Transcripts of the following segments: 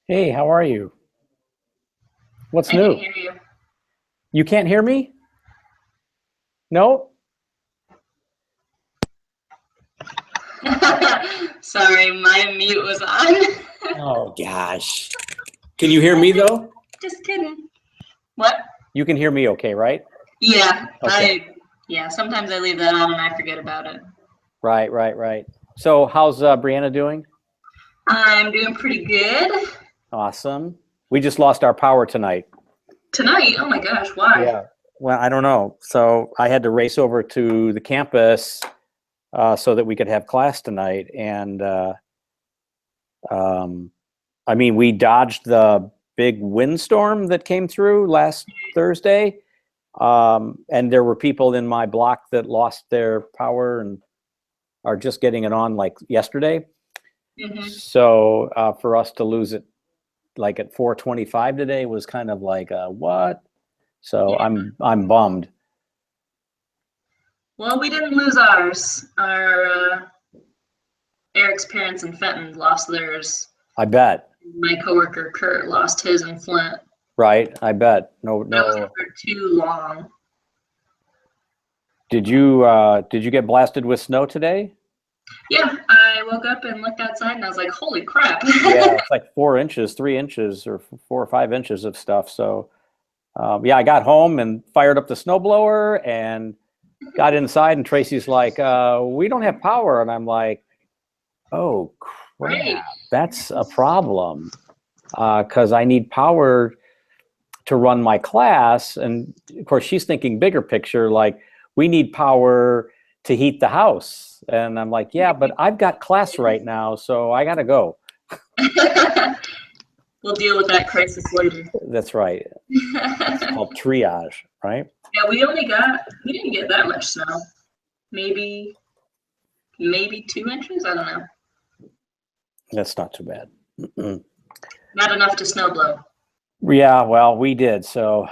Hey, how are you? What's I can new? hear you. You can't hear me? No? Sorry, my mute was on. Oh gosh. Can you hear me though? Just kidding. What? You can hear me okay, right? Yeah, Okay. sometimes I leave that on and I forget about it. Right. So how's Brianna doing? I'm doing pretty good. Awesome. We just lost our power tonight. Tonight, oh my gosh, why? Yeah. Well, I don't know. So I had to race over to the campus so that we could have class tonight. And um, I mean, we dodged the big windstorm that came through last Thursday. And there were people in my block that lost their power and are just getting it on like yesterday. Hmm. So for us to lose it like at 4:25 today was kind of like what? So Yeah. I'm bummed. Well, we didn't lose ours. Eric's parents in Fenton lost theirs. I bet. My coworker Kurt lost his in Flint. Right? I bet. No, But it wasn't no. for too long. Did you get blasted with snow today? Yeah, I woke up and looked outside and I was like, holy crap. Yeah, it's like 4 inches, 3 inches, or 4 or 5 inches of stuff. So yeah, I got home and fired up the snowblower and got inside, and Tracy's like, "We don't have power," and I'm like, "Oh Right. crap, that's a problem because I need power to run my class." And of course, she's thinking bigger picture, like we need power to heat the house. And I'm like, "Yeah, but I've got class right now, so I gotta go." We'll deal with that crisis later. That's right. It's Yeah, called triage, right? we didn't get that much snow. Maybe, maybe 2 inches. I don't know. That's not too bad. Not enough to snow blow. Yeah, well, we did. So,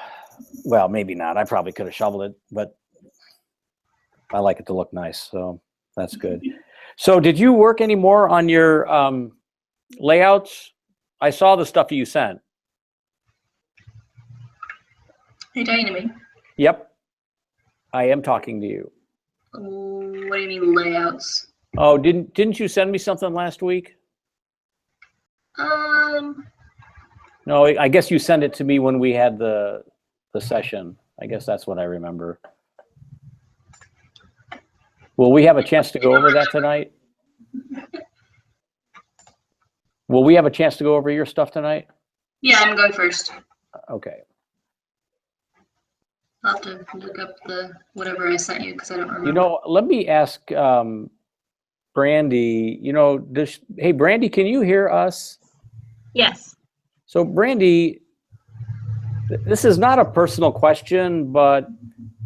well, maybe not. I probably could have shoveled it, but I like it to look nice. So that's good. So, did you work any more on your layouts? I saw the stuff you sent. Are you talking to me? Yep, I am talking to you. What do you mean layouts? Oh, didn't you send me something last week? Um, No, I guess you sent it to me when we had the session. I guess that's what I remember. Will we have a chance to go over that tonight? Will we have a chance to go over your stuff tonight? yeah, I'm going first. Okay. I'll have to look up the whatever I sent you because I don't You remember. know, let me ask Brandy. Hey, Brandy, can you hear us? Yes. So, Brandy, this is not a personal question, but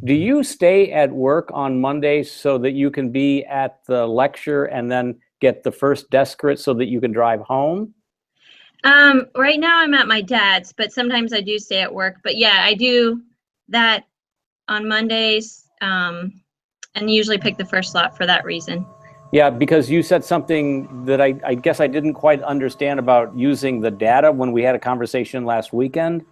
do you stay at work on Mondays so that you can be at the lecture and then get the first desk crit so that you can drive home? Right now I'm at my dad's, but sometimes I do stay at work. But yeah, I do that on Mondays, and usually pick the first slot for that reason. Yeah, because you said something that I guess I didn't quite understand about using the data when we had a conversation last weekend.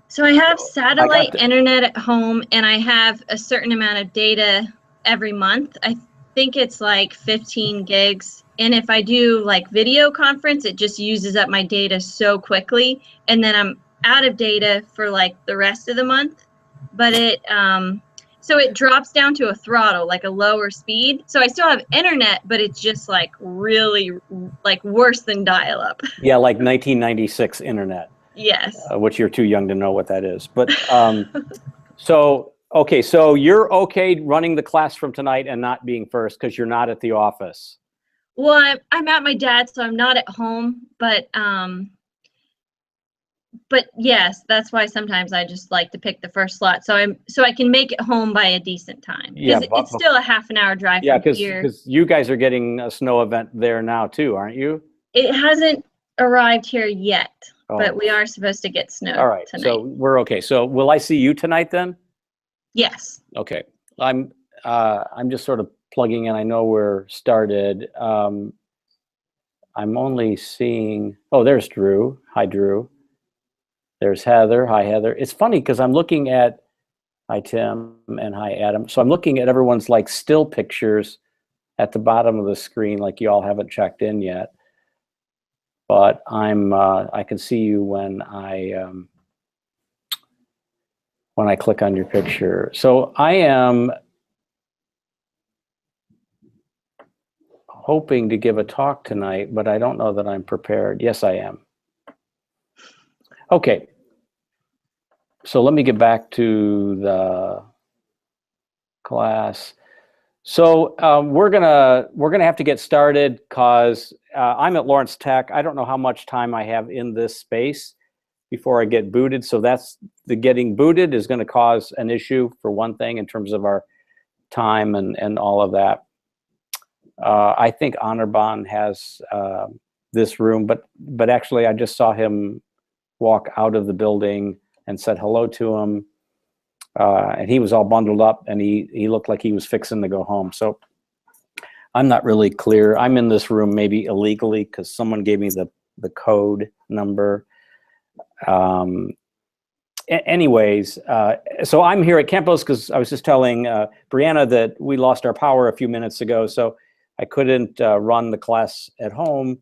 So I have I got satellite internet at home, and I have a certain amount of data every month. I think it's like 15 gigs. And if I do like video conference, it just uses up my data so quickly. And then I'm out of data for like the rest of the month. But so it drops down to a throttle, like a lower speed. So I still have internet, but it's just like really like worse than dial up. Yeah, like 1996 internet. Yes. Which you're too young to know what that is. But so, okay, so you're okay running the class from tonight and not being first because you're not at the office. Well, I'm at my dad's, so I'm not at home, but yes, that's why sometimes I just like to pick the first slot, so I can make it home by a decent time, Yeah, because it's still a half an hour drive yeah, from here. because you guys are getting a snow event there now too, aren't you? It hasn't arrived here yet, but Oh, we are supposed to get snow all right. tonight. So we're okay. So will I see you tonight then? Yes. Okay. I'm just sort of plugging in. I know we're started. I'm only seeing, oh, there's Drew. Hi, Drew. There's Heather. Hi, Heather. It's funny because I'm looking at, hi, Tim, and hi, Adam. So I'm looking at everyone's like still pictures at the bottom of the screen, like you all haven't checked in yet. But I can see you when I click on your picture. So I am hoping to give a talk tonight, but I don't know that I'm prepared. Yes, I am. Okay. So let me get back to the class. So we're gonna have to get started because I'm at Lawrence Tech. I don't know how much time I have in this space before I get booted. So that's the getting booted is going to cause an issue for one thing in terms of our time and all of that. I think Anirban has this room, but actually I just saw him walk out of the building and said hello to him. And he was all bundled up and he looked like he was fixing to go home. So I'm not really clear. I'm in this room maybe illegally because someone gave me the code number. Anyways, so I'm here at Campos because I was just telling Brianna that we lost our power a few minutes ago. So I couldn't run the class at home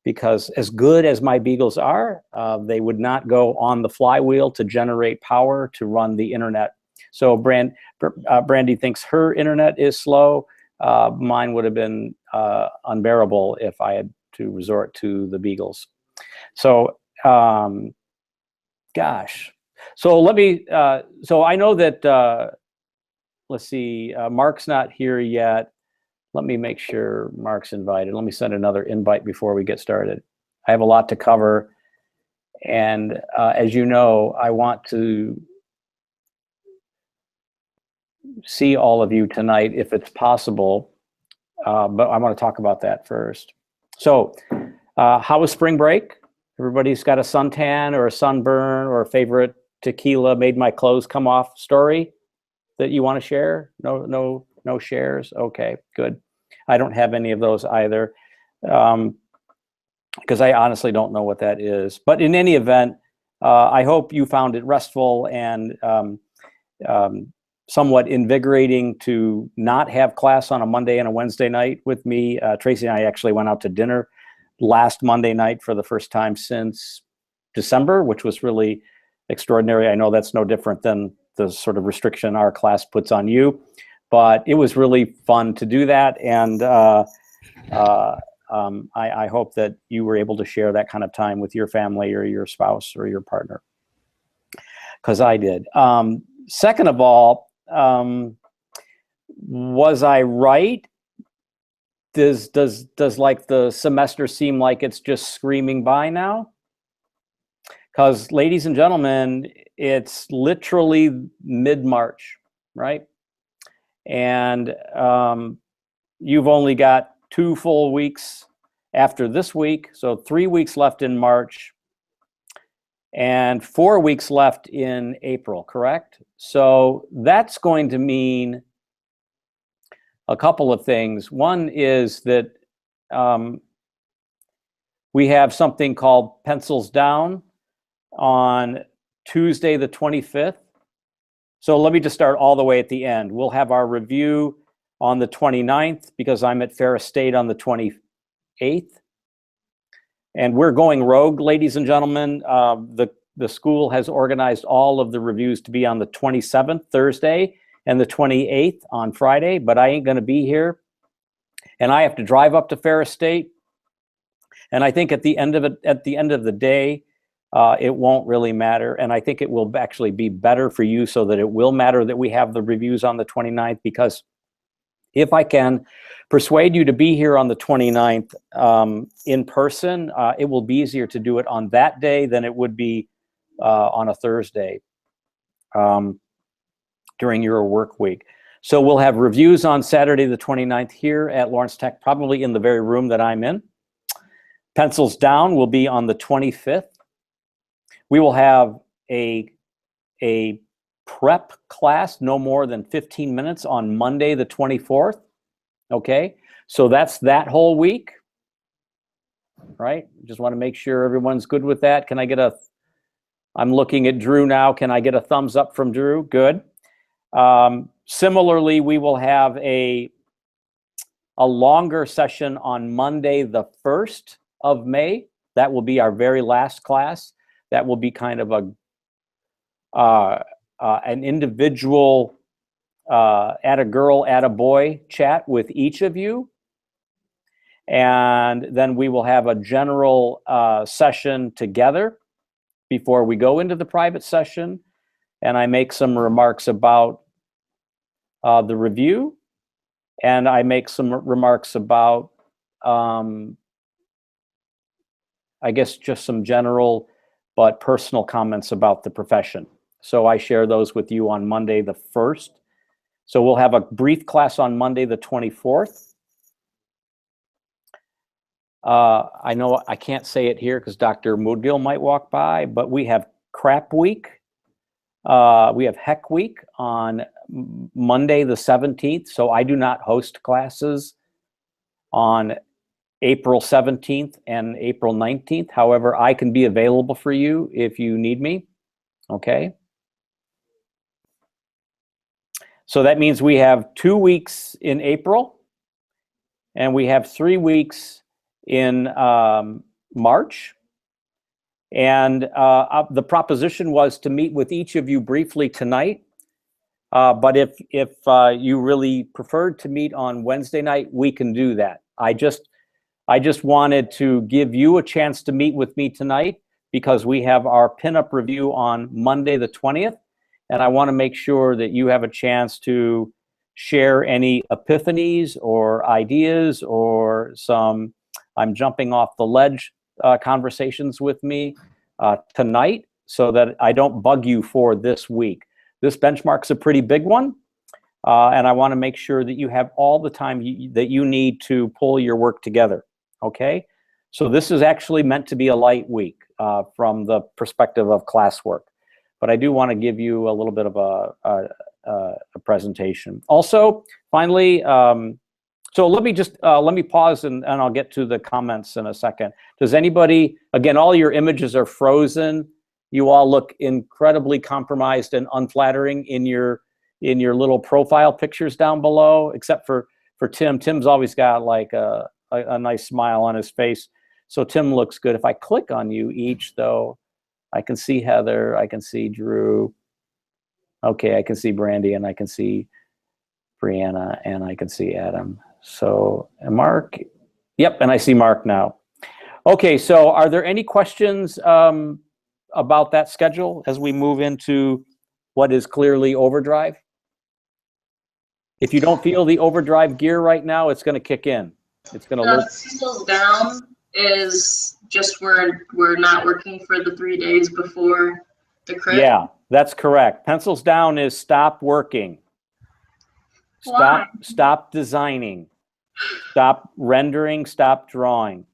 because as good as my Beagles are, they would not go on the flywheel to generate power to run the internet. So Brandy thinks her internet is slow. Mine would have been unbearable if I had to resort to the Beagles. So, gosh. So let me, so I know that, let's see, Mark's not here yet. Let me make sure Mark's invited. Let me send another invite before we get started. I have a lot to cover. And as you know, I want to see all of you tonight if it's possible. But I want to talk about that first. So how was spring break? Everybody's got a suntan or a sunburn or a favorite tequila made my clothes come off story that you want to share? No shares? Okay, good. I don't have any of those either because I honestly don't know what that is. But in any event, I hope you found it restful and somewhat invigorating to not have class on a Monday and a Wednesday night with me. Tracy and I actually went out to dinner last Monday night for the first time since December, which was really extraordinary. I know that's no different than the sort of restriction our class puts on you, but it was really fun to do that. And I hope that you were able to share that kind of time with your family or your spouse or your partner, because I did. Second of all, was I right? Does like the semester seem like it's just screaming by now? Because ladies and gentlemen, it's literally mid-March, right? And you've only got 2 full weeks after this week, so 3 weeks left in March and 4 weeks left in April, correct? So that's going to mean a couple of things. One is that we have something called Pencils Down on Tuesday the 25th. So let me just start all the way at the end. We'll have our review on the 29th because I'm at Ferris State on the 28th. And we're going rogue, ladies and gentlemen. The school has organized all of the reviews to be on the 27th, Thursday, and the 28th on Friday, but I ain't gonna be here. And I have to drive up to Ferris State. And I think at the end of the day, it won't really matter. And I think it will actually be better for you so that it will matter that we have the reviews on the 29th, because if I can persuade you to be here on the 29th in person, it will be easier to do it on that day than it would be on a Thursday during your work week. So we'll have reviews on Saturday the 29th here at Lawrence Tech, probably in the very room that I'm in. Pencils Down will be on the 25th. We will have a prep class, no more than 15 minutes on Monday the 24th. Okay, so that's that whole week. right? Just want to make sure everyone's good with that. Can I get I'm looking at Drew now. Can I get a thumbs up from Drew? Good. Similarly, we will have a longer session on Monday, the 1st of May. That will be our very last class. That will be kind of an individual add a girl, add a boy chat with each of you. And then we will have a general session together before we go into the private session. And I make some remarks about the review. And I make some remarks about, I guess, just some general but personal comments about the profession. So I share those with you on Monday the 1st. So we'll have a brief class on Monday the 24th. I know I can't say it here because Dr. Moodgill might walk by, but we have crap week. We have heck week on Monday the 17th. So I do not host classes on April 17th and April 19th. However, I can be available for you if you need me. Okay. So that means we have 2 weeks in April and we have 3 weeks in March. And the proposition was to meet with each of you briefly tonight. But if you really preferred to meet on Wednesday night, we can do that. I just wanted to give you a chance to meet with me tonight because we have our pinup review on Monday the 20th. And I want to make sure that you have a chance to share any epiphanies or ideas or some I'm jumping off the ledge conversations with me tonight so that I don't bug you for this week. This benchmark's a pretty big one. And I want to make sure that you have all the time that you need to pull your work together. Okay? So this is actually meant to be a light week from the perspective of classwork. But I do want to give you a little bit of a presentation. Also, finally, so let me pause and I'll get to the comments in a second. Does anybody, again, all your images are frozen. You all look incredibly compromised and unflattering in your little profile pictures down below, except for Tim. Tim's always got like a nice smile on his face. So Tim looks good. If I click on you each though, I can see Heather, I can see Drew. Okay, I can see Brandy and I can see Brianna and I can see Adam. So Mark, yep, and I see Mark now. Okay, so are there any questions about that schedule as we move into what is clearly overdrive? If you don't feel the overdrive gear right now, it's going to kick in. It's going to look. Pencils down is just we're not working for the 3 days before the crit. Yeah, that's correct. Pencils down is stop working. Stop designing. Stop rendering, stop drawing.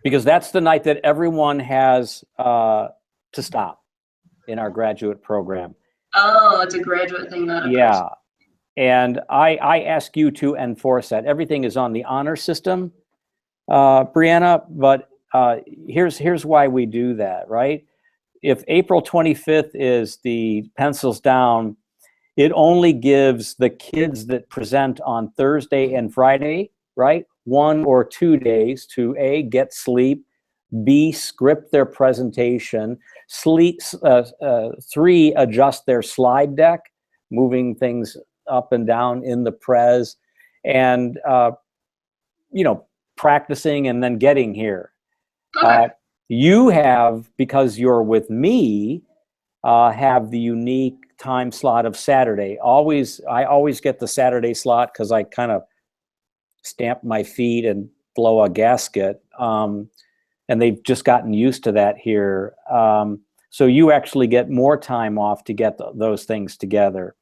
Because that's the night that everyone has to stop in our graduate program. Oh, it's a graduate thing, not a yeah. And I ask you to enforce that. Everything is on the honor system, Brianna, but here's why we do that, right? If April 25th is the pencils down, it only gives the kids that present on Thursday and Friday, right, 1 or 2 days to A, get sleep, B, script their presentation, 3, adjust their slide deck, moving things up and down in the pres, and, practicing and then getting here. Okay. You have, because you're with me, have the unique time slot of Saturday. I always get the Saturday slot because I kind of stamp my feet and blow a gasket. And they've just gotten used to that here. So you actually get more time off to get those things together.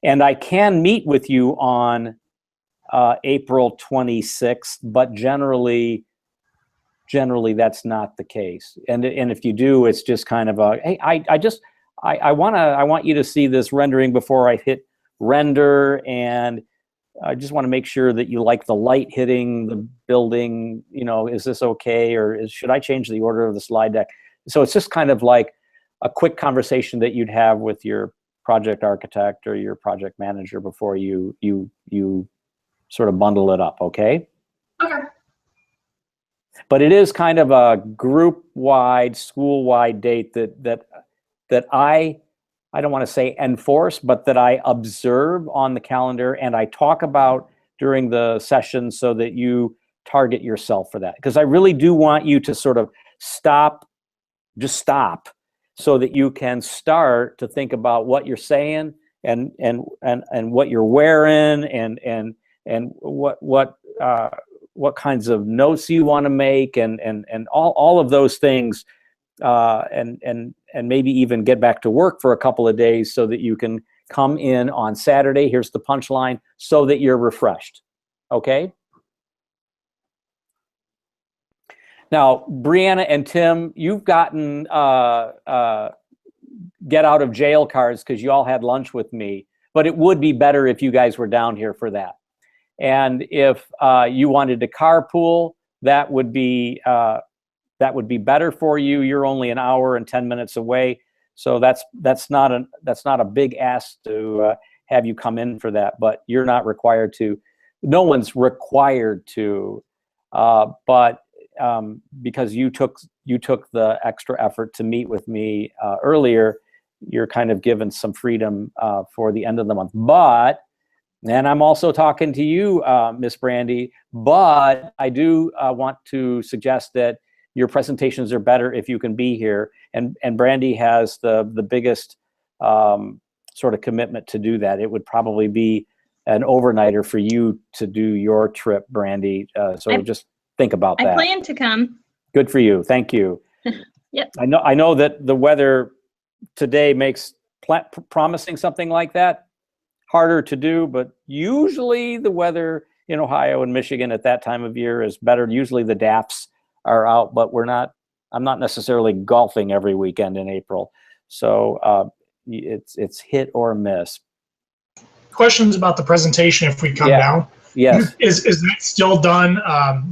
And I can meet with you on April 26th, but generally that's not the case. And if you do, it's just kind of a, hey, I want you to see this rendering before I hit render, and I just want to make sure that you like the light hitting the building. You know, is this okay, or should I change the order of the slide deck? So it's just kind of like a quick conversation that you'd have with your project architect or your project manager before you sort of bundle it up. Okay. Okay. But it is kind of a group-wide, school-wide date that I don't want to say enforce, but that I observe on the calendar and I talk about during the session so that you target yourself for that. Because I really do want you to sort of just stop, so that you can start to think about what you're saying and what you're wearing and what kinds of notes you want to make and all of those things, and maybe even get back to work for a couple of days so that you can come in on Saturday. Here's the punchline, so that you're refreshed. Okay? Now, Brianna and Tim, you've gotten get out of jail cards because you all had lunch with me, but it would be better if you guys were down here for that. And if you wanted to carpool, that would be better for you. You're only an hour and 10 minutes away, so that's not a big ask to have you come in for that. But you're not required to. No one's required to, but because you took the extra effort to meet with me earlier, you're kind of given some freedom for the end of the month. But, and I'm also talking to you, Miss Brandy, but I do want to suggest that your presentations are better if you can be here. And Brandy has the biggest sort of commitment to do that. It would probably be an overnighter for you to do your trip, Brandy. So just think about that. I plan to come. Good for you. Thank you. Yep. I know that the weather today makes promising something like that harder to do, but usually the weather in Ohio and Michigan at that time of year is better. Usually the DAFs are out, but I'm not necessarily golfing every weekend in April. So it's hit or miss. Questions about the presentation if we come down? Yes. Is that still done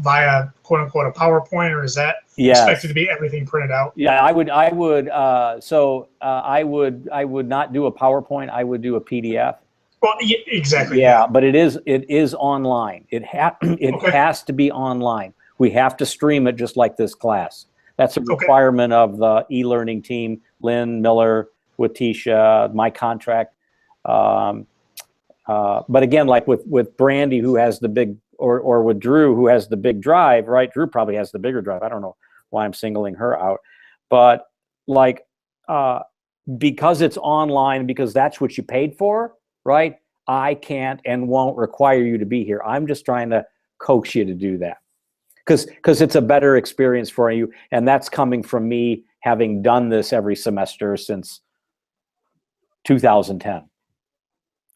via quote unquote a PowerPoint, or is that expected to be everything printed out? Yeah, I would not do a PowerPoint. I would do a PDF. Well, yeah, exactly. Yeah, but it is online. It has to be online. We have to stream it just like this class. That's a requirement of the e-learning team, Lynn Miller, with Tisha, my contract. But again, like with Brandy, who has the big, or with Drew, who has the big drive, right? Drew probably has the bigger drive. I don't know why I'm singling her out. But like, because it's online, because that's what you paid for, right? I can't and won't require you to be here. I'm just trying to coax you to do that. Because it's a better experience for you. And that's coming from me having done this every semester since 2010.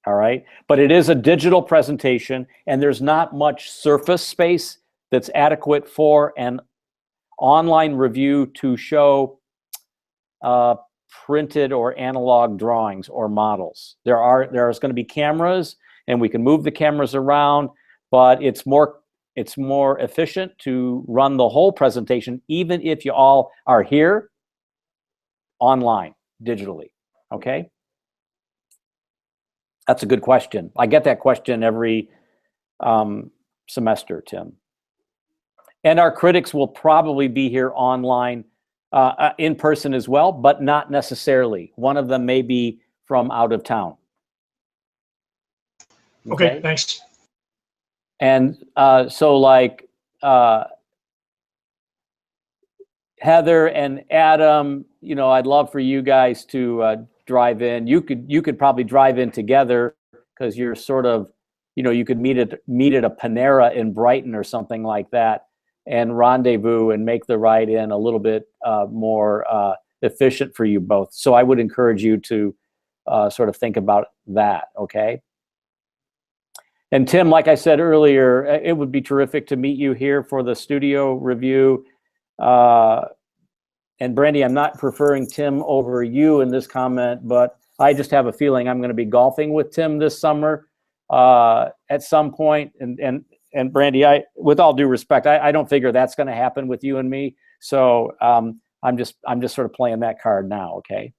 All right, but it is a digital presentation, and there's not much surface space that's adequate for an online review to show printed or analog drawings or models. There's going to be cameras, and we can move the cameras around, but it's more efficient to run the whole presentation, even if you all are here, online, digitally. Okay. That's a good question. I get that question every semester, Tim. And our critics will probably be here online, in person as well, but not necessarily. One of them may be from out of town. Okay, thanks. And so like Heather and Adam, I'd love for you guys to drive in. You could probably drive in together because you're sort of, you could meet at a Panera in Brighton or something like that and rendezvous and make the ride in a little bit more efficient for you both. So I would encourage you to sort of think about that, okay? And Tim, like I said earlier, it would be terrific to meet you here for the studio review. And Brandy, I'm not preferring Tim over you in this comment, but I just have a feeling I'm going to be golfing with Tim this summer. at some point. And Brandy, with all due respect, I don't figure that's going to happen with you and me. So I'm just sort of playing that card now. Okay.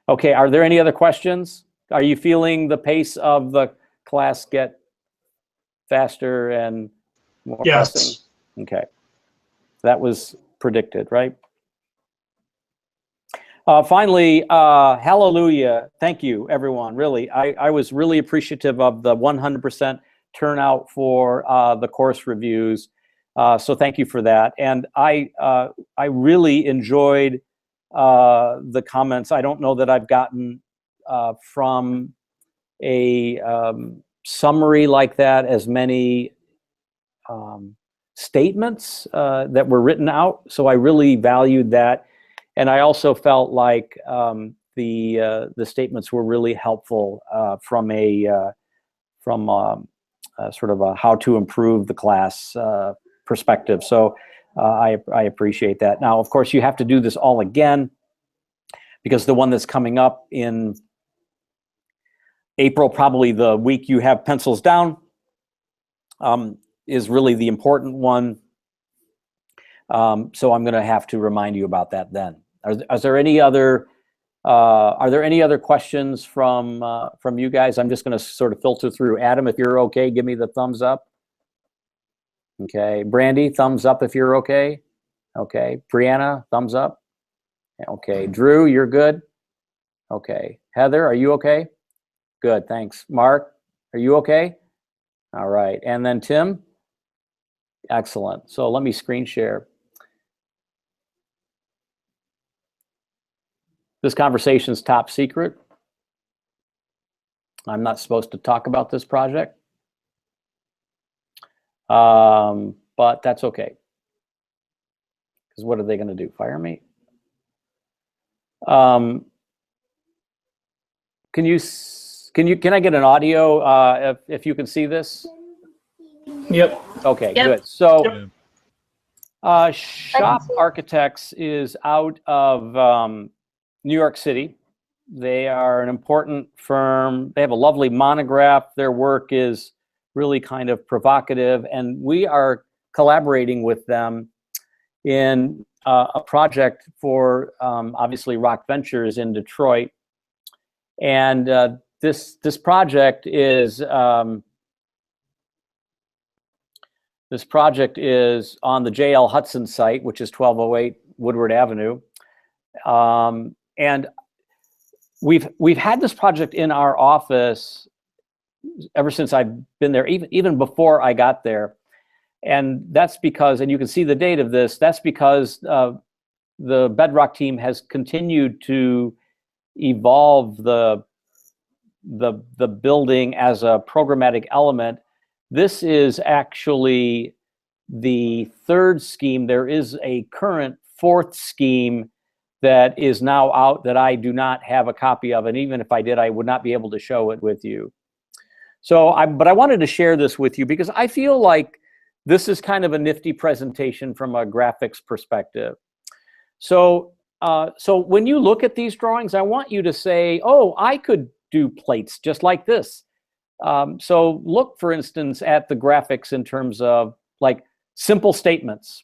Okay. Are there any other questions? Are you feeling the pace of the class get faster and more pressing? Yes. Okay. That was predicted, right? Finally, hallelujah. Thank you, everyone. Really, I was really appreciative of the 100% turnout for the course reviews. So thank you for that. And I really enjoyed the comments. I don't know that I've gotten from a summary like that as many statements that were written out. So I really valued that. And I also felt like the statements were really helpful from sort of a how to improve the class perspective. So I appreciate that. Now, of course, you have to do this all again because the one that's coming up in April, probably the week you have pencils down, is really the important one. So I'm going to have to remind you about that then. Are there any other questions from you guys? I'm just going to sort of filter through. Adam, if you're okay, give me the thumbs up. Okay. Brandy, thumbs up if you're okay. Okay. Brianna, thumbs up. Okay. Drew, you're good. Okay. Heather, are you okay? Good. Thanks. Mark, are you okay? All right. And then Tim? Excellent. So let me screen share. This conversation is top secret. I'm not supposed to talk about this project, but that's okay. Because what are they going to do? Fire me? Can I get an audio if you can see this? Yep. Okay, Yep. good. So Shop Architects is out of New York City. They are an important firm. They have a lovely monograph. Their work is really kind of provocative, and we are collaborating with them in a project for obviously Rock Ventures in Detroit. And this project is on the J.L. Hudson site, which is 1208 Woodward Avenue. And we've had this project in our office ever since I've been there, even before I got there. And that's because, and you can see the date of this, that's because the Bedrock team has continued to evolve the building as a programmatic element. This is actually the third scheme. There is a current fourth scheme that is now out that I do not have a copy of, and even if I did, I would not be able to show it with you. So, but I wanted to share this with you because I feel like this is kind of a nifty presentation from a graphics perspective. So, so when you look at these drawings, I want you to say, "Oh, I could do plates just like this." So, look, for instance, at the graphics in terms of like simple statements.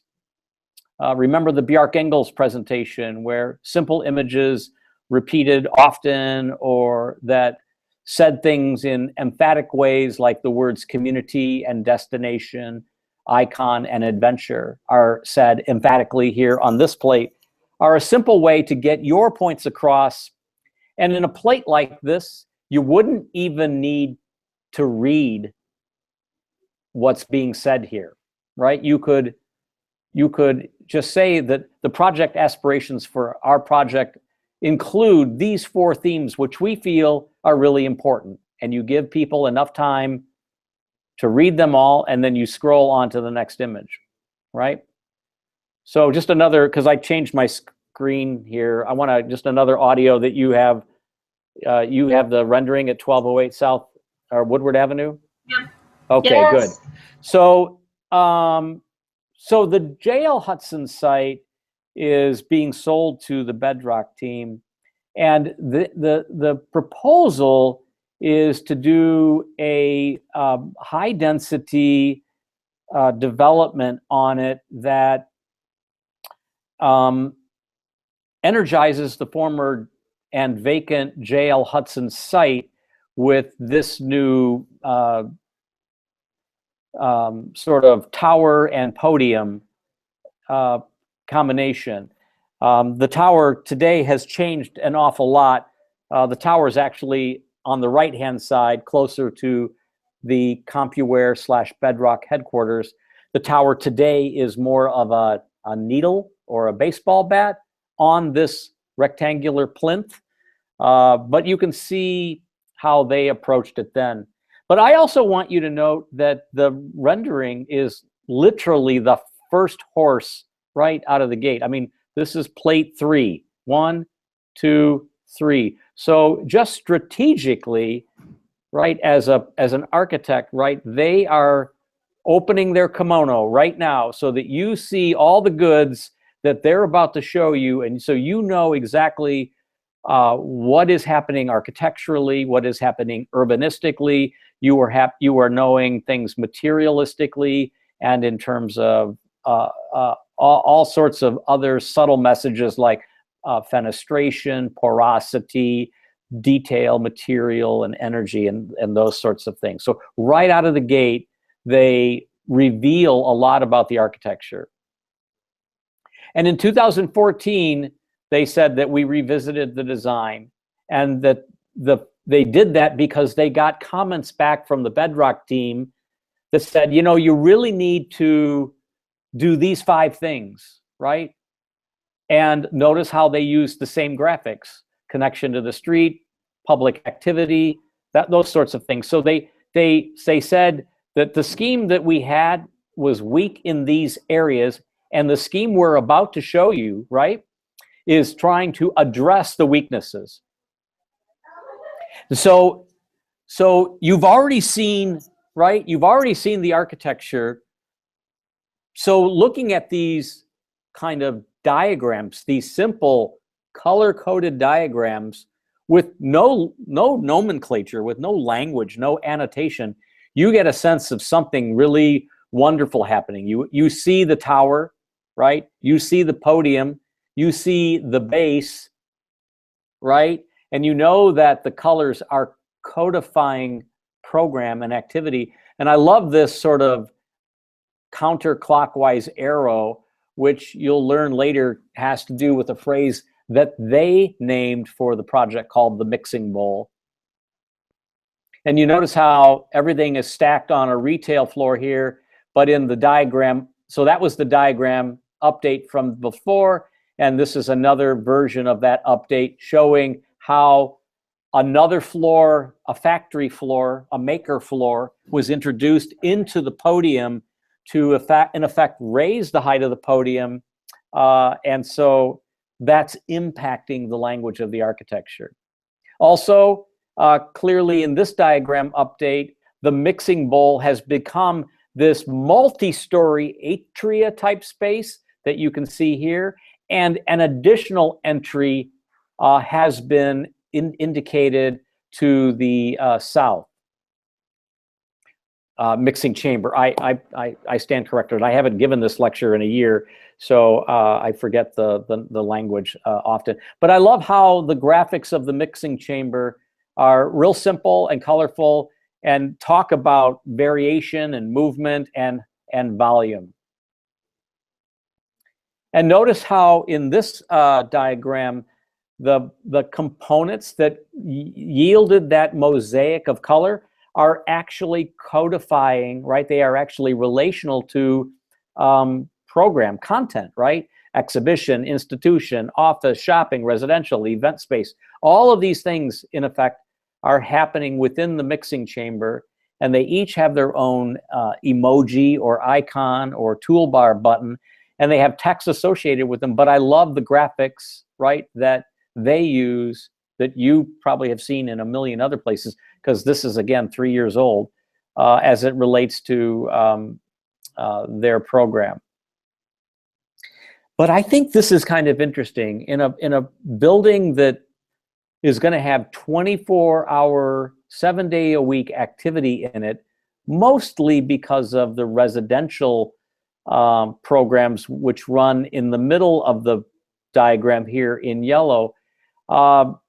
Remember the Bjarke-Ingels presentation where simple images repeated often or that said things in emphatic ways like the words community and destination, icon and adventure are said emphatically here on this plate are a simple way to get your points across. And in a plate like this, you wouldn't even need to read what's being said here, right? You could just say that the project aspirations for our project include these four themes, which we feel are really important. And you give people enough time to read them all, and then you scroll on to the next image, right? So just another, because I changed my screen here, I want to just another audio that you have the rendering at 1208 South or Woodward Avenue? Yeah. Okay, Yes. good. So, so the J.L. Hudson site is being sold to the Bedrock team, and the proposal is to do a high density development on it that energizes the former and vacant J.L. Hudson site with this new sort of tower and podium combination. The tower today has changed an awful lot. The tower is actually on the right-hand side, closer to the CompuWare / Bedrock headquarters. The tower today is more of a needle or a baseball bat on this rectangular plinth, but you can see how they approached it then. But I also want you to note that the rendering is literally the first horse right out of the gate. I mean, this is plate 3. 1, 2, 3. So just strategically, right, as an architect, right, they are opening their kimono right now so that you see all the goods that they're about to show you, and so you know exactly what is happening architecturally, what is happening urbanistically. You are knowing things materialistically, and in terms of all sorts of other subtle messages like fenestration, porosity, detail, material, and energy, and those sorts of things. So right out of the gate, they reveal a lot about the architecture. And in 2014, they said that we revisited the design, and that they did that because they got comments back from the Bedrock team that said, you know, you really need to do these 5 things, right? And notice how they use the same graphics: connection to the street, public activity, those sorts of things. So they said that the scheme that we had was weak in these areas, and the scheme we're about to show you, right, is trying to address the weaknesses. So you've already seen, right? You've already seen the architecture. So looking at these kind of diagrams, these simple color-coded diagrams with no nomenclature, with no language, no annotation, you get a sense of something really wonderful happening. You see the tower, right? You see the podium, you see the base, right? And you know that the colors are codifying program and activity. And I love this sort of counterclockwise arrow, which you'll learn later has to do with a phrase that they named for the project called the mixing bowl. And you notice how everything is stacked on a retail floor here, but in the diagram, so that was the diagram update from before, and this is another version of that update showing how another floor, a factory floor, a maker floor, was introduced into the podium to, in effect, raise the height of the podium, and so that's impacting the language of the architecture. Also, clearly in this diagram update, the mixing bowl has become this multi-story atria type space that you can see here, and an additional entry has been indicated to the south. Mixing chamber. I stand corrected. I haven't given this lecture in a year, so I forget the language often. But I love how the graphics of the mixing chamber are real simple and colorful, and talk about variation and movement and volume. And notice how in this diagram, the components that yielded that mosaic of color are actually codifying, right? They are actually relational to program content, right? Exhibition, institution, office, shopping, residential, event space. All of these things, in effect, are happening within the mixing chamber, and they each have their own emoji or icon or toolbar button, and they have text associated with them. But I love the graphics, right, that they use, that you probably have seen in a million other places, because this is, again, 3 years old, as it relates to their program. But I think this is kind of interesting. In a building that is going to have 24-hour 7-day-a-week activity in it, mostly because of the residential programs which run in the middle of the diagram here in yellow.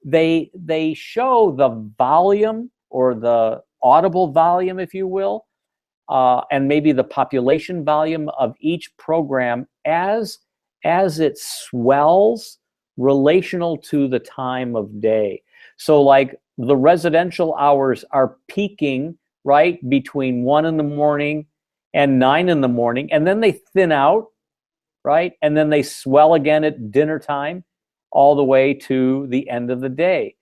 They show the volume, or the audible volume, if you will, and maybe the population volume of each program as it swells relational to the time of day. So like the residential hours are peaking, right, between 1 in the morning and 9 in the morning, and then they thin out, right, and then they swell again at dinner time all the way to the end of the day.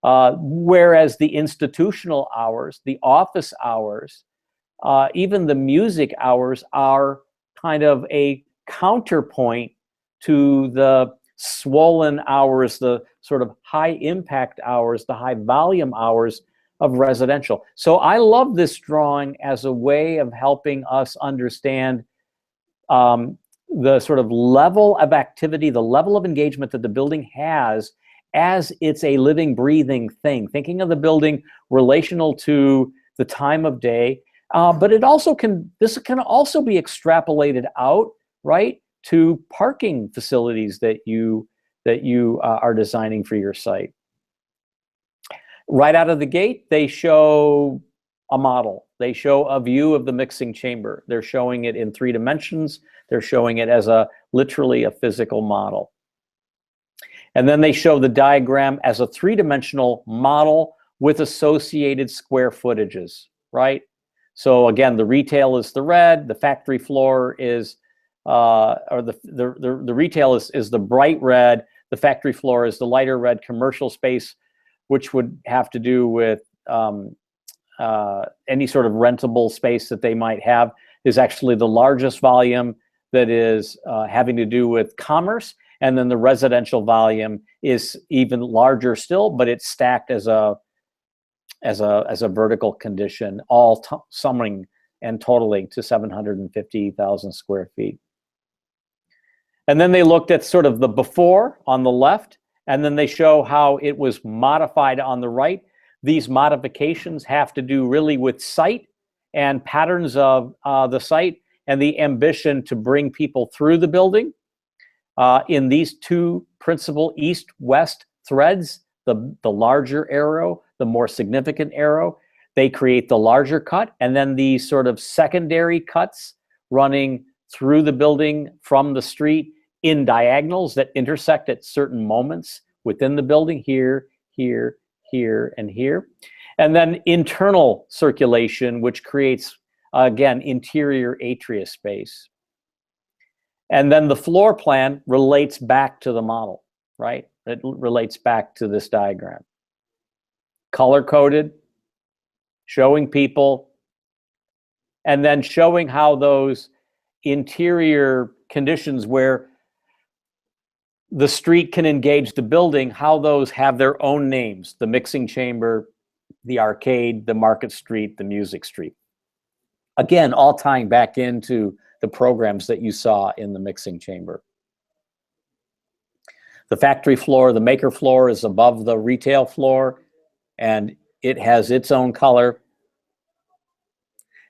Whereas the institutional hours, the office hours, even the music hours are kind of a counterpoint to the swollen hours, the sort of high impact hours, the high volume hours of residential. So I love this drawing as a way of helping us understand the sort of level of activity, the level of engagement that the building has as it's a living, breathing thing. Thinking of the building relational to the time of day, but this can also be extrapolated out, right, to parking facilities that you are designing for your site. Right out of the gate, they show a model. They show a view of the mixing chamber. They're showing it in 3 dimensions. They're showing it as literally a physical model. And then they show the diagram as a 3-dimensional model with associated square footages, right? So again, the retail is the red, the factory floor is, or the retail is the bright red, the factory floor is the lighter red. Commercial space, which would have to do with any sort of rentable space that they might have, is actually the largest volume that is having to do with commerce. And then the residential volume is even larger still, but it's stacked as a vertical condition, all summing and totaling to 750,000 square feet. And then they looked at sort of the before on the left, and then they show how it was modified on the right. These modifications have to do really with site and patterns of the site and the ambition to bring people through the building. In these 2 principal east-west threads, the larger arrow, the more significant arrow, they create the larger cut, and then these sort of secondary cuts running through the building from the street in diagonals that intersect at certain moments within the building, here, here, here, and here. And then internal circulation, which creates, again, interior atria space. And then the floor plan relates back to the model, right? It relates back to this diagram. Color-coded, showing people, and then showing how those interior conditions where the street can engage the building, how those have their own names: the mixing chamber, the arcade, the market street, the music street. Again, all tying back into the programs that you saw in the mixing chamber. The factory floor, the maker floor, is above the retail floor, and it has its own color.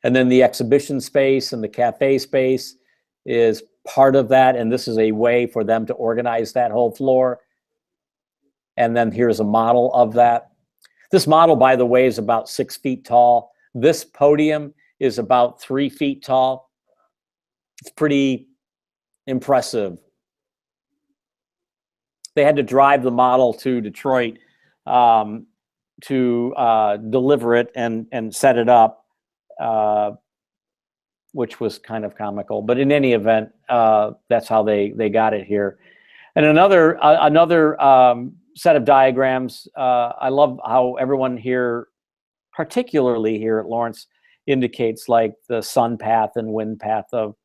And then the exhibition space and the cafe space is part of that, and this is a way for them to organize that whole floor. And then here's a model of that. This model, by the way, is about 6 feet tall. This podium is about 3 feet tall. It's pretty impressive. They had to drive the model to Detroit to deliver it and set it up, which was kind of comical. But in any event, that's how they got it here. And another set of diagrams. I love how everyone here, particularly here at Lawrence, indicates like the sun path and wind path of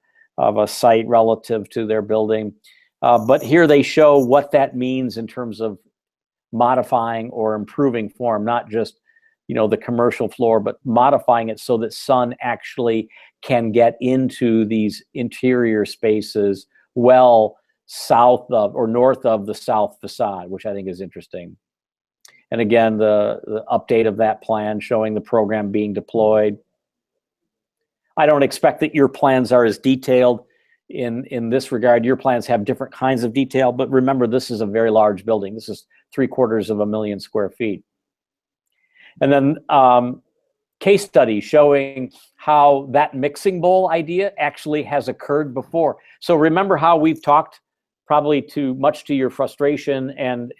a site relative to their building. But here they show what that means in terms of modifying or improving form, not just, you know, the commercial floor, but modifying it so that sun actually can get into these interior spaces well south of or north of the south facade, which I think is interesting. And again, the update of that plan showing the program being deployed. I don't expect that your plans are as detailed in this regard. Your plans have different kinds of detail, but remember, this is a very large building. This is 750,000 square feet. And then case study showing how that mixing bowl idea actually has occurred before. So remember how we've talked, probably too much to your frustration and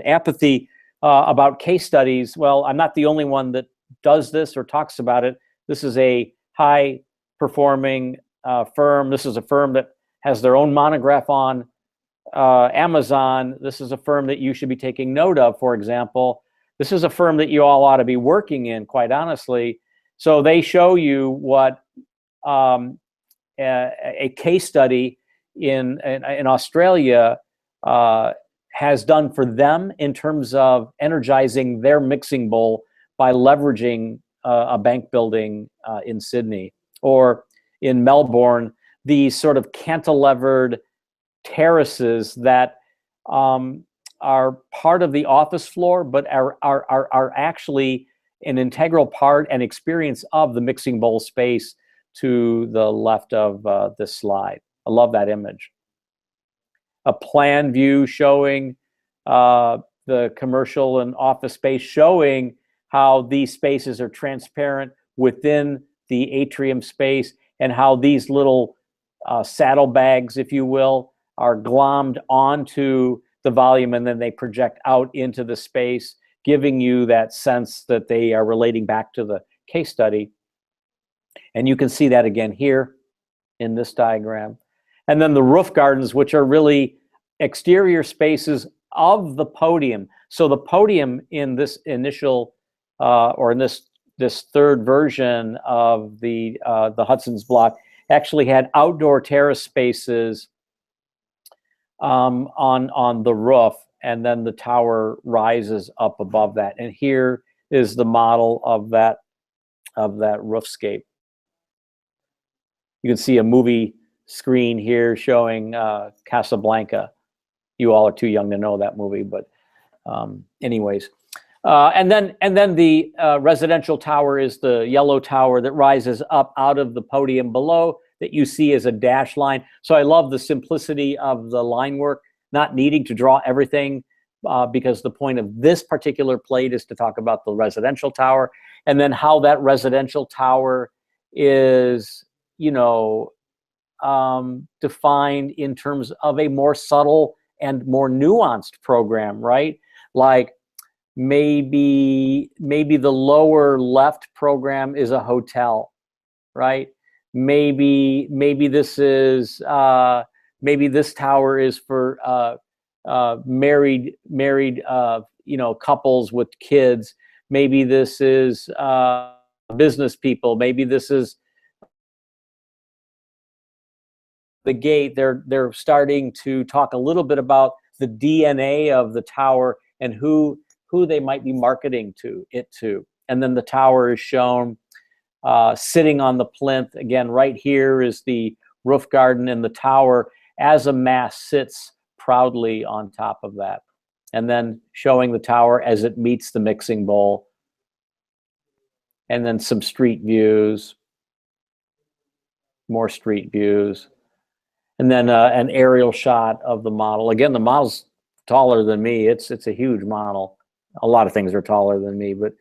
apathy, about case studies. Well, I'm not the only one that does this or talks about it. This is a high performing firm. This is a firm that has their own monograph on Amazon. This is a firm that you should be taking note of, for example. This is a firm that you all ought to be working in, quite honestly. So they show you what a case study in Australia has done for them in terms of energizing their mixing bowl by leveraging a bank building in Sydney. Or in Melbourne, these sort of cantilevered terraces that are part of the office floor, but are actually an integral part and experience of the mixing bowl space to the left of this slide. I love that image. A plan view showing the commercial and office space, showing how these spaces are transparent within the atrium space, and how these little saddlebags, if you will, are glommed onto the volume, and then they project out into the space, giving you that sense that they are relating back to the case study. And you can see that again here in this diagram. And then the roof gardens, which are really exterior spaces of the podium. So the podium in this initial, or in this third version of the Hudson's block, actually had outdoor terrace spaces on the roof, and then the tower rises up above that. And here is the model of that roofscape. You can see a movie screen here showing Casablanca. You all are too young to know that movie, but anyways. And then the residential tower is the yellow tower that rises up out of the podium below, that you see as a dash line. So I love the simplicity of the line work, not needing to draw everything, because the point of this particular plate is to talk about the residential tower, and then how that residential tower is, you know, defined in terms of a more subtle and more nuanced program, right? Like maybe the lower left program is a hotel, right? Maybe this is maybe this tower is for married you know, couples with kids. Maybe this is business people. Maybe this is the gate. They're starting to talk a little bit about the DNA of the tower and who they might be marketing to. And then the tower is shown sitting on the plinth. Again, right here is the roof garden, and the tower as a mass sits proudly on top of that. And then showing the tower as it meets the mixing bowl. And then some street views, more street views. And then an aerial shot of the model. Again, the model's taller than me. It's a huge model. A lot of things are taller than me, but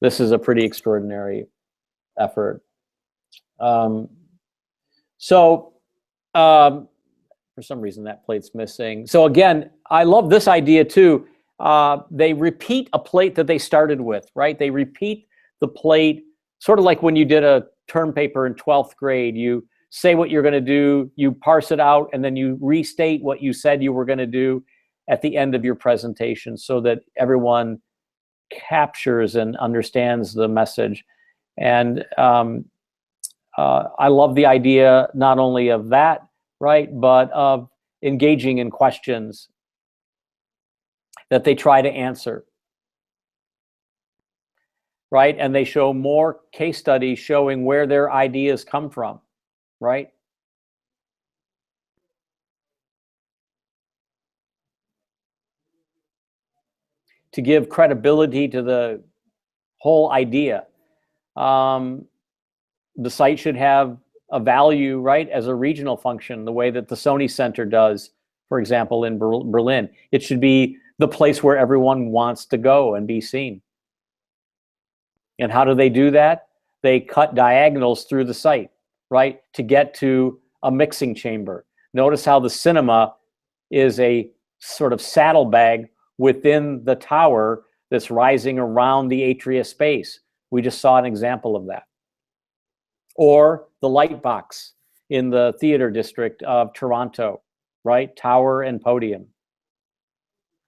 this is a pretty extraordinary effort. For some reason that plate's missing. So again, I love this idea too. They repeat a plate that they started with, right? They repeat the plate, sort of like when you did a term paper in 12th grade. You say what you're going to do, you parse it out, and then you restate what you said you were going to do at the end of your presentation, so that everyone captures and understands the message. And I love the idea not only of that, right, but of engaging in questions that they try to answer, right? And they show more case studies showing where their ideas come from, right? to give credibility to the whole idea. The site should have a value, right, as a regional function, the way that the Sony Center does, for example, in Berlin. It should be the place where everyone wants to go and be seen. And how do they do that? They cut diagonals through the site, right, to get to a mixing chamber. Notice how the cinema is a sort of saddlebag within the tower that's rising around the atria space. We just saw an example of that. Or the light box in the theater district of Toronto, right? Tower and podium.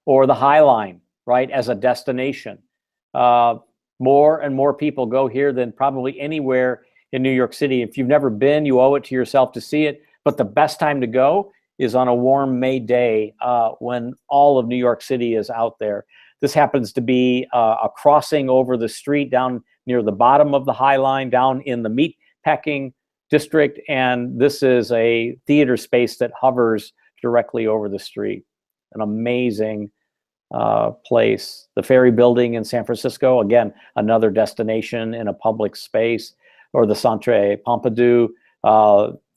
Or the High Line, right, as a destination. More and more people go here than probably anywhere in New York City. If you've never been, you owe it to yourself to see it. But the best time to go is on a warm May day when all of New York City is out there. This happens to be a crossing over the street down near the bottom of the High Line, down in the meatpacking district. And this is a theater space that hovers directly over the street. An amazing place. The Ferry Building in San Francisco, again, another destination in a public space. Or the Centre Pompidou.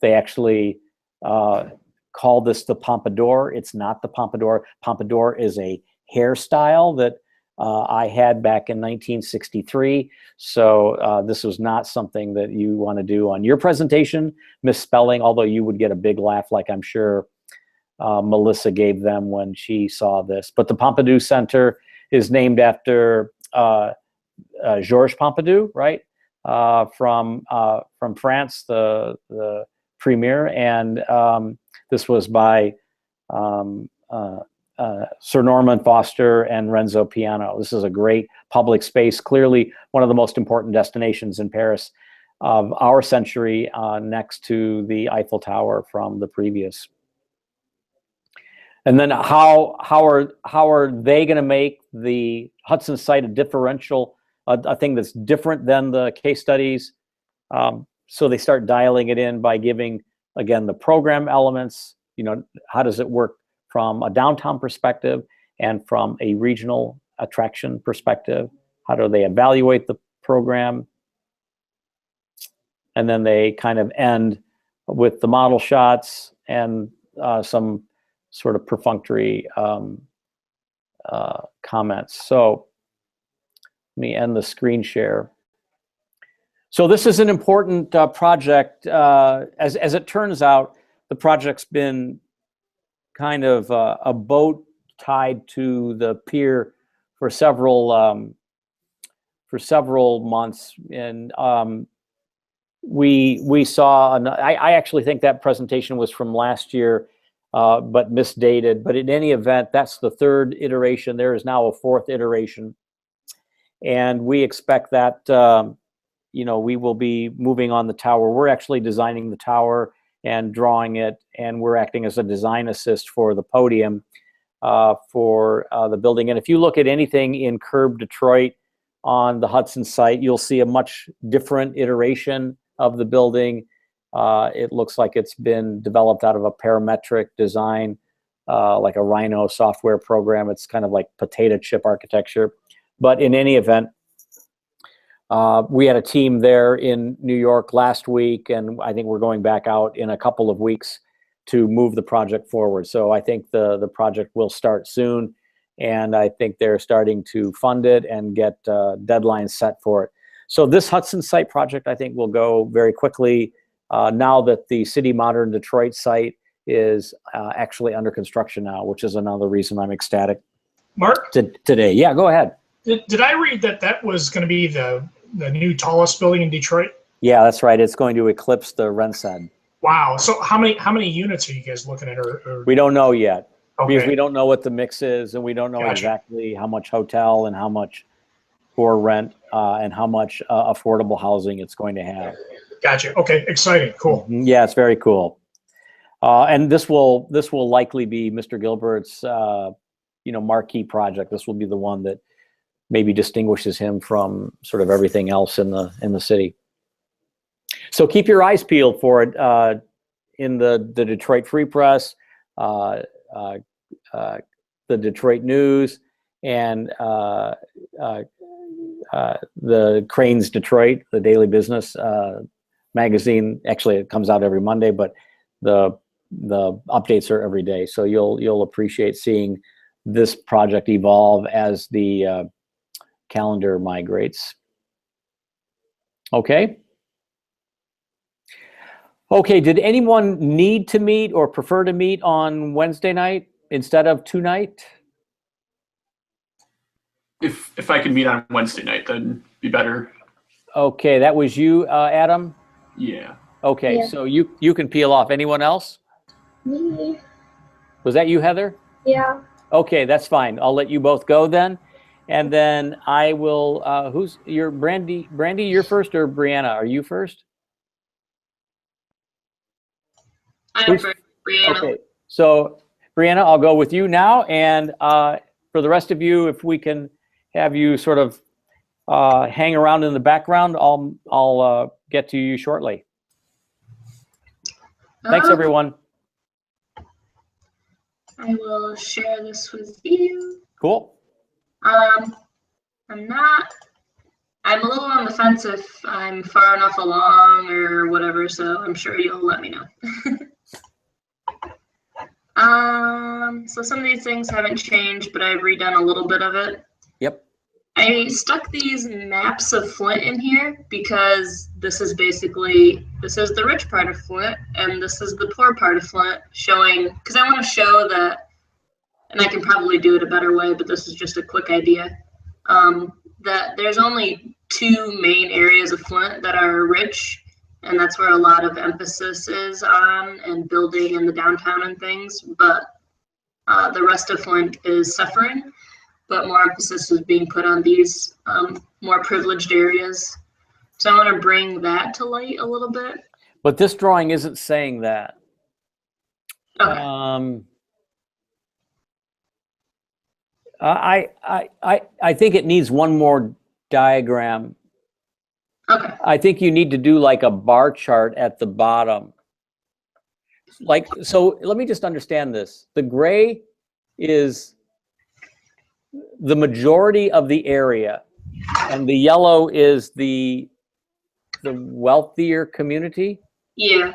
They actually call this the Pompadour. It's not the Pompadour. Pompadour is a hairstyle that I had back in 1963. So this was not something that you want to do on your presentation, misspelling, although you would get a big laugh like I'm sure Melissa gave them when she saw this. But the Pompidou Center is named after Georges Pompidou, right? From France, the premier, and this was by Sir Norman Foster and Renzo Piano. This is a great public space, clearly one of the most important destinations in Paris of our century, next to the Eiffel Tower from the previous. And then how are they going to make the Hudson site a differential, a thing that's different than the case studies? So they start dialing it in by giving, again, the program elements. You know, how does it work from a downtown perspective and from a regional attraction perspective? How do they evaluate the program? And then they kind of end with the model shots and some sort of perfunctory comments. So let me end the screen share. So this is an important project. As it turns out, the project's been kind of a boat tied to the pier for several months, and we saw. I actually think that presentation was from last year, but misdated. But in any event, that's the third iteration. There is now a fourth iteration, and we expect that we will be moving on the tower. We're actually designing the tower and drawing it, and we're acting as a design assist for the podium for the building. And if you look at anything in Curb Detroit on the Hudson site, you'll see a much different iteration of the building. It looks like it's been developed out of a parametric design, like a Rhino software program. It's kind of like potato chip architecture. But in any event, we had a team there in New York last week, and I think we're going back out in a couple of weeks to move the project forward. So I think the project will start soon, and I think they're starting to fund it and get deadlines set for it. So this Hudson site project, I think, will go very quickly now that the City Modern Detroit site is actually under construction now, which is another reason I'm ecstatic. Mark? Today. Yeah, go ahead. Did I read that was going to be the new tallest building in Detroit? Yeah, that's right. It's going to eclipse the RenSed. Wow. So how many units are you guys looking at? Or... We don't know yet. Okay. Because we don't know what the mix is, and we don't know exactly how much hotel and how much for rent and how much affordable housing it's going to have. Gotcha. Okay. Exciting. Cool. Yeah, it's very cool. And this will likely be Mr. Gilbert's marquee project. This will be the one that maybe distinguishes him from sort of everything else in the city. So keep your eyes peeled for it in the Detroit Free Press, the Detroit News, and the Cranes Detroit, the daily business magazine. Actually, it comes out every Monday, but the updates are every day. So you'll appreciate seeing this project evolve as the calendar migrates. Okay. Okay, did anyone need to meet or prefer to meet on Wednesday night instead of tonight? If I could meet on Wednesday night, that'd be better. Okay, that was you, Adam? Yeah. Okay, Yeah. so you can peel off. Anyone else? Me. Was that you, Heather? Yeah. Okay, that's fine. I'll let you both go then. And then I will, who's your Brandy, you're first, or Brianna, are you first? I'm for Brianna. Okay, so Brianna, I'll go with you now. And for the rest of you, if we can have you sort of hang around in the background, I'll get to you shortly. Thanks, everyone. I will share this with you. Cool. I'm a little on the fence if I'm far enough along or whatever, so I'm sure you'll let me know. So some of these things haven't changed, but I've redone a little bit of it. Yep. I stuck these maps of Flint in here because this is the rich part of Flint and this is the poor part of Flint, showing, because I want to show that, and I can probably do it a better way, but this is just a quick idea, that there's only two main areas of Flint that are rich, and that's where a lot of emphasis is on, and building in the downtown and things, but the rest of Flint is suffering, but more emphasis is being put on these more privileged areas. So I want to bring that to light a little bit. But this drawing isn't saying that. Okay. I think it needs one more diagram. Okay. I think you need to do like a bar chart at the bottom. Like, so let me just understand this. The gray is the majority of the area, and the yellow is the wealthier community. Yeah.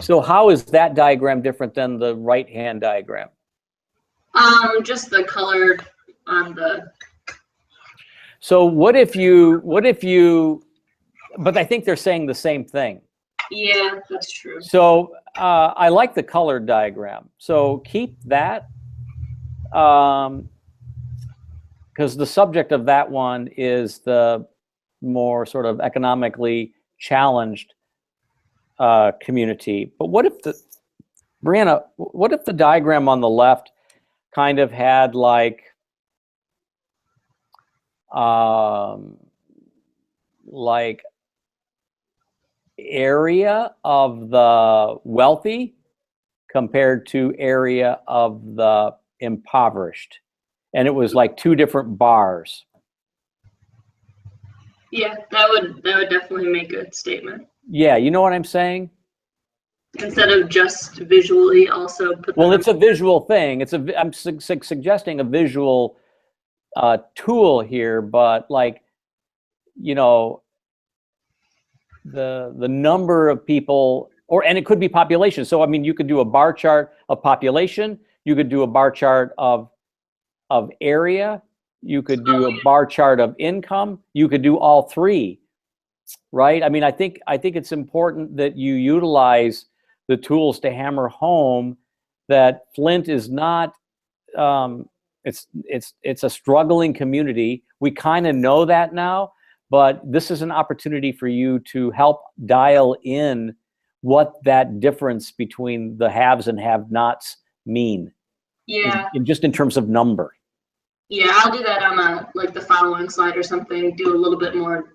So how is that diagram different than the right-hand diagram? Just the color on the. So what if you, but I think they're saying the same thing. Yeah, that's true. So I like the color diagram. So keep that, because the subject of that one is the more sort of economically challenged community. But what if Brianna, what if the diagram on the left kind of had like area of the wealthy compared to area of the impoverished, and it was like two different bars. Yeah, that would definitely make a statement. Yeah, you know what I'm saying? Instead of just visually also put. Well, it's a visual thing. I'm suggesting a visual tool here, but like, you know, the number of people, and it could be population. So I mean, you could do a bar chart of population. You could do a bar chart of area. You could do a bar chart of income. You could do all three, right? I mean, I think it's important that you utilize the tools to hammer home that Flint is not. It's a struggling community. We kind of know that now, but this is an opportunity for you to help dial in what that difference between the haves and have-nots mean. Yeah. Just in terms of number. Yeah, I'll do that on like the following slide or something. Do a little bit more.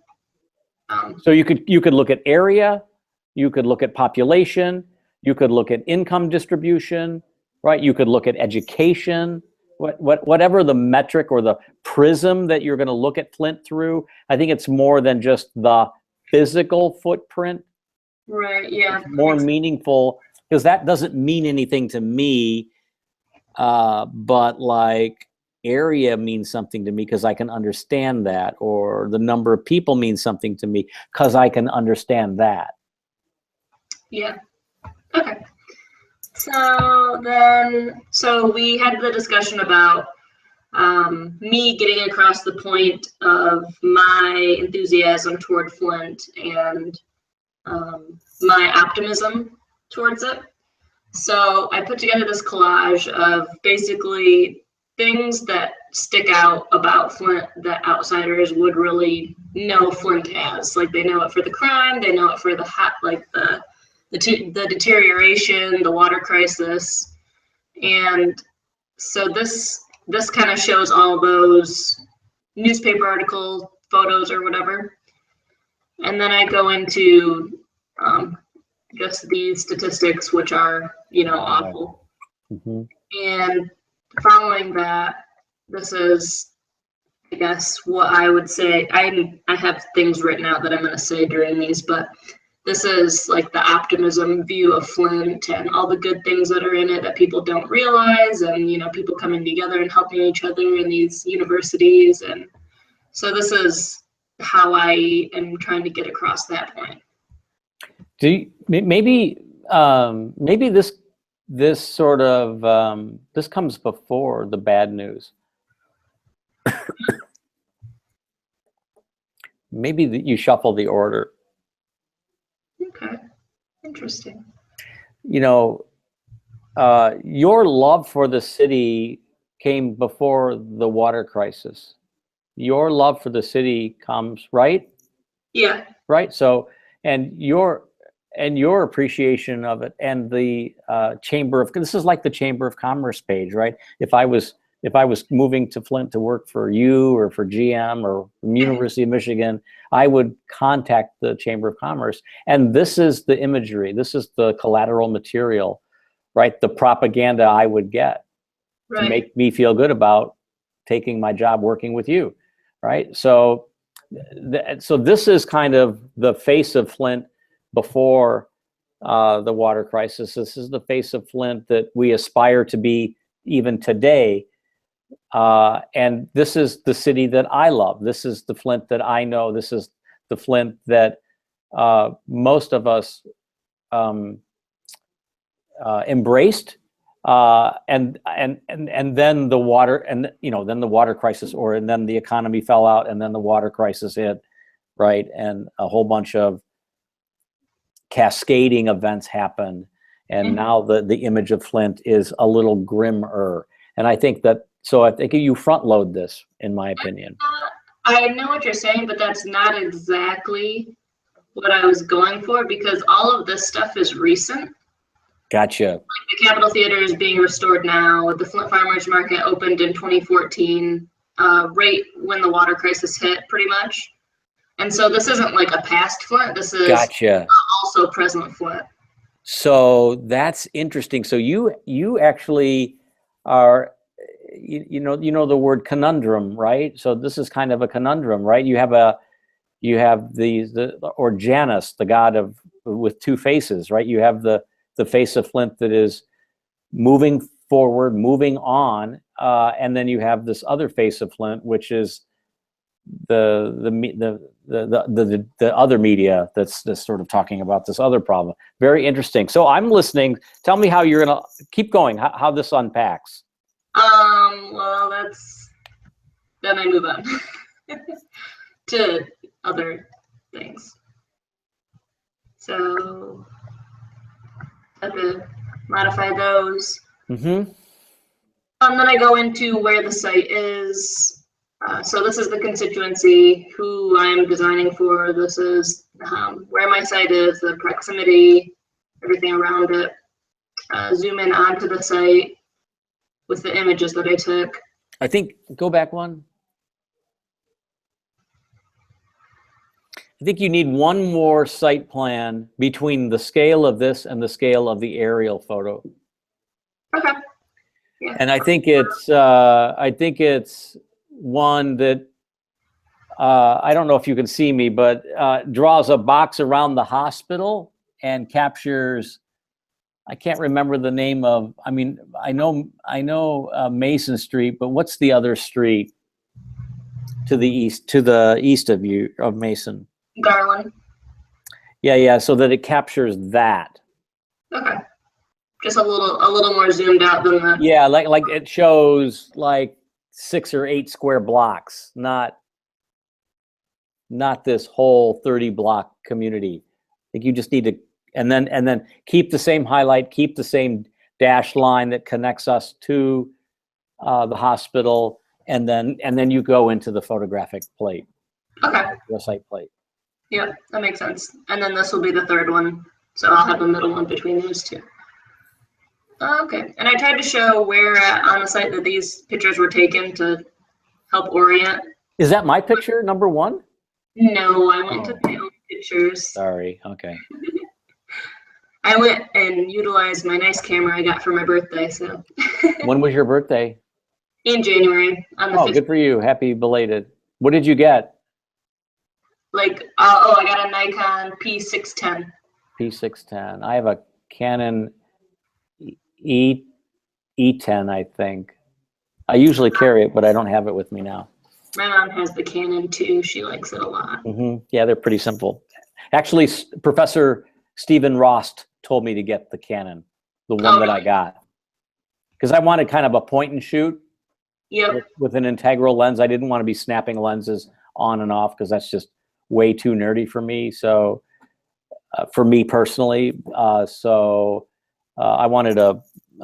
So you could look at area, you could look at population, you could look at income distribution, right? You could look at education. Whatever the metric or the prism that you're going to look at Flint through, I think it's more than just the physical footprint. Right. Yeah. It's more meaningful, because that doesn't mean anything to me. But like, area means something to me because I can understand that, or the number of people means something to me because I can understand that. Yeah. Okay. So we had the discussion about me getting across the point of my enthusiasm toward Flint and my optimism towards it. So I put together this collage of basically things that stick out about Flint that outsiders would really know Flint as. Like, they know it for the crime, they know it for the deterioration, the water crisis. And so this kind of shows all those newspaper articles, photos, or whatever. And then I go into just these statistics, which are, awful. Mm-hmm. And following that, this is, I guess, what I would say. I have things written out that I'm going to say during these, but this is like the optimism view of Flint and all the good things that are in it that people don't realize, and people coming together and helping each other in these universities. And so this is how I am trying to get across that point. Maybe this sort of this comes before the bad news. Maybe you shuffle the order. Okay, interesting. Your love for the city came before the water crisis. Your love for the city comes, right? Yeah. Right. So, and your appreciation of it, and the this is like the Chamber of Commerce page, right? If I was moving to Flint to work for you or for GM or University of Michigan, I would contact the Chamber of Commerce. And this is the imagery. This is the collateral material, right? The propaganda I would get to make me feel good about taking my job working with you, right? So this is kind of the face of Flint before the water crisis. This is the face of Flint that we aspire to be even today. And this is the city that I love. This is the Flint that I know. This is the Flint that most of us embraced. And then the water, and then the water crisis, and then the economy fell out, and then the water crisis hit, right? And a whole bunch of cascading events happened, and now the image of Flint is a little grimmer. And I think you front load this, in my opinion. I know what you're saying, but that's not exactly what I was going for, because all of this stuff is recent. Gotcha. Like the Capitol Theater is being restored now. The Flint Farmers Market opened in 2014, right when the water crisis hit, pretty much. And so this isn't like a past Flint. This is also present Flint. So that's interesting. So you actually are, you know the word conundrum, right? So this is kind of a conundrum, right? You have or Janus, the god with two faces, right? You have the face of Flint that is moving forward, moving on, and then you have this other face of Flint, which is the other media that's sort of talking about this other problem. Very interesting. So I'm listening. Tell me how you're gonna keep going. How this unpacks. Well, then I move on to other things. So I have to modify those. Mm-hmm. And then I go into where the site is. So this is the constituency, who I am designing for. This is where my site is, the proximity, everything around it. Zoom in onto the site with the images that I took. I think, go back one. I think you need one more site plan between the scale of this and the scale of the aerial photo. Okay. Yeah. And I think it's one that I don't know if you can see me, but draws a box around the hospital and captures. I can't remember the name of. I mean, I know Mason Street, but what's the other street to the east of you, of Mason? Garland. Yeah, so that it captures that. Okay. Just a little more zoomed out than that. Yeah, like it shows like 6 or 8 square blocks, not this whole 30 block community. I think you just need to, and then keep the same highlight, keep the same dash line that connects us to the hospital, and then you go into the photographic plate. Okay. The site plate. Yeah, that makes sense. And then this will be the third one, so I'll have a middle one between those two. Okay, and I tried to show where on the site that these pictures were taken to help orient. Is that my picture, number 1? No, I went to my own pictures. Sorry, okay. I went and utilized my nice camera I got for my birthday, so. When was your birthday? In January, on the 15th. Good for you, happy belated. What did you get? Like, I got a Nikon P610. P610. I have a Canon E10, I think. I usually carry it, but I don't have it with me now. My mom has the Canon too. She likes it a lot. Yeah, they're pretty simple. Actually, Professor Stephen Rost told me to get the Canon, the one that I got. Because I wanted kind of a point and shoot with an integral lens. I didn't want to be snapping lenses on and off because that's just way too nerdy for me. So, for me personally, I wanted a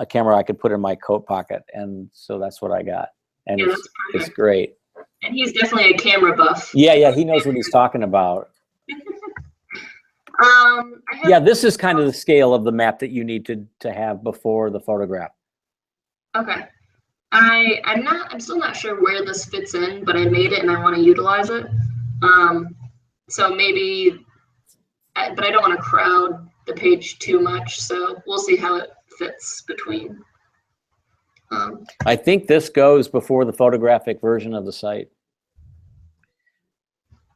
camera I could put in my coat pocket, and so that's what I got. And it's great. And he's definitely a camera buff. Yeah, he knows what he's talking about. This is kind of the scale of the map that you need to have before the photograph. Okay. I'm still not sure where this fits in, but I made it and I want to utilize it. So maybe, but I don't want to crowd the page too much, so we'll see how it fits between. I think this goes before the photographic version of the site.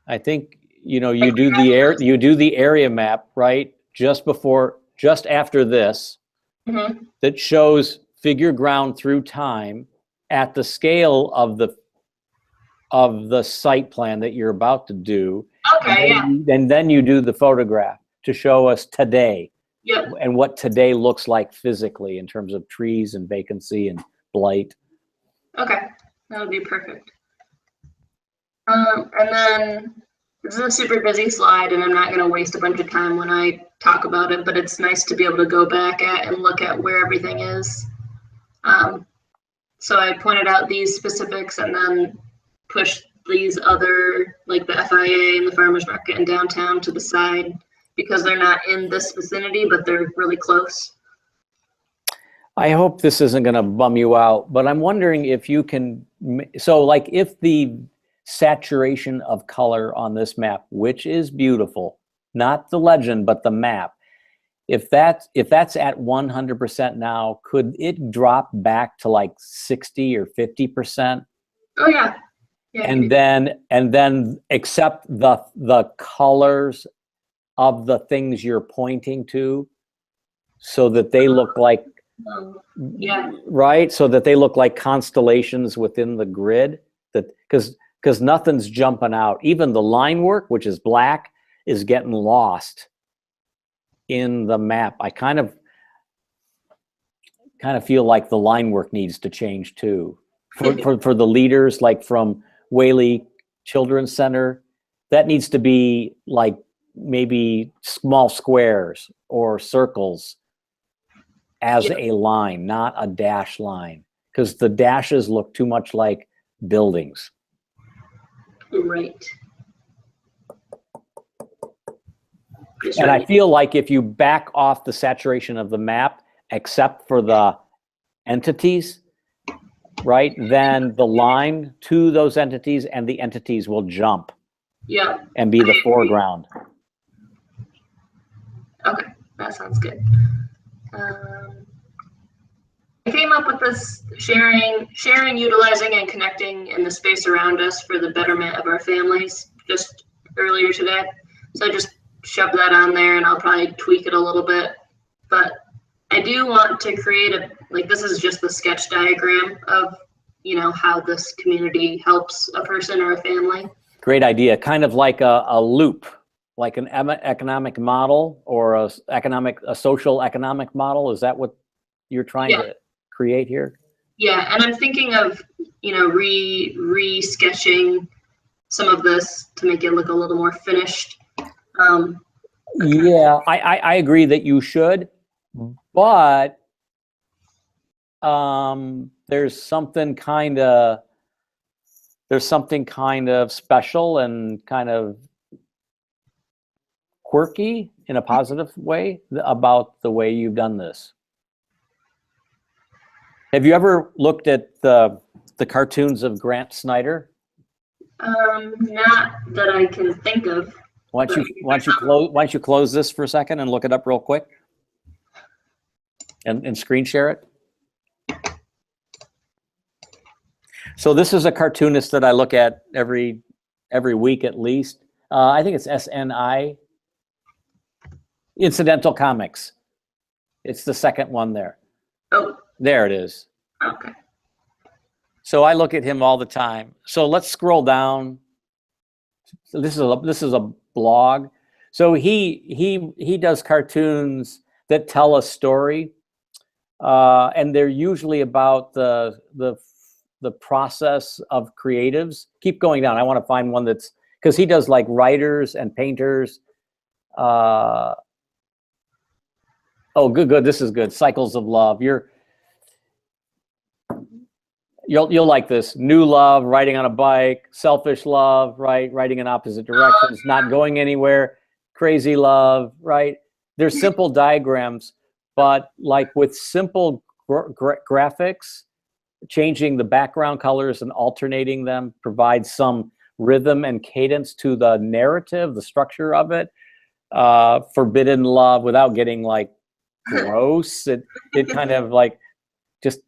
I think you do the area map right just after this that shows figure ground through time at the scale of the site plan that you're about to do. Okay, and then you do the photograph to show us today. Yep. And what today looks like physically in terms of trees and vacancy and blight. Okay, that would be perfect. And then this is a super busy slide, and I'm not going to waste a bunch of time when I talk about it, but it's nice to be able to go back at and look at where everything is. So I pointed out these specifics and then pushed these other, like the FIA and the farmers market and downtown, to the side, because they're not in this vicinity, but they're really close. I hope this isn't going to bum you out, but I'm wondering if you can, so like if the saturation of color on this map, which is beautiful, not the legend, but the map, if that's at 100% now, could it drop back to like 60 or 50%? Oh yeah. And then accept the colors of the things you're pointing to, so that they look like, right? So that they look like constellations within the grid. That because nothing's jumping out. Even the line work, which is black, is getting lost in the map. I kind of feel like the line work needs to change too. For the leaders, like from Whaley Children's Center, that needs to be like maybe small squares or circles as a line, not a dash line, because the dashes look too much like buildings. Right. And I feel like if you back off the saturation of the map, except for the entities, right, then the line to those entities and the entities will jump and be the foreground. Okay, that sounds good. I came up with this sharing, utilizing, and connecting in the space around us for the betterment of our families just earlier today. So I just shoved that on there, and I'll probably tweak it a little bit. But I I do want to create this is just the sketch diagram of, how this community helps a person or a family. Great idea. Kind of like a loop, like an economic model or a social economic model. Is that what you're trying to create here? Yeah, and I'm thinking of, re-sketching some of this to make it look a little more finished. Yeah, I agree that you should, but there's something kind of special and kind of quirky in a positive way about the way you've done this. Have you ever looked at the cartoons of Grant Snyder? Not that I can think of. Why don't you close this for a second and look it up real quick, and screen share it. So this is a cartoonist that I look at every week at least. I think it's SNI, Incidental Comics. It's the second one there. Oh. There it is. Okay. So I look at him all the time. So let's scroll down. So this is a blog. So he does cartoons that tell a story, and they're usually about the process of creatives. Keep going down. I want to find one that's, because he does like writers and painters. Oh, good. This is good. Cycles of Love. You'll like this. New love, riding on a bike, selfish love, right? Riding in opposite directions, not going anywhere, crazy love, right? There's simple diagrams, but like with simple graphics, changing the background colors and alternating them provides some rhythm and cadence to the narrative, the structure of it. Forbidden love without getting like gross. It kind of like just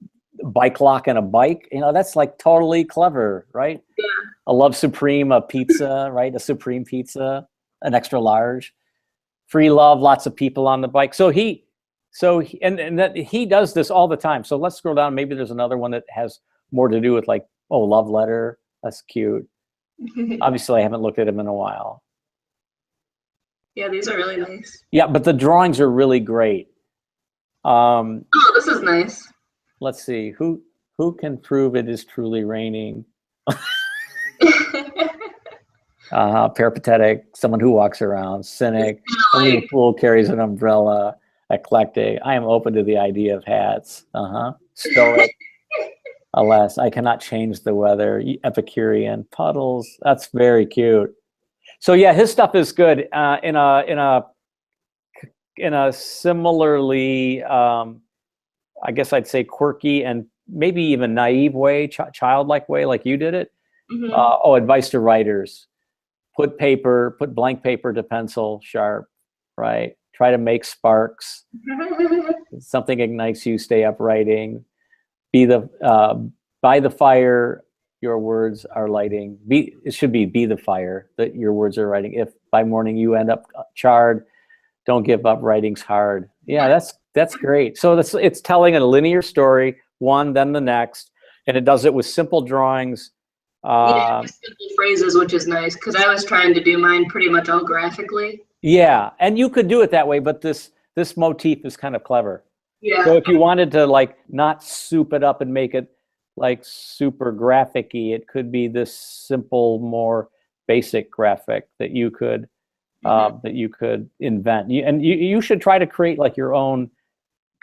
bike lock and a bike, that's like totally clever, right? Yeah. A Love Supreme, a pizza, right? A Supreme pizza, an extra large. Free love, lots of people on the bike. So he does this all the time. So let's scroll down. Maybe there's another one that has more to do with like, love letter. That's cute. Obviously, I haven't looked at him in a while. Yeah, these are really nice. Yeah, but the drawings are really great. This is nice. Let's see, who can prove it is truly raining? Peripatetic, someone who walks around, cynic, only a fool carries an umbrella, eclectic, I am open to the idea of hats, stoic, alas, I cannot change the weather, Epicurean, puddles, that's very cute. So yeah, his stuff is good in a similarly, I guess I'd say quirky and maybe even naive way, childlike way, like you did it. Mm-hmm. Advice to writers: put blank paper to pencil sharp, right? Try to make sparks. Something ignites you. Stay up writing. By the fire, your words are lighting. It should be the fire that your words are writing. If by morning you end up charred, don't give up. Writing's hard. Yeah, that's great. So it's telling a linear story, one, then the next, and it does it with simple drawings. Simple phrases, which is nice, because I was trying to do mine pretty much all graphically. Yeah, and you could do it that way, but this motif is kind of clever. Yeah. So if you wanted to like not soup it up and make it like super graphic-y, it could be this simple, more basic graphic that you could invent. You should try to create like your own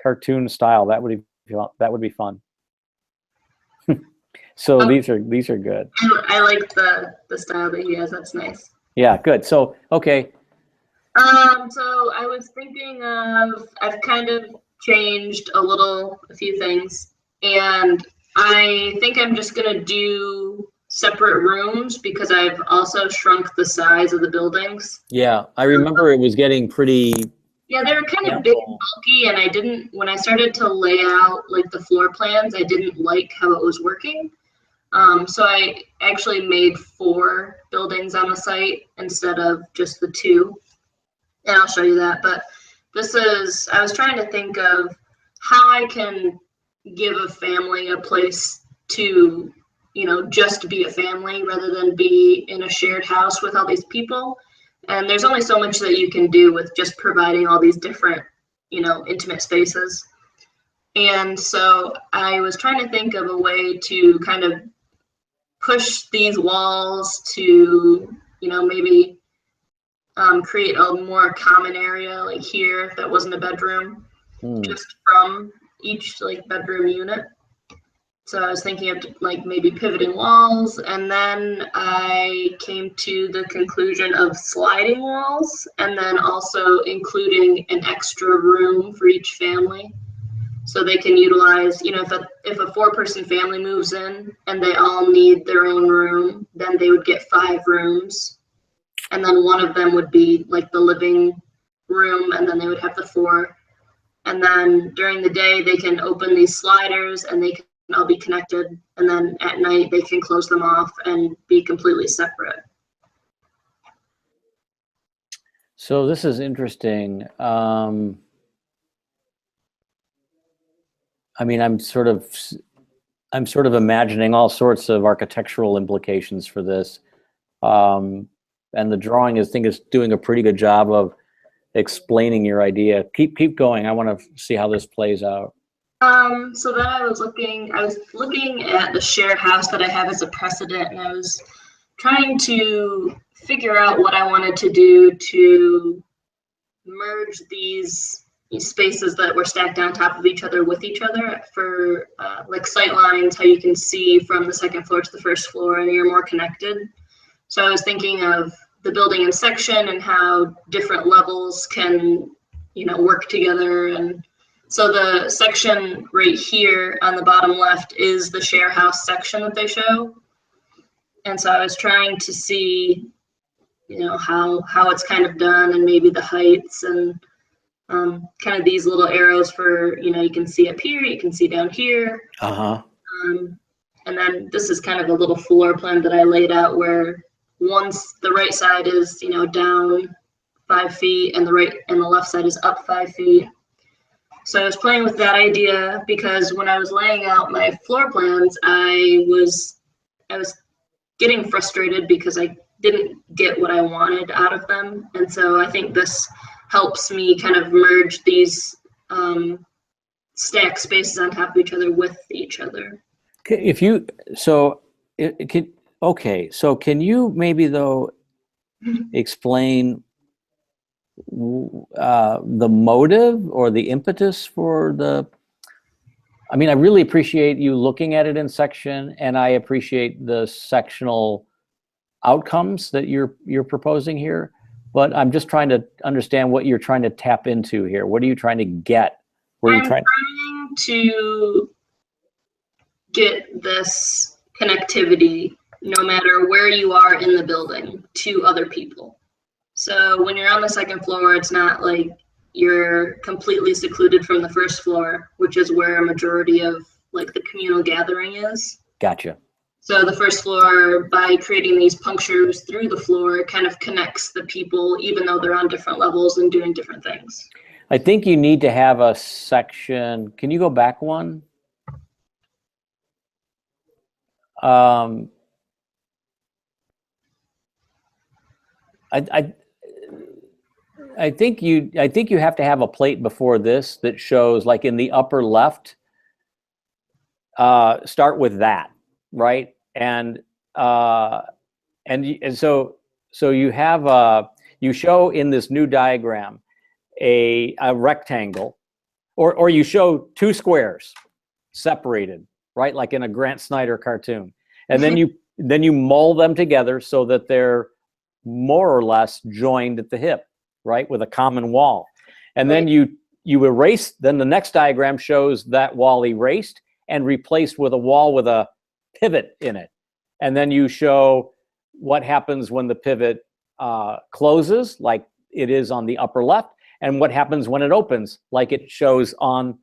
cartoon style. That would be fun. So these are good. I like the style that he has. That's nice. Yeah, good. So okay. So I was thinking I've kind of changed a few things, and I think I'm just gonna do separate rooms because I've also shrunk the size of the buildings. Yeah, I remember it was getting pretty. Yeah, they were kind of big and bulky, and when I started to lay out like the floor plans, I didn't like how it was working. So I actually made 4 buildings on the site instead of just the 2, and I'll show you that. But I was trying to think of how I can give a family a place to, you know, just be a family rather than be in a shared house with all these people. And there's only so much that you can do with just providing all these different, you know, intimate spaces. And so I was trying to think of a way to kind of push these walls to, you know, maybe create a more common area like here if that wasn't a bedroom, just from each like bedroom unit. So I was thinking of like maybe pivoting walls, and then I came to the conclusion of sliding walls, and then also including an extra room for each family. So they can utilize, you know, if a 4-person family moves in and they all need their own room, then they would get 5 rooms. And then one of them would be like the living room, and then they would have the 4. And then during the day, they can open these sliders and they can all be connected. And then at night, they can close them off and be completely separate. So this is interesting. I mean, I'm sort of imagining all sorts of architectural implications for this. And the drawing, I think, is doing a pretty good job of explaining your idea. Keep going. I want to see how this plays out. So then I was looking at the shared house that I have as a precedent, and I was trying to figure out what I wanted to do to merge these spaces that were stacked on top of each other with each other for like sight lines, how you can see from the second floor to the first floor and you're more connected. So I was thinking of the building in section and how different levels can, you know, work together. And so the section right here on the bottom left is the share house section that they show. And so I was trying to see, you know, how it's kind of done, and maybe the heights, and kind of these little arrows for, you know, you can see up here, you can see down here. And then this is kind of a little floor plan that I laid out where once the right side is, you know, down 5 feet and the right and the left side is up 5 feet. So I was playing with that idea because when I was laying out my floor plans, I was getting frustrated because I didn't get what I wanted out of them. And so I think this helps me kind of merge these stacked spaces on top of each other with each other. So can you maybe though explain the motive or the impetus for the, I mean, I really appreciate you looking at it in section, and I appreciate the sectional outcomes that you're proposing here, but I'm just trying to understand what you're trying to tap into here. What are you trying to get? I'm trying to get this connectivity, no matter where you are in the building, to other people. So when you're on the second floor, it's not like you're completely secluded from the first floor, which is where a majority of like the communal gathering is. Gotcha. So the first floor, by creating these punctures through the floor, it kind of connects the people, even though they're on different levels and doing different things. I think you need to have a section. Can you go back one? I think you have to have a plate before this that shows, like in the upper left, start with that, right? And so you have you show in this new diagram a rectangle, or you show 2 squares separated, right? Like in a Grant Snyder cartoon. And then you mold them together so that they're more or less joined at the hip, right? With a common wall. And then you erase, then the next diagram shows that wall erased and replaced with a wall with a pivot in it. And then you show what happens when the pivot closes, like it is on the upper left, and what happens when it opens, like it shows on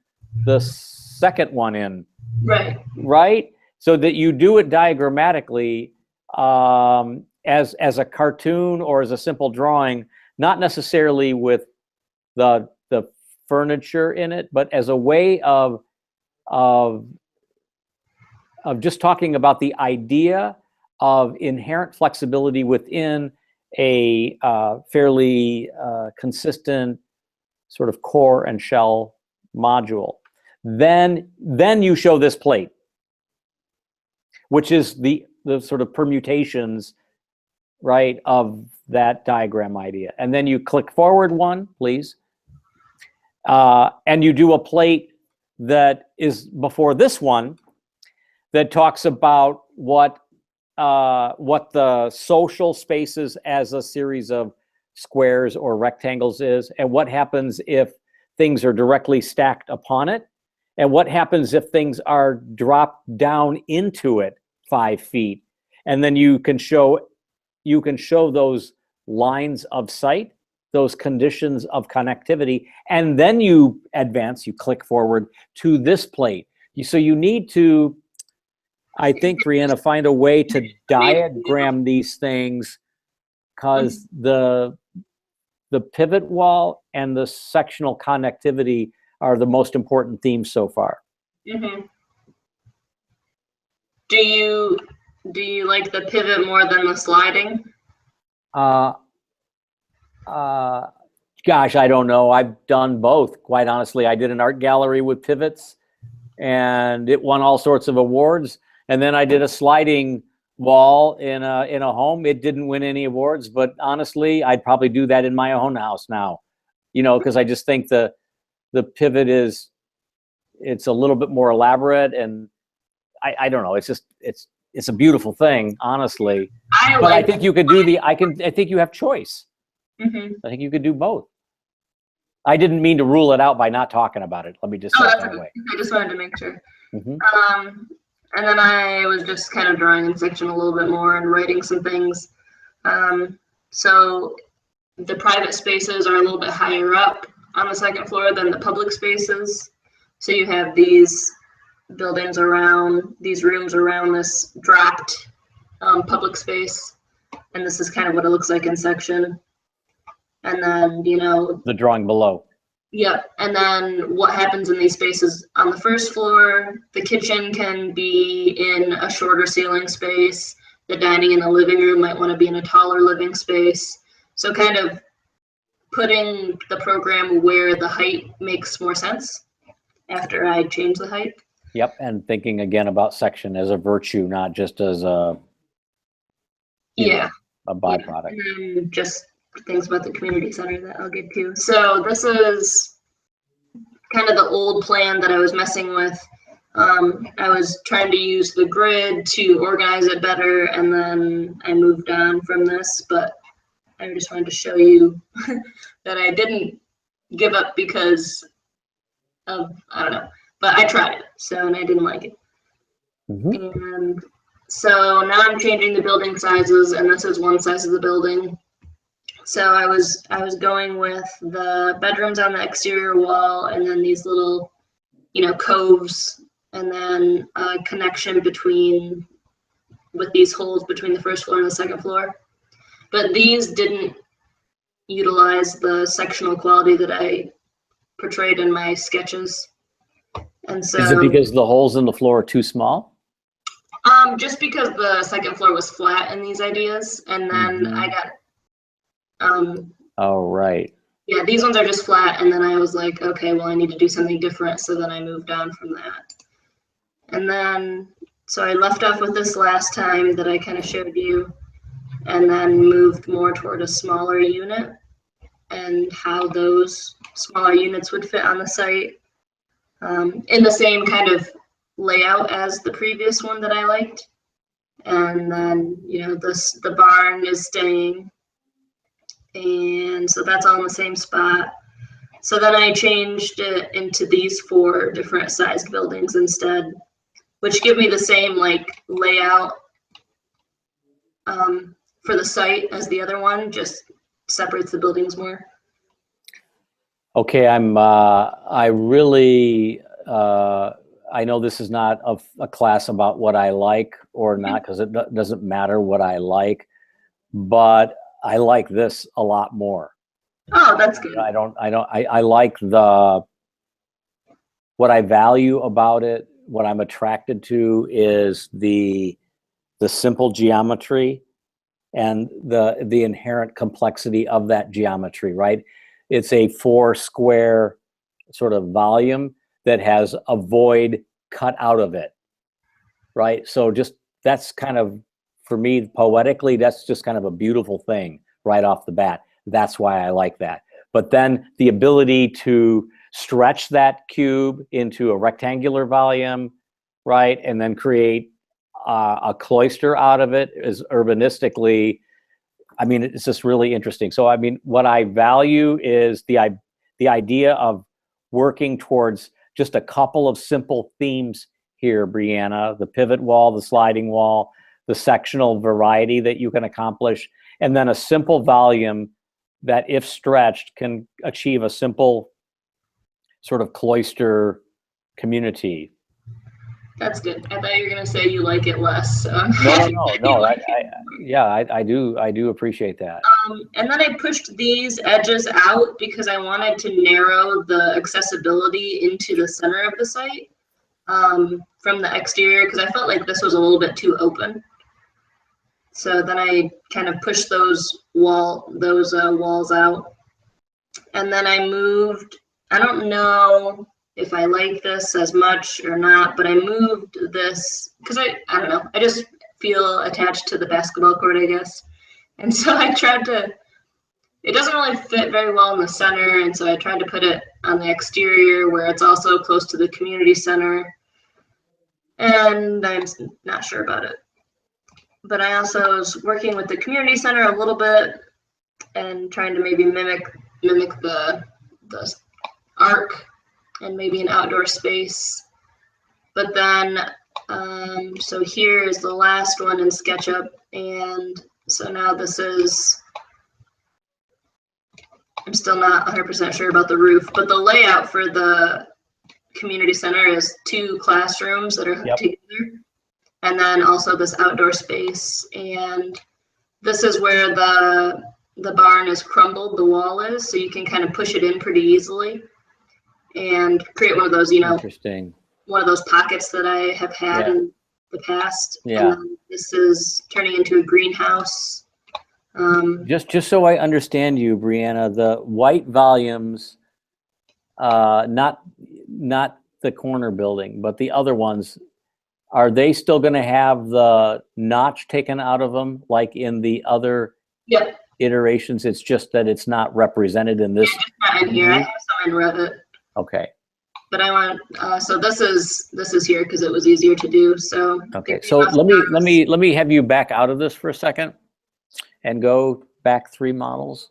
the second one in. Right. Right? So that you do it diagrammatically as a cartoon or as a simple drawing, not necessarily with the furniture in it, but as a way of just talking about the idea of inherent flexibility within a fairly consistent sort of core and shell module. Then you show this plate, which is the sort of permutations, right, of that diagram idea. And then you click forward one, please. And you do a plate that is before this one that talks about what the social spaces as a series of squares or rectangles is, and what happens if things are directly stacked upon it, and what happens if things are dropped down into it 5 feet. And then you can show those lines of sight, those conditions of connectivity, and then you advance, you click forward to this plate. So you need to, I think, Brianna, find a way to diagram these things, because the pivot wall and the sectional connectivity are the most important themes so far. Mm-hmm. Do you like the pivot more than the sliding? Gosh, I don't know. I've done both, quite honestly. I did an art gallery with pivots, and it won all sorts of awards. And then I did a sliding wall in a home. It didn't win any awards, but honestly, I'd probably do that in my own house now, because I just think the pivot it's a little bit more elaborate, and I don't know. It's a beautiful thing, honestly. I think you could do I think you have choice. Mm-hmm. I think you could do both. I didn't mean to rule it out by not talking about it. Let me just say it that way. I just wanted to make sure. Mm-hmm. And then I was just kind of drawing in section a little bit more and writing some things. So the private spaces are a little bit higher up on the second floor than the public spaces. So you have these buildings around, these rooms around this dropped public space. And this is kind of what it looks like in section. And then, the drawing below. Yep. And then what happens in these spaces on the first floor, the kitchen can be in a shorter ceiling space. The dining and the living room might want to be in a taller living space. So kind of putting the program where the height makes more sense after I change the height. Yep. And thinking again about section as a virtue, not just as a byproduct. Yeah. And just things about the community center that I'll get to. So this is kind of the old plan that I was messing with. I was trying to use the grid to organize it better, and then I moved on from this, but I just wanted to show you that I didn't give up because of, I don't know, but I tried it, and I didn't like it. Mm-hmm. And so now I'm changing the building sizes, and this is one size of the building. So I was going with the bedrooms on the exterior wall, and then these little, coves, and then a connection with these holes between the first floor and the second floor. But these didn't utilize the sectional quality that I portrayed in my sketches. And so, is it because the holes in the floor are too small? Just because the second floor was flat in these ideas, and then I got oh, right. Yeah, these ones are just flat, and then I was like, okay, well, I need to do something different, so then I moved on from that. And then, so I left off with this last time that I kind of showed you, and then moved more toward a smaller unit and how those smaller units would fit on the site in the same kind of layout as the previous one that I liked. And then, the barn is staying. And so that's all in the same spot. So then I changed it into these 4 different sized buildings instead, which give me the same layout for the site as the other one, just separates the buildings more. Okay, I really, I know this is not a class about what I like or not, because it doesn't matter what I like, but I like this a lot more. Oh, that's good. I like what I value about it, what I'm attracted to is the simple geometry and the inherent complexity of that geometry, right? It's a 4 square sort of volume that has a void cut out of it, right? So just, that's kind of, for me, poetically, that's just kind of a beautiful thing right off the bat. That's why I like that. But then the ability to stretch that cube into a rectangular volume, right? And then create a cloister out of it is urbanistically, I mean, it's just really interesting. So, I mean, what I value is the idea of working towards just a couple of simple themes here, Brianna, the pivot wall, the sliding wall, the sectional variety that you can accomplish, and then a simple volume that, if stretched, can achieve a simple sort of cloister community. That's good. I thought you were gonna say you like it less. So. No. I do appreciate that. And then I pushed these edges out because I wanted to narrow the accessibility into the center of the site from the exterior, because I felt like this was a little bit too open. So then I kind of pushed those walls out, and then I moved. I don't know if I like this as much or not, but I moved this because I don't know. I just feel attached to the basketball court, I guess. And so I tried to, it doesn't really fit very well in the center. And so I tried to put it on the exterior where it's also close to the community center. And I'm not sure about it. But I also was working with the community center a little bit and trying to maybe mimic the arc and maybe an outdoor space. But then, so here is the last one in SketchUp. And so now this is, I'm still not 100% sure about the roof, but the layout for the community center is 2 classrooms that are hooked together. And then also this outdoor space. And this is where the barn is crumbled, the wall is, so you can kind of push it in pretty easily and create one of those, Interesting. One of those pockets that I have had in the past. Yeah. And then this is turning into a greenhouse. Just so I understand you, Brianna, the white volumes, not the corner building, but the other ones, are they still going to have the notch taken out of them like in the other iterations? It's just that it's not represented in this. It's not in here. I have some in Revit. Okay. But I want so this is here because it was easier to do. So okay. So let me have you back out of this for a second and go back 3 models.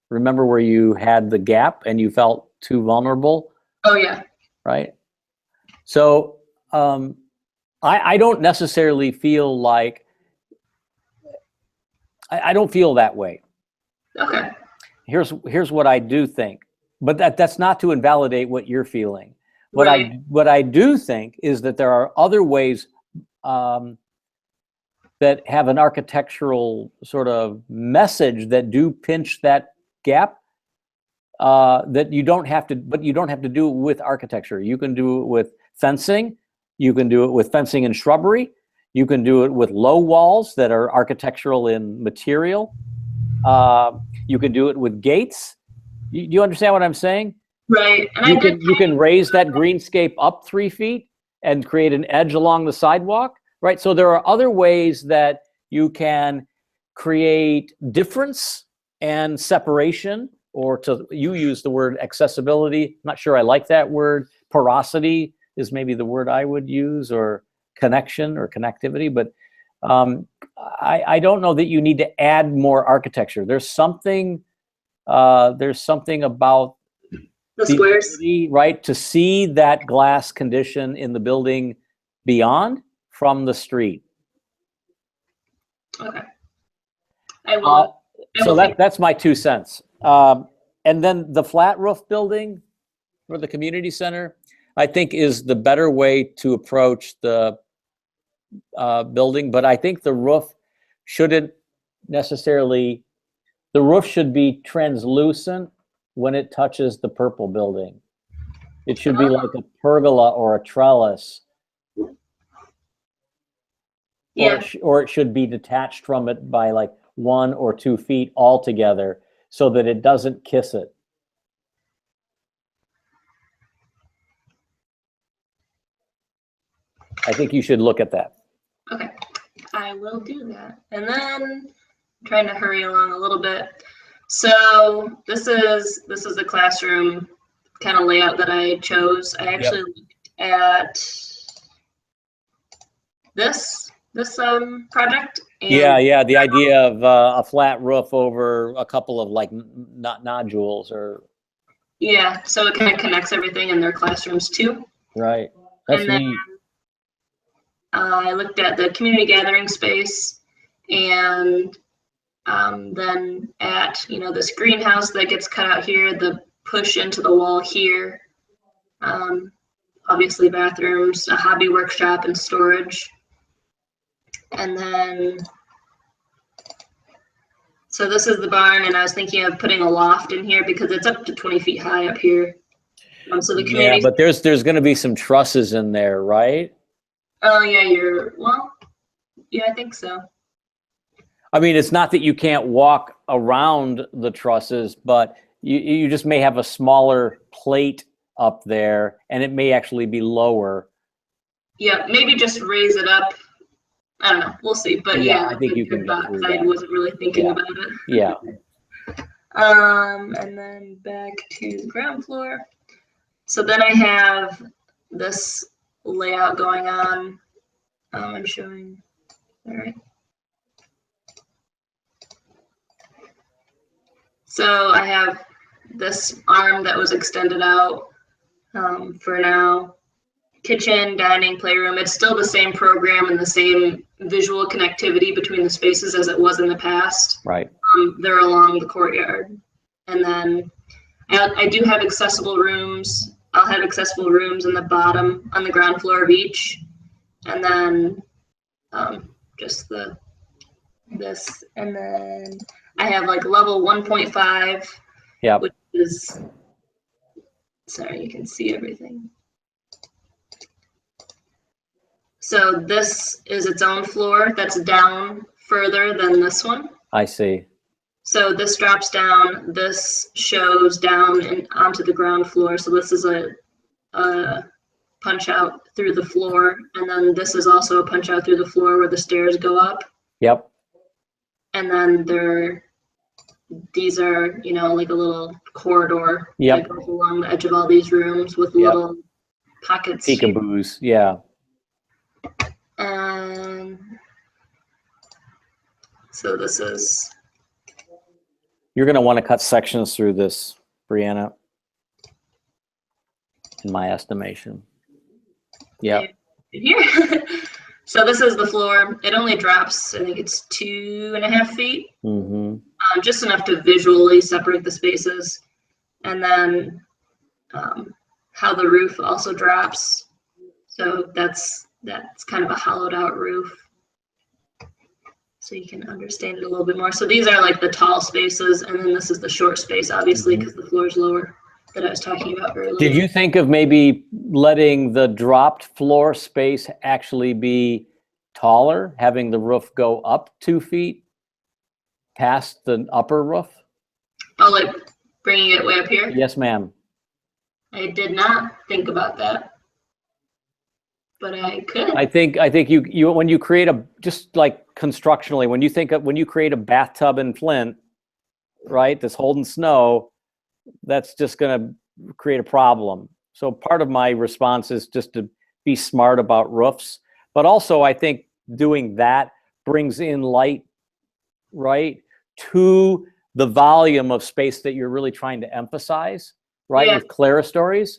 Remember where you had the gap and you felt too vulnerable? Oh yeah. Right. So I don't necessarily feel like, I don't feel that way. Okay. Here's what I do think, but that's not to invalidate what you're feeling. What I do think is that there are other ways that have an architectural sort of message that do pinch that gap that you don't have to, but you don't have to do it with architecture. You can do it with fencing. You can do it with fencing and shrubbery. You can do it with low walls that are architectural in material. You can do it with gates. Do you understand what I'm saying? Right. And you can raise that greenscape up 3 feet and create an edge along the sidewalk, right? So there are other ways that you can create difference and separation, or you use the word accessibility. I'm not sure I like that word. Porosity is maybe the word I would use, or connection or connectivity, but I don't know that you need to add more architecture. There's something about the squares, right, to see that glass condition in the building beyond from the street. Okay. I will. So that's my 2 cents. And then the flat roof building for the community center, I think, is the better way to approach the building. But I think the roof shouldn't necessarily, the roof should be translucent when it touches the purple building. It should be like a pergola or a trellis. Yeah. Or it should be detached from it by like 1 or 2 feet altogether so that it doesn't kiss it. I think you should look at that. Okay, I will do that. And then I'm trying to hurry along a little bit. So this is the classroom kind of layout that I chose. I actually looked at this project. And Yeah, the idea of a flat roof over a couple of like nodules or. Yeah, so it kind of connects everything in their classrooms too. Right, that's And then, neat. I looked at the community gathering space, and then at this greenhouse that gets cut out here, the push into the wall here, obviously bathrooms, a hobby workshop, and storage. And then, so this is the barn, and I was thinking of putting a loft in here because it's up to 20 feet high up here. So the community. Yeah, but there's going to be some trusses in there, right? Oh yeah, yeah, I think so. I mean, it's not that you can't walk around the trusses, but you just may have a smaller plate up there, and it may actually be lower. Yeah, maybe just raise it up. I don't know. We'll see. But yeah, I think you can get through I that. wasn't really thinking about it. Yeah. And then back to the ground floor. So then I have this layout going on. I'm showing. All right. So I have this arm that was extended out for now. Kitchen, dining, playroom. It's still the same program and the same visual connectivity between the spaces as it was in the past. Right. They're along the courtyard. And then I do have accessible rooms. I'll have accessible rooms in the bottom on the ground floor of each. And then just this. And then I have like level 1.5. Yeah. Which is, sorry, you can see everything. So this is its own floor that's down further than this one. I see. So this drops down, this shows down and onto the ground floor. So this is a punch out through the floor. And then this is also a punch out through the floor where the stairs go up. Yep. And then these are, like a little corridor that goes along the edge of all these rooms with little pockets. Peekaboos, yeah. So this is. You're going to want to cut sections through this, Brianna, in my estimation. Yeah. Here. So this is the floor. It only drops, I think it's 2.5 feet. Mm-hmm. Just enough to visually separate the spaces. And then how the roof also drops. So that's kind of a hollowed out roof. So you can understand it a little bit more. So these are like the tall spaces, and then this is the short space, obviously, because the floor is lower that I was talking about earlier. Did you think of maybe letting the dropped floor space actually be taller, having the roof go up 2 feet past the upper roof? Oh, like bringing it way up here? Yes, ma'am. I did not think about that. But I could. I think you when you create just like constructionally, when you create a bathtub in Flint, right, that's holding snow, that's just going to create a problem. So part of my response is just to be smart about roofs, but also I think doing that brings in light, right, to the volume of space that you're really trying to emphasize, right, with clerestories.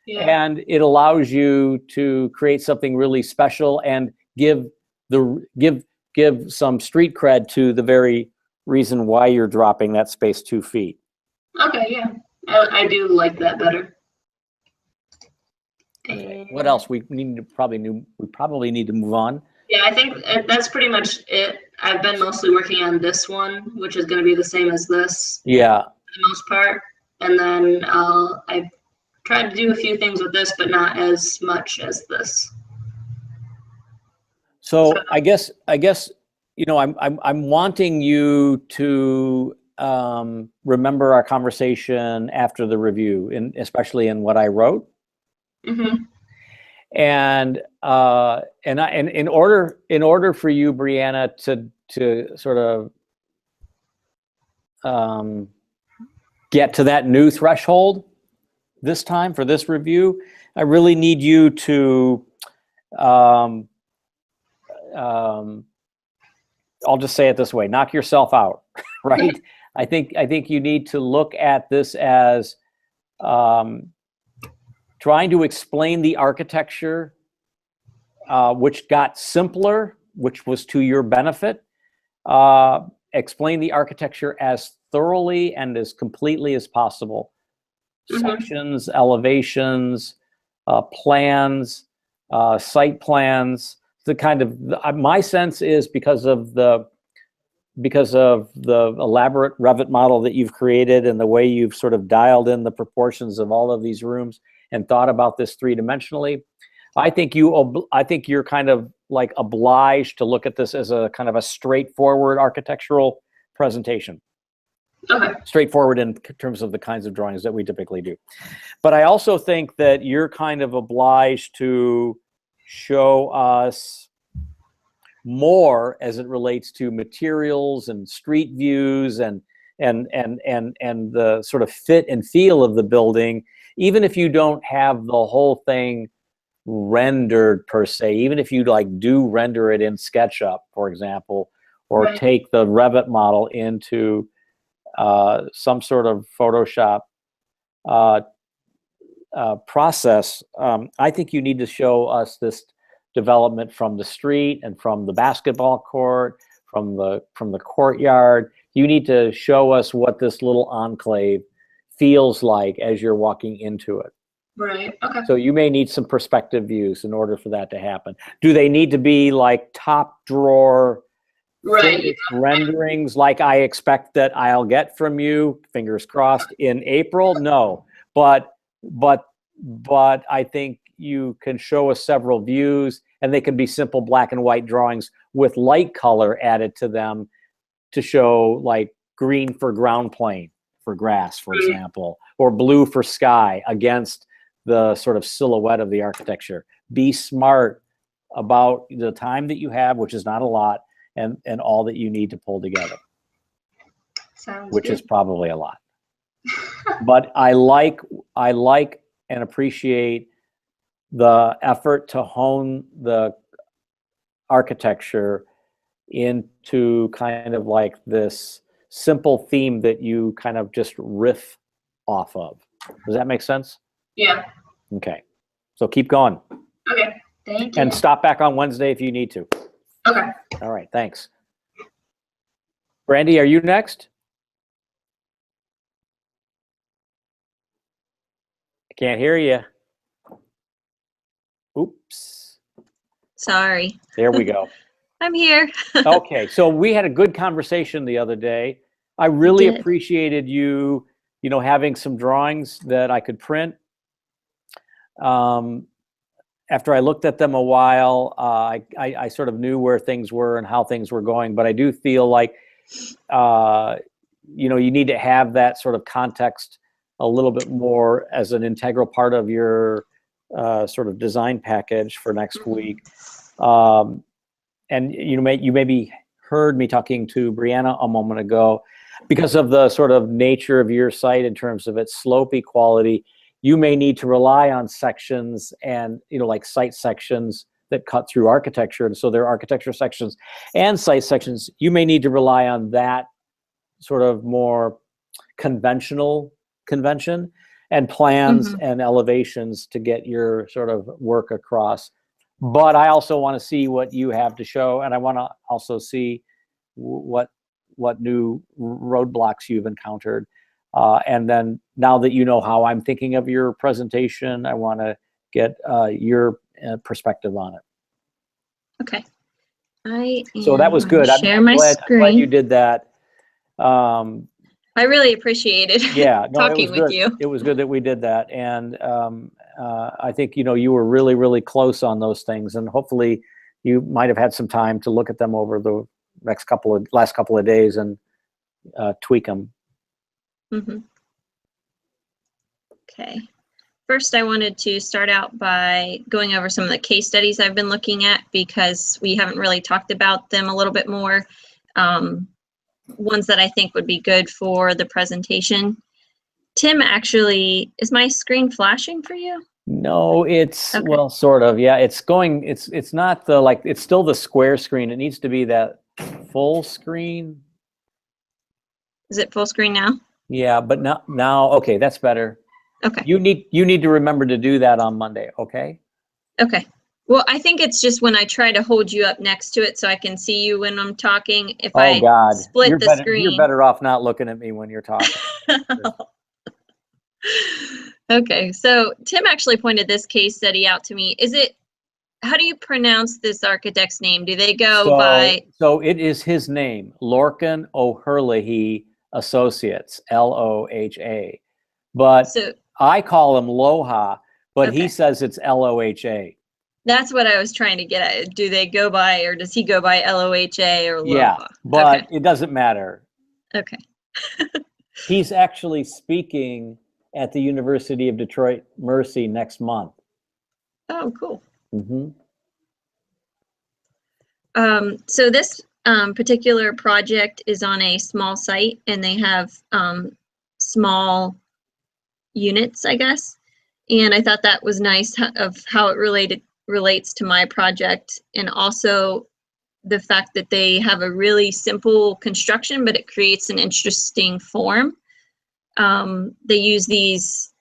Yeah. And it allows you to create something really special and give some street cred to the very reason why you're dropping that space 2 feet. Okay, yeah, I do like that better. Okay. What else? We probably need to move on. Yeah, I think that's pretty much it. I've been mostly working on this one, which is going to be the same as this. Yeah. For the most part. And then I tried to do a few things with this, but not as much as this. So I guess you know I'm wanting you to remember our conversation after the review, especially in what I wrote. Mm-hmm. And in order for you, Brianna, to sort of get to that new threshold this time for this review, I really need you to I'll just say it this way: knock yourself out, right? I think you need to look at this as trying to explain the architecture, which got simpler, which was to your benefit. Explain the architecture as thoroughly and as completely as possible. Mm-hmm. Sections, elevations, plans, site plans. The kind of my sense is because of the elaborate Revit model that you've created and the way you've sort of dialed in the proportions of all of these rooms and thought about this three-dimensionally, I think you're kind of like obliged to look at this as a kind of a straightforward architectural presentation. Okay. Straightforward in terms of the kinds of drawings that we typically do. But I also think that you're kind of obliged to show us more as it relates to materials and street views and the sort of fit and feel of the building, even if you don't have the whole thing rendered per se, even if you like do render it in SketchUp, for example, or Right. take the Revit model into some sort of Photoshop process. I think you need to show us this development from the street and from the basketball court, from the courtyard. You need to show us what this little enclave feels like as you're walking into it. Right. Okay. So you may need some perspective views in order for that to happen. Do they need to be like top drawer Right. renderings like I expect that I'll get from you, fingers crossed, in April? No, but I think you can show us several views, and they can be simple black and white drawings with light color added to them to show like green for ground plane for grass, for example, or blue for sky against the sort of silhouette of the architecture. Be smart about the time that you have, which is not a lot, and all that you need to pull together, Sounds which good. is probably a lot. But I like and appreciate the effort to hone the architecture into kind of like this simple theme that you kind of just riff off of. Does that make sense? Yeah. Okay. So keep going. Okay. Thank you. And stop back on Wednesday if you need to. Okay. All right. Thanks. Brandy, are you next? I can't hear you. Oops. Sorry. There we go. I'm here. Okay. So we had a good conversation the other day. I really did. appreciated you having some drawings that I could print. After I looked at them a while, I sort of knew where things were and how things were going, but I do feel like, you need to have that sort of context a little bit more as an integral part of your sort of design package for next week. And you maybe heard me talking to Brianna a moment ago, because of the sort of nature of your site in terms of its slope equality. You may need to rely on sections and, like site sections that cut through architecture. And so there are architecture sections and site sections. You may need to rely on that sort of more convention and plans and elevations to get your sort of work across. But I also want to see what you have to show. And I want to also see what new roadblocks you've encountered. And then now that you know how I'm thinking of your presentation, I want to get your perspective on it. Okay. So that was good. I'm Share my glad screen. you did that. I really appreciated Yeah, no, it talking was with good. you. It was good that we did that, and I think you were really, really close on those things, and hopefully you might have had some time to look at them over the last couple of days and tweak them. Mm-hmm. Okay. First, I wanted to start out by going over some of the case studies I've been looking at because we haven't really talked about them a little bit more. Ones that I think would be good for the presentation. Tim, actually, is my screen flashing for you? No, it's Okay. well, sort of. Yeah, it's not it's still the square screen. It needs to be that full screen. Is it full screen now? Yeah, but now okay, that's better. Okay. You need to remember to do that on Monday, okay? Okay. Well, I think it's just when I try to hold you up next to it so I can see you when I'm talking. If Oh I God, split you're the better, screen. You're better off not looking at me when you're talking. Okay, so Tim actually pointed this case study out to me. How do you pronounce this architect's name? Do they go by? So it is his name, Lorcan O'Herlihy Associates, LOHA. But So I call him Loha, but Okay. he says it's LOHA. that's what I was trying to get at. Do they go by, or does he go by LOHA or Yeah, LOHA? but it doesn't matter. Okay. He's actually speaking at the University of Detroit Mercy next month. Oh, cool. Mm-hmm. So this particular project is on a small site, and they have small units, I guess. And I thought that was nice of how it relates to my project, and also the fact that they have a really simple construction, but it creates an interesting form. They use these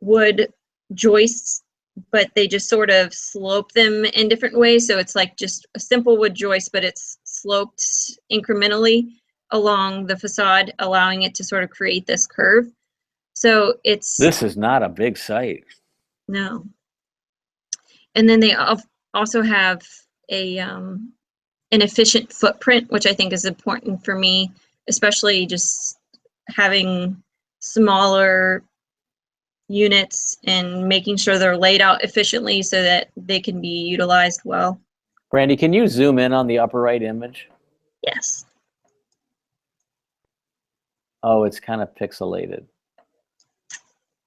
wood joists, but they just sort of slope them in different ways. So it's like just a simple wood joist, but it's sloped incrementally along the facade, allowing it to sort of create this curve. So This is not a big site. No. And then they also have an efficient footprint, which I think is important for me, especially just having smaller units and making sure they're laid out efficiently so that they can be utilized well. Brandy, can you zoom in on the upper right image? Yes. Oh, it's kind of pixelated.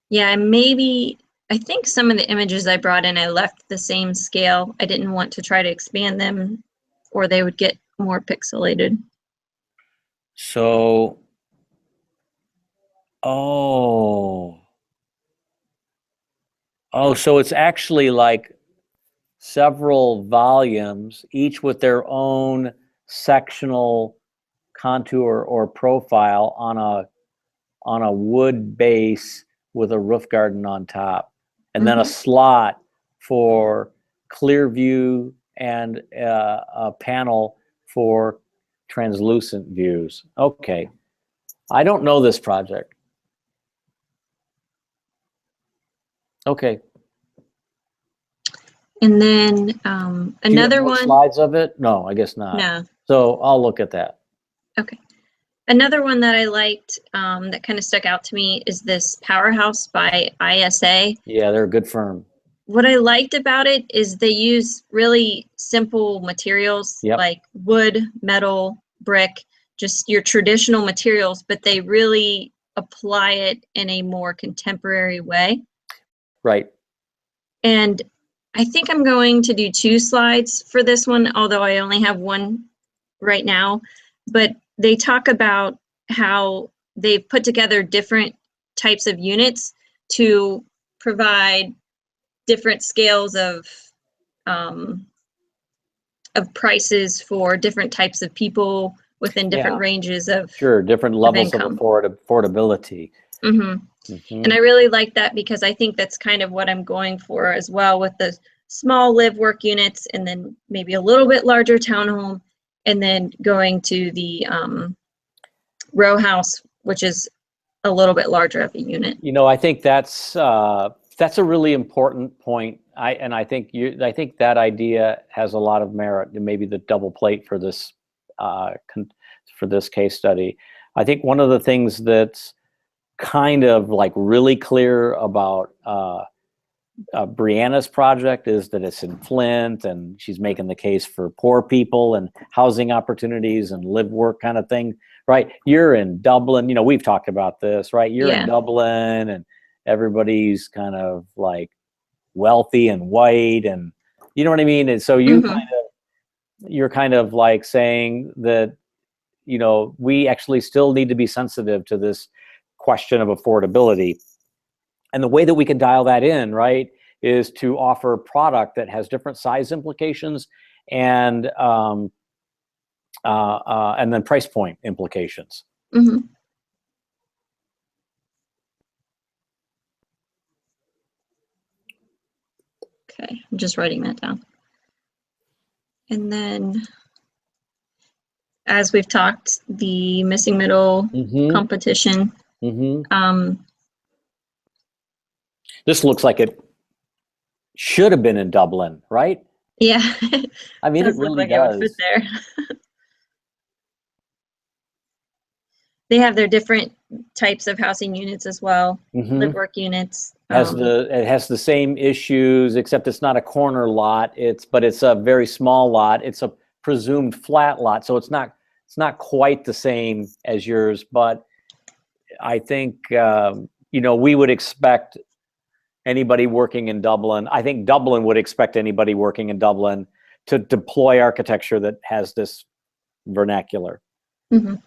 Yeah, I think some of the images I brought in, I left the same scale. I didn't want to try to expand them or they would get more pixelated. So, so it's actually like several volumes, each with their own sectional contour or profile on a wood base with a roof garden on top, and then a slot for clear view and a panel for translucent views. Okay, I don't know this project. Okay. And then another one. Slides of it? No, I guess not. No. So I'll look at that. Okay. Another one that I liked that kind of stuck out to me is this Powerhouse by ISA. Yeah, they're a good firm. What I liked about it is they use really simple materials like wood, metal, brick, just your traditional materials, but they really apply it in a more contemporary way. Right. And I think I'm going to do 2 slides for this one, although I only have one right now. But they talk about how they've put together different types of units to provide different scales of prices for different types of people within different ranges of different levels of income. affordability. And I really like that because I think that's kind of what I'm going for as well, with the small live work units and then maybe a little bit larger townhome, and then going to the row house, which is a little bit larger of a unit. You know, I think that's a really important point. I think that idea has a lot of merit. Maybe the double plate for this case study. I think one of the things that's kind of like really clear about Brianna's project is that it's in Flint, and she's making the case for poor people and housing opportunities and live work kind of thing, right? You're in Dublin, you know, we've talked about this, right? You're in Dublin, and everybody's kind of like wealthy and white, and you know what I mean? And so you you're kind of like saying that, you know, we actually still need to be sensitive to this question of affordability. And the way that we can dial that in, right, is to offer a product that has different size implications and then price point implications. Mm-hmm. Okay, I'm just writing that down. And then, as we've talked, the missing middle competition. This looks like it should have been in Dublin, right? Yeah. I mean, it really like does. It would fit there. They have their different types of housing units as well, live work units. It has the same issues, except it's not a corner lot. But it's a very small lot. It's a presumed flat lot, so it's not quite the same as yours. But I think you know, we would expect anybody working in Dublin. I think Dublin would expect anybody working in Dublin to deploy architecture that has this vernacular. And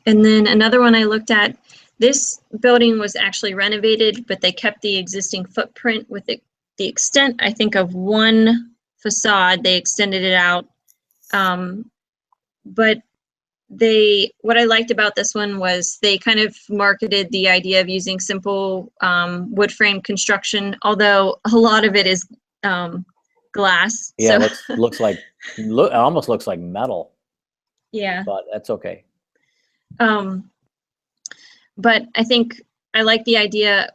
then another one I looked at, this building was actually renovated, but they kept the existing footprint with the extent, I think, of one facade. They extended it out. But what I liked about this one was they kind of marketed the idea of using simple wood frame construction, although a lot of it is glass. Yeah, so. it almost looks like metal. Yeah. But that's okay. But I think I like the idea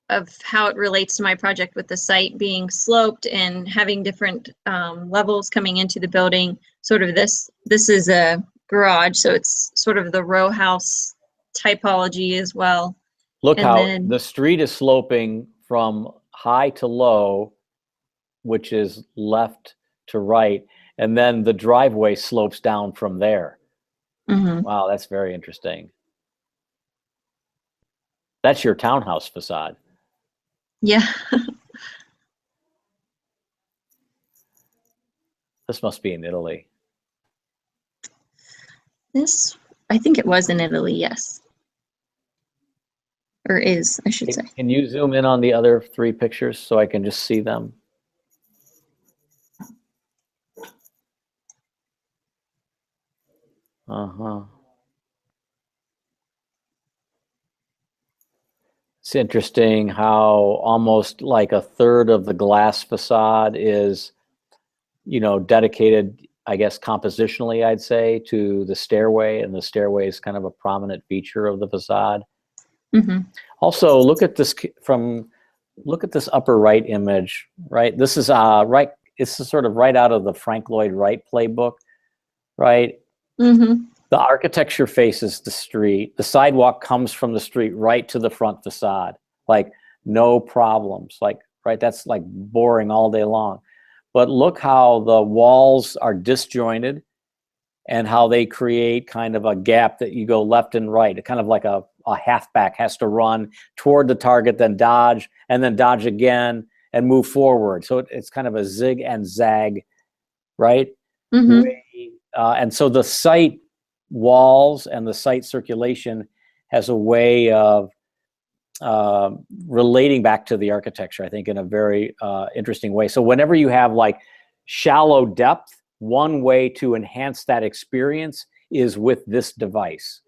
of how it relates to my project with the site being sloped and having different levels coming into the building. Sort of this is a garage, so it's sort of the row house typology as well. Look how the street is sloping from high to low, which is left to right, and then the driveway slopes down from there. Wow, that's very interesting. That's your townhouse facade. Yeah. This must be in Italy. I think it was in Italy, yes. Or is, I should say. Can you zoom in on the other three pictures so I can just see them? It's interesting how almost like a third of the glass facade is, you know, dedicated, I guess, compositionally, I'd say, to the stairway, and the stairway is kind of a prominent feature of the facade. Also, look at this upper right image, right? This is it's sort of right out of the Frank Lloyd Wright playbook, right? The architecture faces the street. The sidewalk comes from the street right to the front facade, like no problems, like, right? That's like boring all day long. But look how the walls are disjointed and how they create kind of a gap that you go left and right. It kind of like a halfback has to run toward the target, then dodge, and then dodge again and move forward. So it's kind of a zig and zag, right? And so the site walls and the site circulation has a way of relating back to the architecture, I think, in a very interesting way. So whenever you have like shallow depth, one way to enhance that experience is with this device.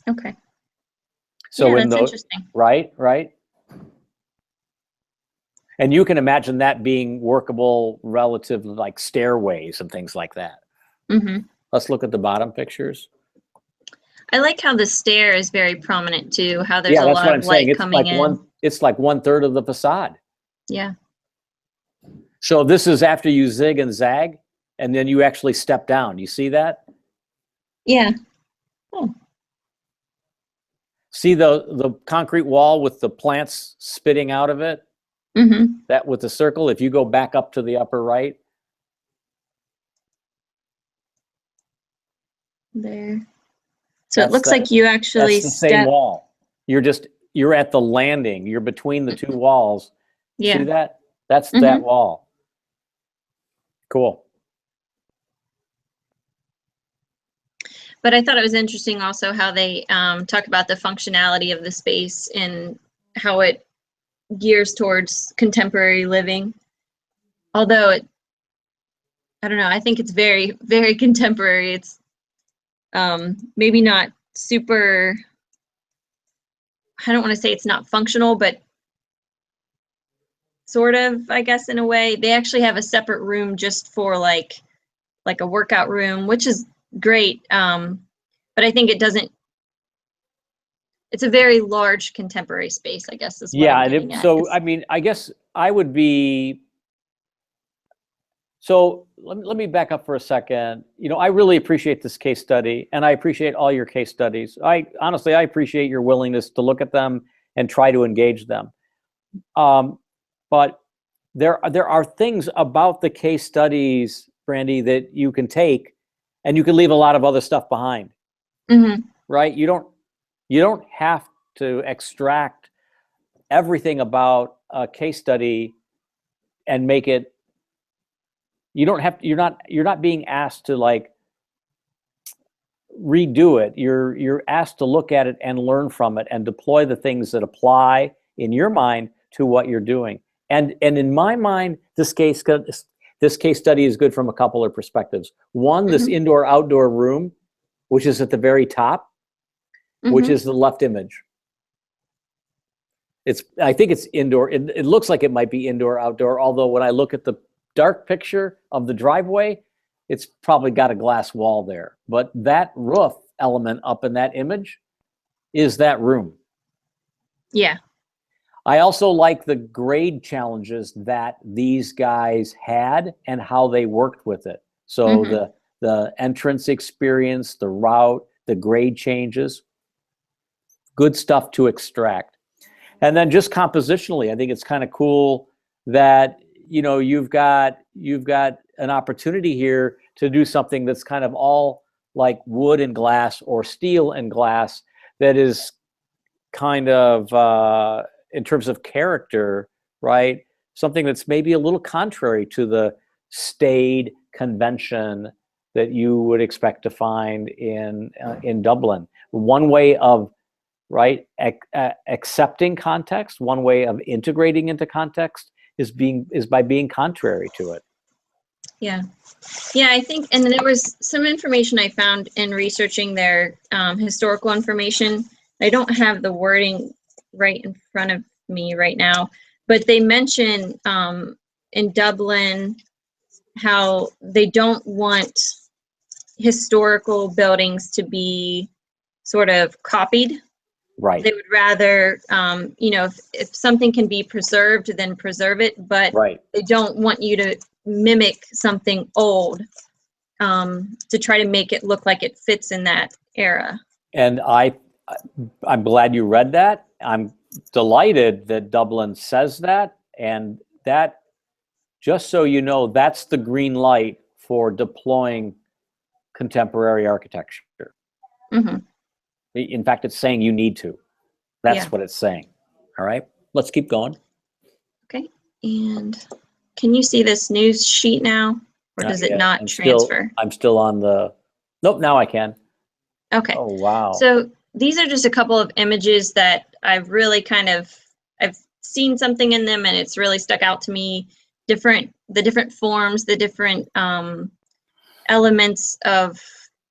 Okay. So yeah, in that's those, interesting. right? And you can imagine that being workable relative to like stairways and things like that. Let's look at the bottom pictures. I like how the stair is very prominent too, how there's a lot of light coming in. It's like 1/3 of the facade. Yeah. So this is after you zig and zag, and then you actually step down. You see that? Yeah. See the concrete wall with the plants spitting out of it? Mm-hmm. That with the circle, if you go back up to the upper right, There. So That's it looks the- like you actually that's the same step. wall. You're at the landing. You're between the two walls. Yeah. See that? That's Mhm. that wall. Cool. But I thought it was interesting also how they talk about the functionality of the space and how it gears towards contemporary living. Although I don't know, I think it's very, very contemporary. It's maybe not super, I don't want to say it's not functional, but sort of, I guess, in a way. They actually have a separate room just for like a workout room, which is great. But I think it's a very large contemporary space, I guess is what I'm getting at. So I mean, I guess I would be. So let me back up for a second. You know, I really appreciate this case study, and I appreciate all your case studies. I appreciate your willingness to look at them and try to engage them. But there are things about the case studies, Brandy, that you can take, and you can leave a lot of other stuff behind. Mm-hmm. Right? You don't have to extract everything about a case study and make it. You don't have. You're not being asked to like redo it. You're asked to look at it and learn from it and deploy the things that apply in your mind to what you're doing. And in my mind, this case study is good from a couple of perspectives. One, this indoor-outdoor room, which is at the very top, which is the left image. I think it's indoor. It looks like it might be indoor-outdoor, although when I look at the dark picture of the driveway, it's probably got a glass wall there. But that roof element up in that image is that room. Yeah. I also like the grade challenges that these guys had and how they worked with it. So the entrance experience, the route, the grade changes, good stuff to extract. And then just compositionally, I think it's kind of cool that, you know, you've got an opportunity here to do something that's kind of all like wood and glass or steel and glass that is kind of in terms of character, right? Something that's maybe a little contrary to the staid convention that you would expect to find in Dublin. One way of accepting context, one way of integrating into context is by being contrary to it. Yeah, I think, and there was some information I found in researching their historical information. I don't have the wording right in front of me right now, but they mention in Dublin how they don't want historical buildings to be sort of copied. Right. They would rather, if something can be preserved, then preserve it, but they don't want you to mimic something old to try to make it look like it fits in that era. And I'm glad you read that. I'm delighted that Dublin says that, and that, just so you know, that's the green light for deploying contemporary architecture. Mm-hmm. In fact, it's saying you need to. That's what it's saying. All right, let's keep going. Okay, and can you see this news sheet now, or does it not transfer? I'm still on the, nope, now I can. Okay. Oh, wow. So these are just a couple of images that I've really I've seen something in them and it's really stuck out to me. The different forms, the different elements of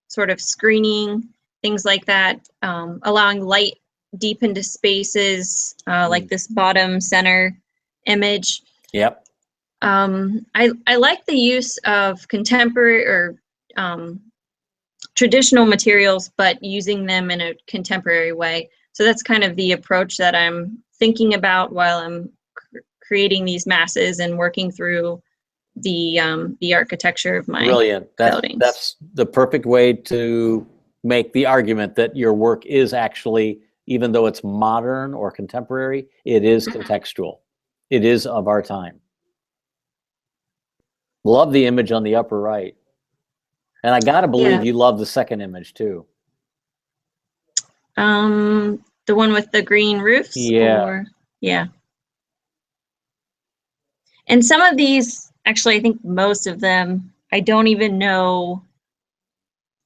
sort of screening, things like that, allowing light deep into spaces, like this bottom center image. Yep. I like the use of contemporary or traditional materials, but using them in a contemporary way. So that's kind of the approach that I'm thinking about while I'm creating these masses and working through the architecture of my Brilliant. buildings. That's the perfect way to make the argument that your work is actually, even though it's modern or contemporary, it is contextual. It is of our time. Love the image on the upper right. And I gotta believe you love the second image too. The one with the green roofs? Yeah. Yeah. And some of these, actually, I think most of them, I don't even know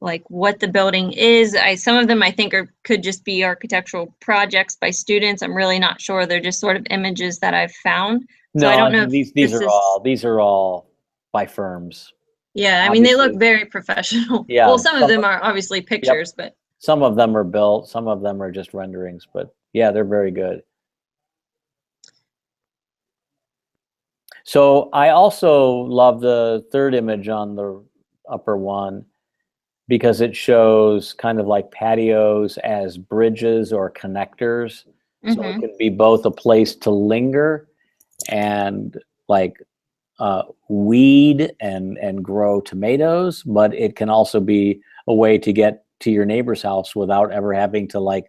like what the building is. Some of them I think could just be architectural projects by students. I'm really not sure. They're just sort of images that I've found. So No, I don't know if these are all by firms. Yeah, I obviously. mean, they look very professional. Yeah, well, some of them are obviously pictures, but some of them are built, some of them are just renderings, but yeah, they're very good. So I also love the third image on the upper one because it shows kind of like patios as bridges or connectors. So it can be both a place to linger and like weed and grow tomatoes, but it can also be a way to get to your neighbor's house without ever having to like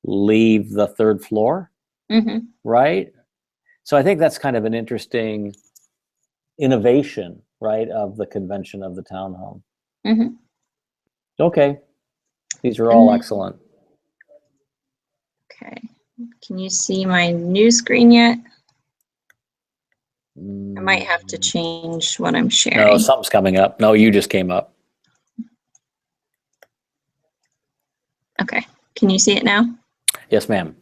leave the third floor, right? So I think that's kind of an interesting innovation, right, of the convention of the townhome. Okay, these are all excellent. Okay, can you see my new screen yet? I might have to change what I'm sharing. No, something's coming up. No, you just came up. Okay, can you see it now? Yes, ma'am.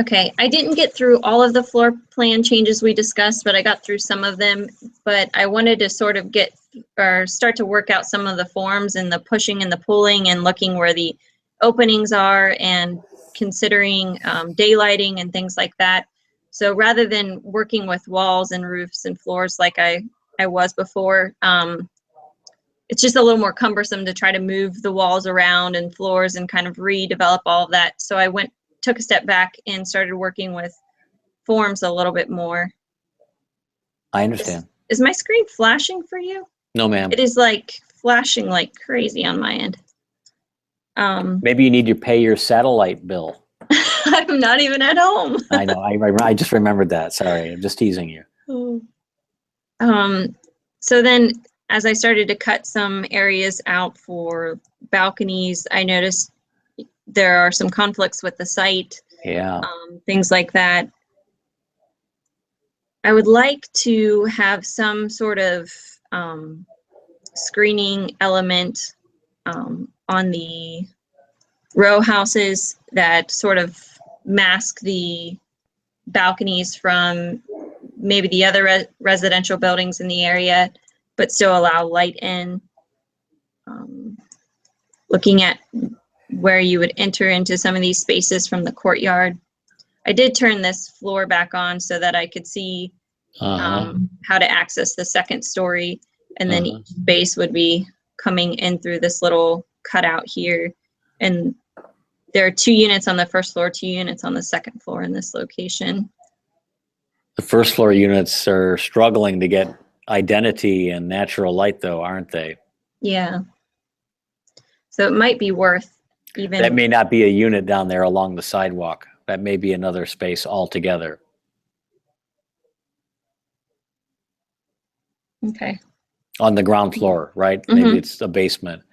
Okay, I didn't get through all of the floor plan changes we discussed, but I got through some of them. But I wanted to sort of start to work out some of the forms and the pushing and the pulling and looking where the openings are and considering daylighting and things like that. So rather than working with walls and roofs and floors like I was before, it's just a little more cumbersome to try to move the walls around and floors and kind of redevelop all of that. So I took a step back and started working with forms a little bit more. I understand. Is my screen flashing for you? No, ma'am. It is like flashing like crazy on my end. Maybe you need to pay your satellite bill. I'm not even at home. I know. I just remembered that. Sorry, I'm just teasing you. So then as I started to cut some areas out for balconies, I noticed there are some conflicts with the site. Yeah. Things like that. I would like to have some sort of screening element on the row houses that sort of mask the balconies from maybe the other residential buildings in the area, but still allow light in. Looking at where you would enter into some of these spaces from the courtyard. I did turn this floor back on so that I could see how to access the second story, and then each space would be coming in through this little cutout here. And there are 2 units on the first floor, 2 units on the second floor in this location. The first floor units are struggling to get identity and natural light though, aren't they? Yeah. So it might be worth even... That may not be a unit down there along the sidewalk. That may be another space altogether. Okay. On the ground floor, right? Maybe it's a basement.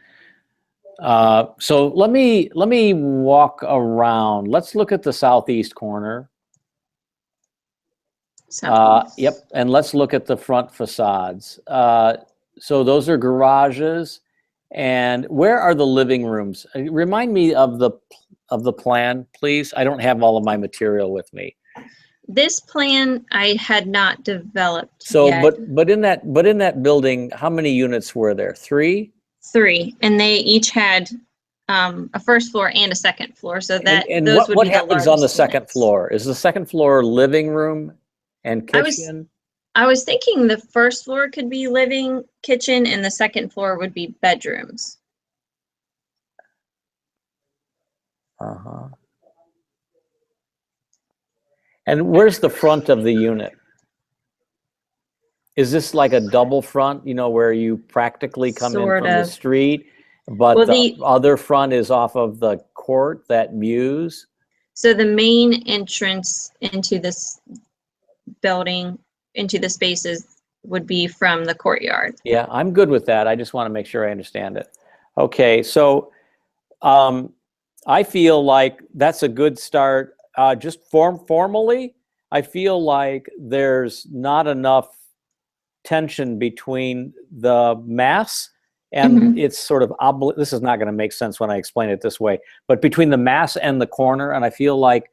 So let me walk around. Let's look at the southeast corner. Yep, and let's look at the front facades. So those are garages. And where are the living rooms? Remind me of the plan, please. I don't have all of my material with me. This plan I had not developed so yet. but in that building, how many units were there? 3? 3, and they each had a first floor and a second floor. So that and those what would be happens the on the largest second units. floor? Is the second floor living room and kitchen? I was thinking the first floor could be living, kitchen, and the second floor would be bedrooms. And where's the front of the unit? Is this like a double front, you know, where you practically come in from the street but Well, the other front is off of the court, that Muse. So the main entrance into this building, into the spaces, would be from the courtyard. Yeah, I'm good with that. I just want to make sure I understand it. Okay, so I feel like that's a good start. Just formally, I feel like there's not enough tension between the mass and it's sort of this is not going to make sense when I explain it this way, but between the mass and the corner, and I feel like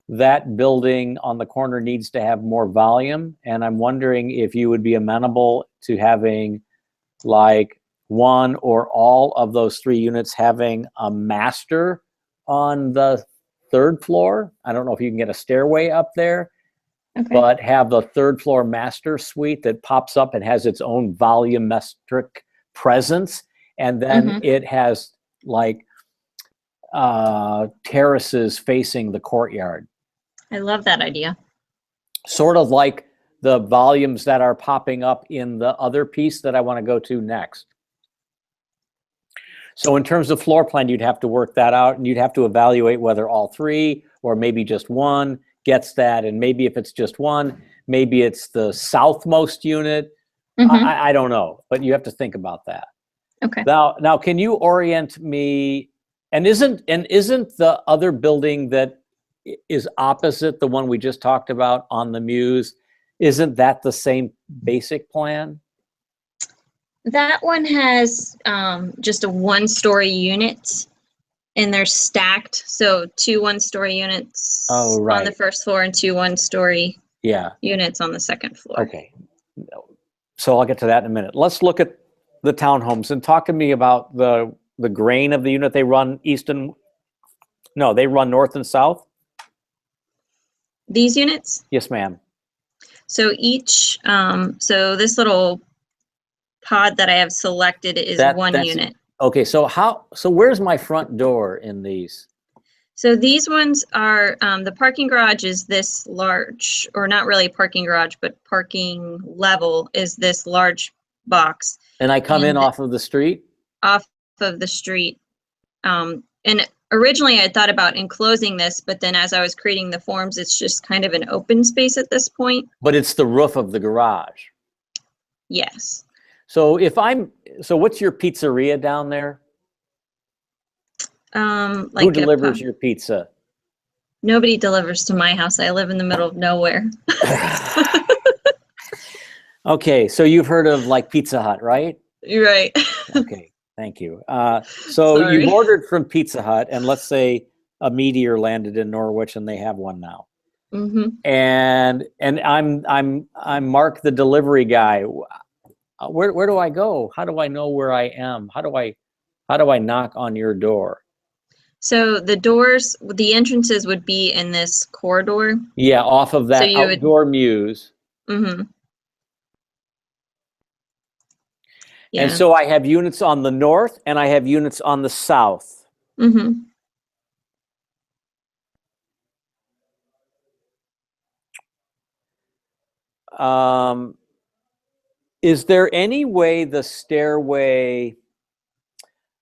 that building on the corner needs to have more volume, and I'm wondering if you would be amenable to having like one or all of those 3 units having a master on the 3rd floor. I don't know if you can get a stairway up there, but have the 3rd floor master suite that pops up and has its own volumetric presence, and then it has like terraces facing the courtyard. I love that idea. Sort of like the volumes that are popping up in the other piece that I want to go to next. So in terms of floor plan, you'd have to work that out, and you'd have to evaluate whether all 3 or maybe just one gets that. And maybe if it's just one, maybe it's the southmost unit. I don't know, but you have to think about that. Okay. Now, can you orient me? And isn't the other building that is opposite the one we just talked about on the Muse, isn't that the same basic plan? That one has just a 1-story unit, and they're stacked. So 2 1-story units on the 1st floor and 2 1-story units on the 2nd floor. Okay. So I'll get to that in a minute. Let's look at the townhomes and talk to me about the grain of the unit. They run they run north and south? These units? Yes, ma'am. So each, so this little pod that I have selected is one unit. Okay, so where's my front door in these? So these ones are, the parking garage is this large, or not really a parking garage, but parking level is this large box. And I come in off of the street? Off of the street. And originally I thought about enclosing this, but then as I was creating the forms, it's just kind of an open space at this point. But it's the roof of the garage. Yes. So what's your pizzeria down there? Like who delivers your pizza? Nobody delivers to my house. I live in the middle of nowhere. Okay, so you've heard of like Pizza Hut, right? Right. Okay, thank you. So you ordered from Pizza Hut, and let's say a meteor landed in Norwich, and they have one now. And I'm Mark, the delivery guy. Where do I go? How do I know where I am? How do I knock on your door? So the entrances would be in this corridor. Yeah, off of that outdoor Muse. Yeah. And so I have units on the north and I have units on the south. Is there any way the stairway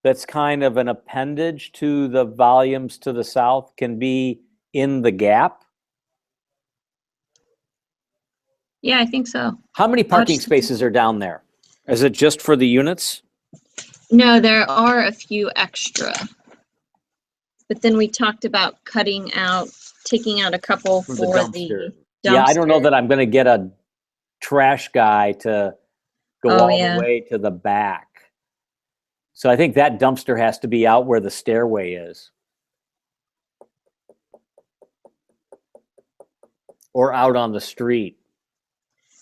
that's kind of an appendage to the volumes to the south can be in the gap? Yeah, I think so. How many parking spaces are down there? Is it just for the units? No, there are a few extra. But then we talked about taking out a couple for the dumpster. Yeah, I don't know that I'm going to get a trash guy to go all the way to the back. So I think that dumpster has to be out where the stairway is. Or out on the street.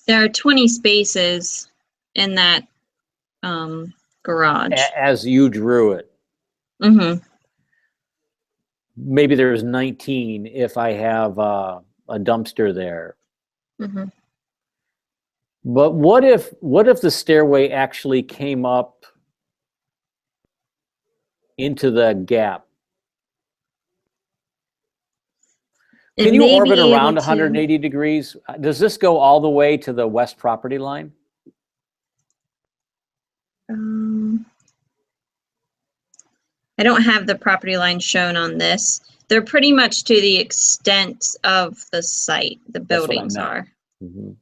There are 20 spaces in that garage. As you drew it. Maybe there's 19 if I have a dumpster there. But what if the stairway actually came up into the gap? Can you orbit around 180 degrees? Does this go all the way to the west property line? I don't have the property line shown on this. They're pretty much to the extent of the site, the That's what I buildings meant. are. Mhm.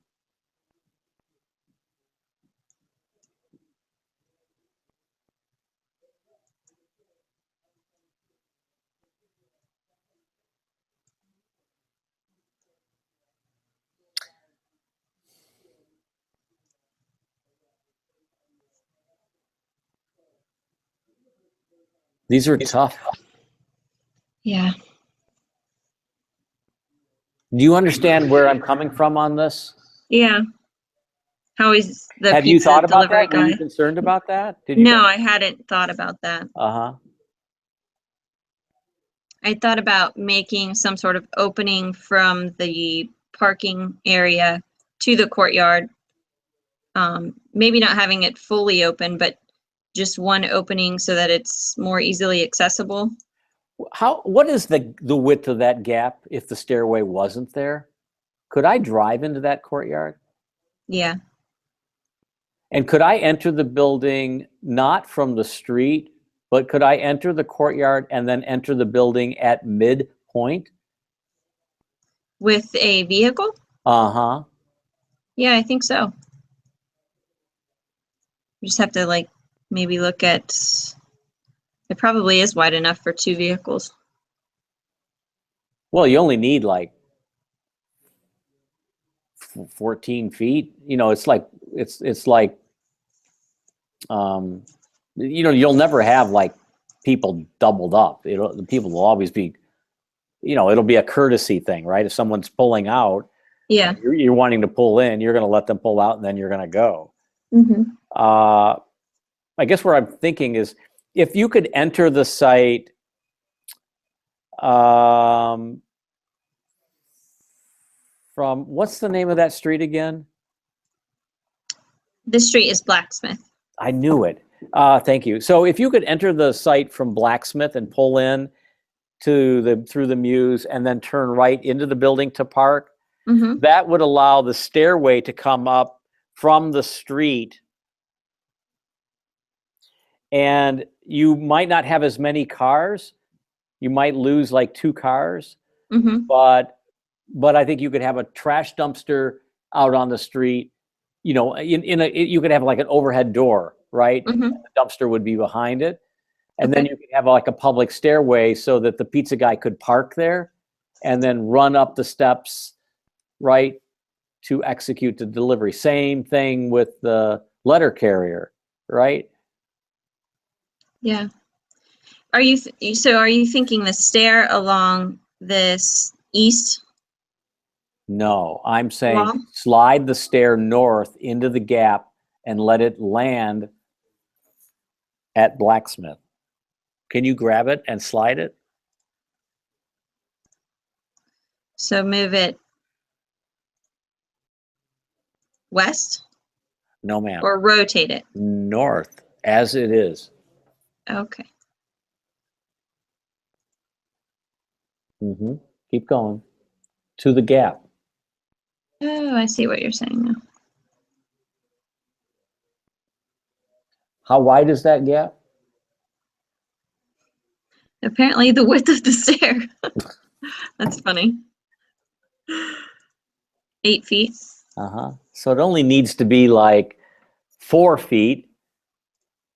These are tough. Yeah. Do you understand where I'm coming from on this? Yeah. How is the Have you pizza thought about delivery that? Were you guy? concerned about that? Did you? No, I hadn't thought about that. Uh-huh. I thought about making some sort of opening from the parking area to the courtyard. Maybe not having it fully open, but just one opening so that it's more easily accessible. What is the width of that gap if the stairway wasn't there? Could I drive into that courtyard? Yeah. And could I enter the building not from the street, but could I enter the courtyard and then enter the building at midpoint? With a vehicle? Uh-huh. Yeah, I think so. You just have to like maybe look at, it probably is wide enough for 2 vehicles. Well, you only need like 14 feet. You know, it's like you know, you'll never have like people doubled up. The people will always be, you know, it'll be a courtesy thing, right? If someone's pulling out, Yeah. you're wanting to pull in, you're going to let them pull out and then you're going to go. Mm-hmm. I guess where I'm thinking is if you could enter the site from, what's the name of that street again? This street is Blacksmith. I knew it. Thank you. So if you could enter the site from Blacksmith and pull in through the Muse and then turn right into the building to park, Mm-hmm. that would allow the stairway to come up from the street. And you might not have as many cars. You might lose like 2 cars, Mm-hmm. but I think you could have a trash dumpster out on the street. You know, you could have like an overhead door, right? Mm-hmm. The dumpster would be behind it. And then you could have like a public stairway so that the pizza guy could park there and then run up the steps, right, to execute the delivery. Same thing with the letter carrier, right? Yeah. Are you thinking the stair along this east? No, I'm saying Wall? slide the stair north into the gap and let it land at Blacksmith. Can you grab it and slide it? So move it west No, ma'am. or rotate it? North, as it is. Okay. Mm-hmm. Keep going. To the gap. Oh, I see what you're saying now. How wide is that gap? Apparently the width of the stair. That's funny. 8 feet. Uh-huh. So it only needs to be like 4 feet,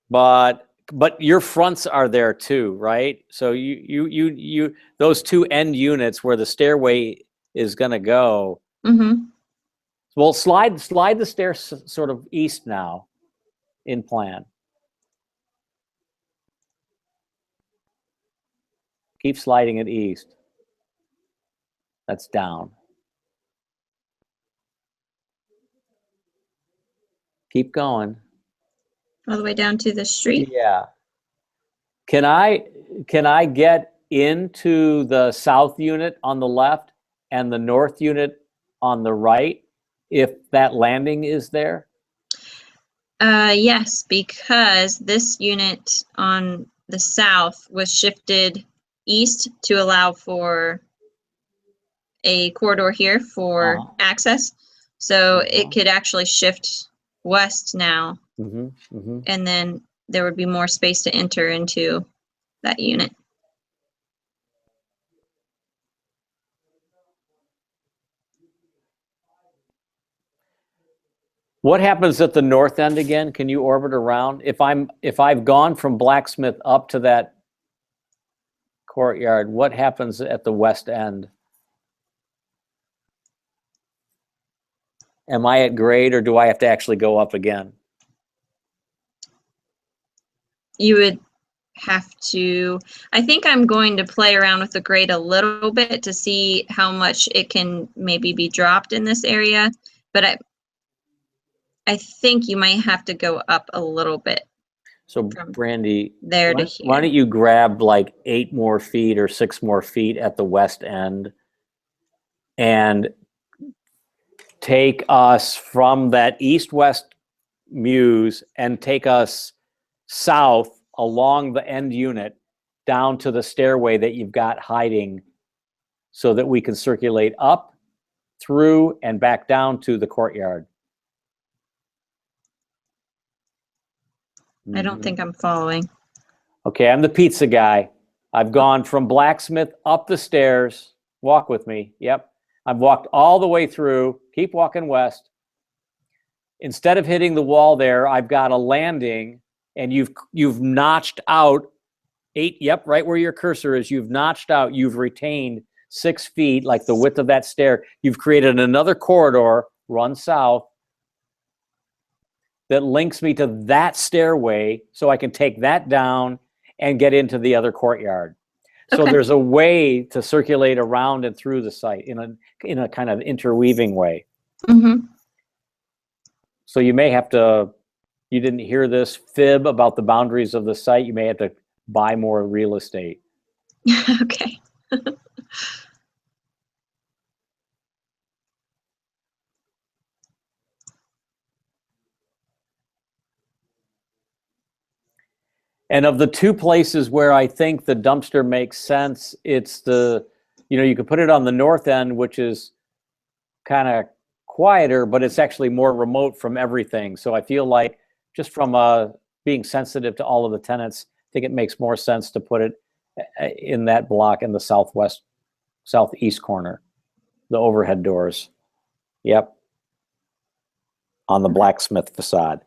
but your fronts are there too, right? So you those 2 end units where the stairway is going to go. Mm-hmm. Well, slide the stairs sort of east now in plan. Keep sliding it east. That's down. Keep going. All the way down to the street. Yeah. Can I get into the south unit on the left and the north unit on the right if that landing is there? Yes, because this unit on the south was shifted east to allow for a corridor here for access. So it could actually shift west now, Mm-hmm, mm-hmm. and then there would be more space to enter into that unit. What happens at the north end again? Can you orbit around? If I've gone from Blacksmith up to that courtyard, what happens at the west end? Am I at grade, or do I have to actually go up again? You would have to, I think I'm going to play around with the grade a little bit to see how much it can maybe be dropped in this area, but I think you might have to go up a little bit. So Brandy, There to here. why don't you grab like 8 more feet or 6 more feet at the west end and take us from that east-west muse and take us south along the end unit down to the stairway that you've got hiding, so that we can circulate up, through, and back down to the courtyard. I don't think I'm following. Okay, I'm the pizza guy. I've gone from Blacksmith up the stairs. Walk with me. Yep. I've walked all the way through. Keep walking west. Instead of hitting the wall there, I've got a landing, and you've notched out 8. Yep, right where your cursor is. You've notched out. You've retained 6 feet, like the width of that stair. You've created another corridor, run south, that links me to that stairway, so I can take that down and get into the other courtyard. So Okay. there's a way to circulate around and through the site in a kind of interweaving way. Mm-hmm. So you may have to, you didn't hear this fib about the boundaries of the site, you may have to buy more real estate. Okay. And of the 2 places where I think the dumpster makes sense, it's the, you could put it on the north end, which is kind of quieter, but it's actually more remote from everything. So I feel like, just from being sensitive to all of the tenants, I think it makes more sense to put it in that block in the southeast corner, the overhead doors. Yep. On the Blacksmith facade.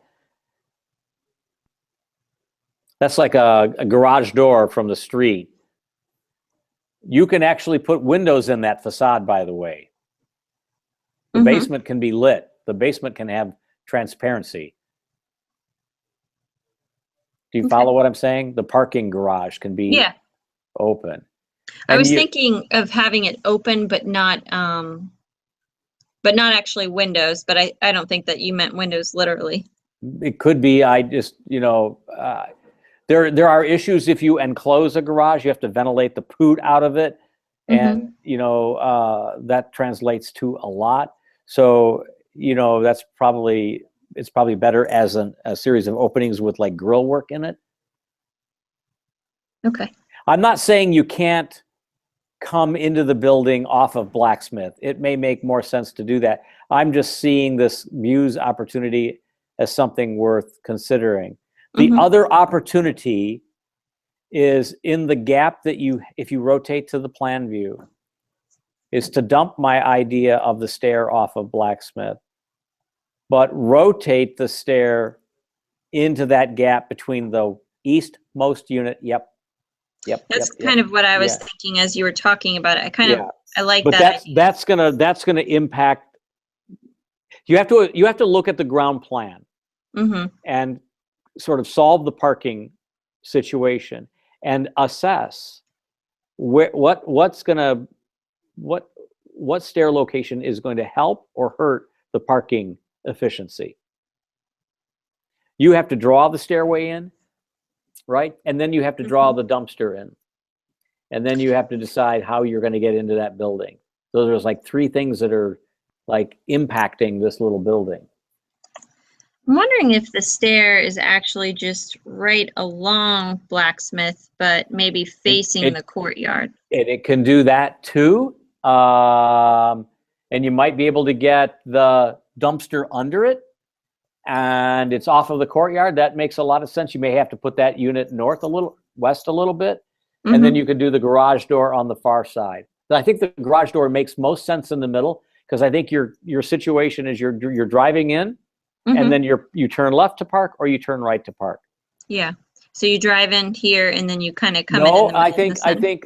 That's like a garage door from the street. You can actually put windows in that facade, by the way. The basement can be lit. The basement can have transparency. Do you follow what I'm saying? The parking garage can be open. I was thinking of having it open, but not actually windows. But I don't think that you meant windows literally. It could be. I just, there are issues if you enclose a garage. You have to ventilate the poot out of it, and that translates to a lot. So it's probably better as a series of openings with like grill work in it. Okay. I'm not saying you can't come into the building off of Blacksmith. It may make more sense to do that. I'm just seeing this muse opportunity as something worth considering. The other opportunity is in the gap that if you rotate to the plan view, is to dump my idea of the stair off of Blacksmith, but rotate the stair into that gap between the eastmost unit. Yep. That's kind of what I was thinking as you were talking about it. I like but that. That's gonna impact. You have to look at the ground plan and sort of solve the parking situation and assess what stair location is going to help or hurt the parking efficiency. You have to draw the stairway in, right? And then you have to draw the dumpster in. And then you have to decide how you're going to get into that building. So there's like 3 things that are like impacting this little building. I'm wondering if the stair is actually just right along Blacksmith, but maybe facing the courtyard. It can do that too. And you might be able to get the dumpster under it, and it's off of the courtyard. That makes a lot of sense. You may have to put that unit west a little bit, And then you could do the garage door on the far side. I think the garage door makes most sense in the middle, because I think your situation is you're driving in, and then you turn left to park or you turn right to park. Yeah. So you drive in here and then you kind of come in. No, the middle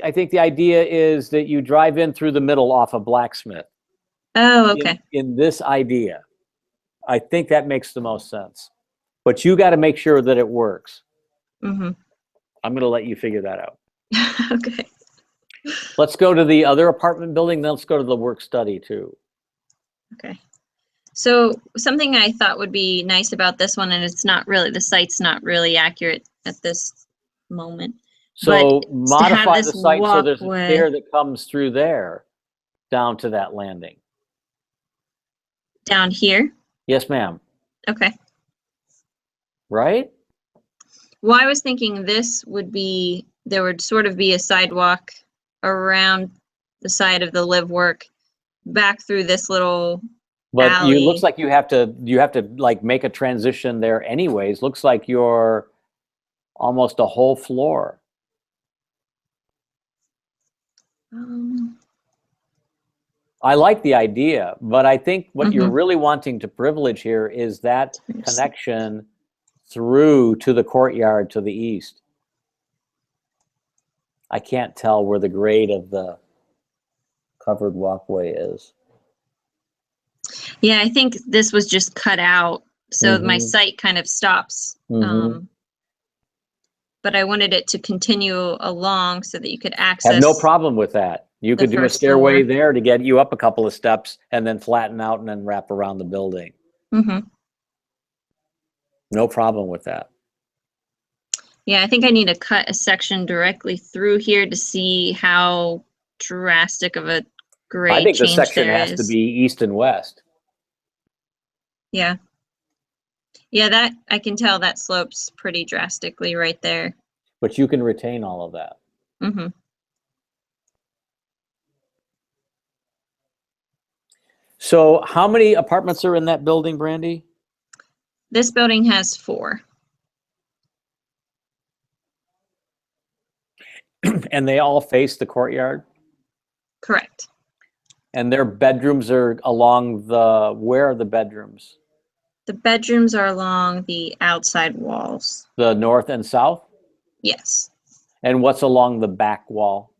I think the idea is that you drive in through the middle off of Blacksmith. Oh, okay. In this idea, I think that makes the most sense. But you got to make sure that it works. I'm going to let you figure that out. Okay. Let's go to the other apartment building. Then let's go to the work study too. Okay. So something I thought would be nice about this one, and it's not really, the site's not really accurate at this moment. So but modify the site so there's a walkway stair that comes through there down to that landing. down here. Yes, ma'am. Okay. Right? Well, I was thinking this would be, there would sort of be a sidewalk around the side of the live work back through this little But alley. you looks like you have to like make a transition there anyways. Looks like you're almost a whole floor. I like the idea, but I think what you're really wanting to privilege here is that connection through to the courtyard to the east. I can't tell where the grade of the covered walkway is. Yeah, I think this was just cut out, so my site kind of stops. But I wanted it to continue along so that you could access. Have no problem with that. You could do a stairway there to get you up a couple of steps and then flatten out and then wrap around the building. No problem with that. Yeah, I think I need to cut a section directly through here to see how drastic of a grade I think the change section there has is. to be east and west. Yeah. Yeah, that I can tell that slopes pretty drastically right there. But you can retain all of that. So how many apartments are in that building, Brandy? This building has 4. And they all face the courtyard? Correct. And their bedrooms are along the, where are the bedrooms? The bedrooms are along the outside walls. The north and south? Yes. And what's along the back wall?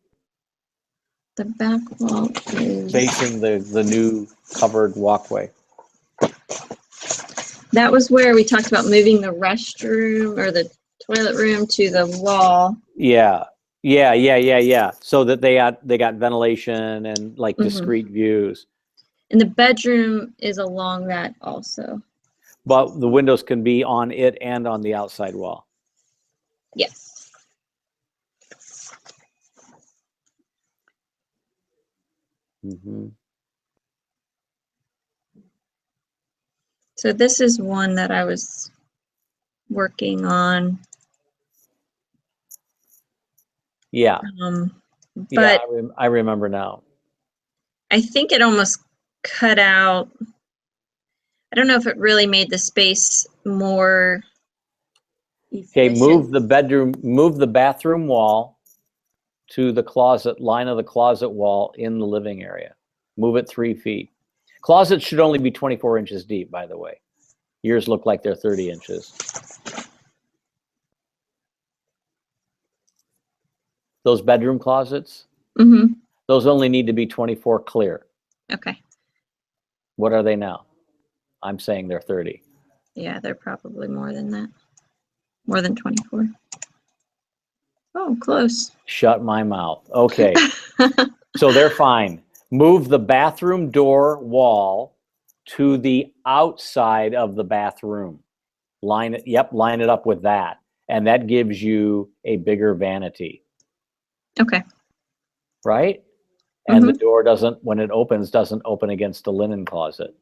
The back wall is Facing the new covered walkway. That was where we talked about moving the restroom or the toilet room to the wall. Yeah. So that they got ventilation and like discrete views. And the bedroom is along that also. But the windows can be on it and on the outside wall. Yes. So this is one that I was working on. Yeah. But I remember now. I think it almost cut out. I don't know if it really made the space more efficient. Okay, move the bathroom wall to the closet, line of the closet wall in the living area. Move it 3 feet. Closets should only be 24 inches deep, by the way. Yours look like they're 30 inches. Those bedroom closets, those only need to be 24 clear. Okay. What are they now? I'm saying they're 30. Yeah, they're probably more than that. More than 24. Oh, close. Shut my mouth. Okay. So they're fine. Move the bathroom door wall to the outside of the bathroom. Line it up with that. And that gives you a bigger vanity. Okay. Right? And the door doesn't, when it opens, doesn't open against the linen closet.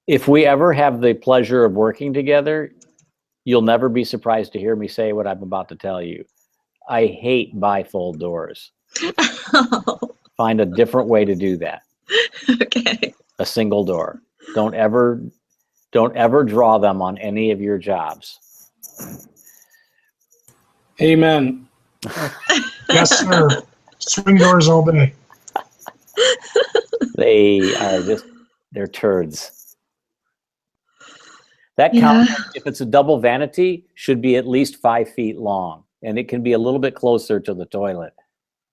If we ever have the pleasure of working together, you'll never be surprised to hear me say what I'm about to tell you. I hate bifold doors. Find a different way to do that. Okay. A single door. Don't ever draw them on any of your jobs. Amen. Yes, sir. Swing doors obey. They are just, they're turds. That Yeah. couch, if it's a double vanity, should be at least 5 feet long. And it can be a little bit closer to the toilet,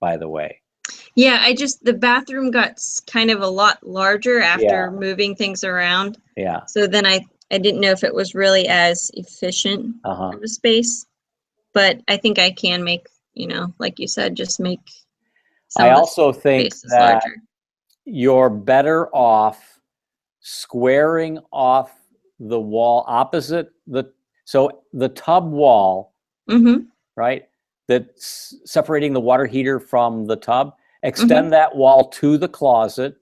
by the way. Yeah, the bathroom got kind of a lot larger after Yeah. moving things around. Yeah. So then I didn't know if it was really as efficient Uh-huh. of a space. But I think I can make, like you said, just make some I of the also think spaces that larger. you're better off squaring off the wall opposite so the tub wall, Mm-hmm. right? That's separating the water heater from the tub. Extend that wall to the closet.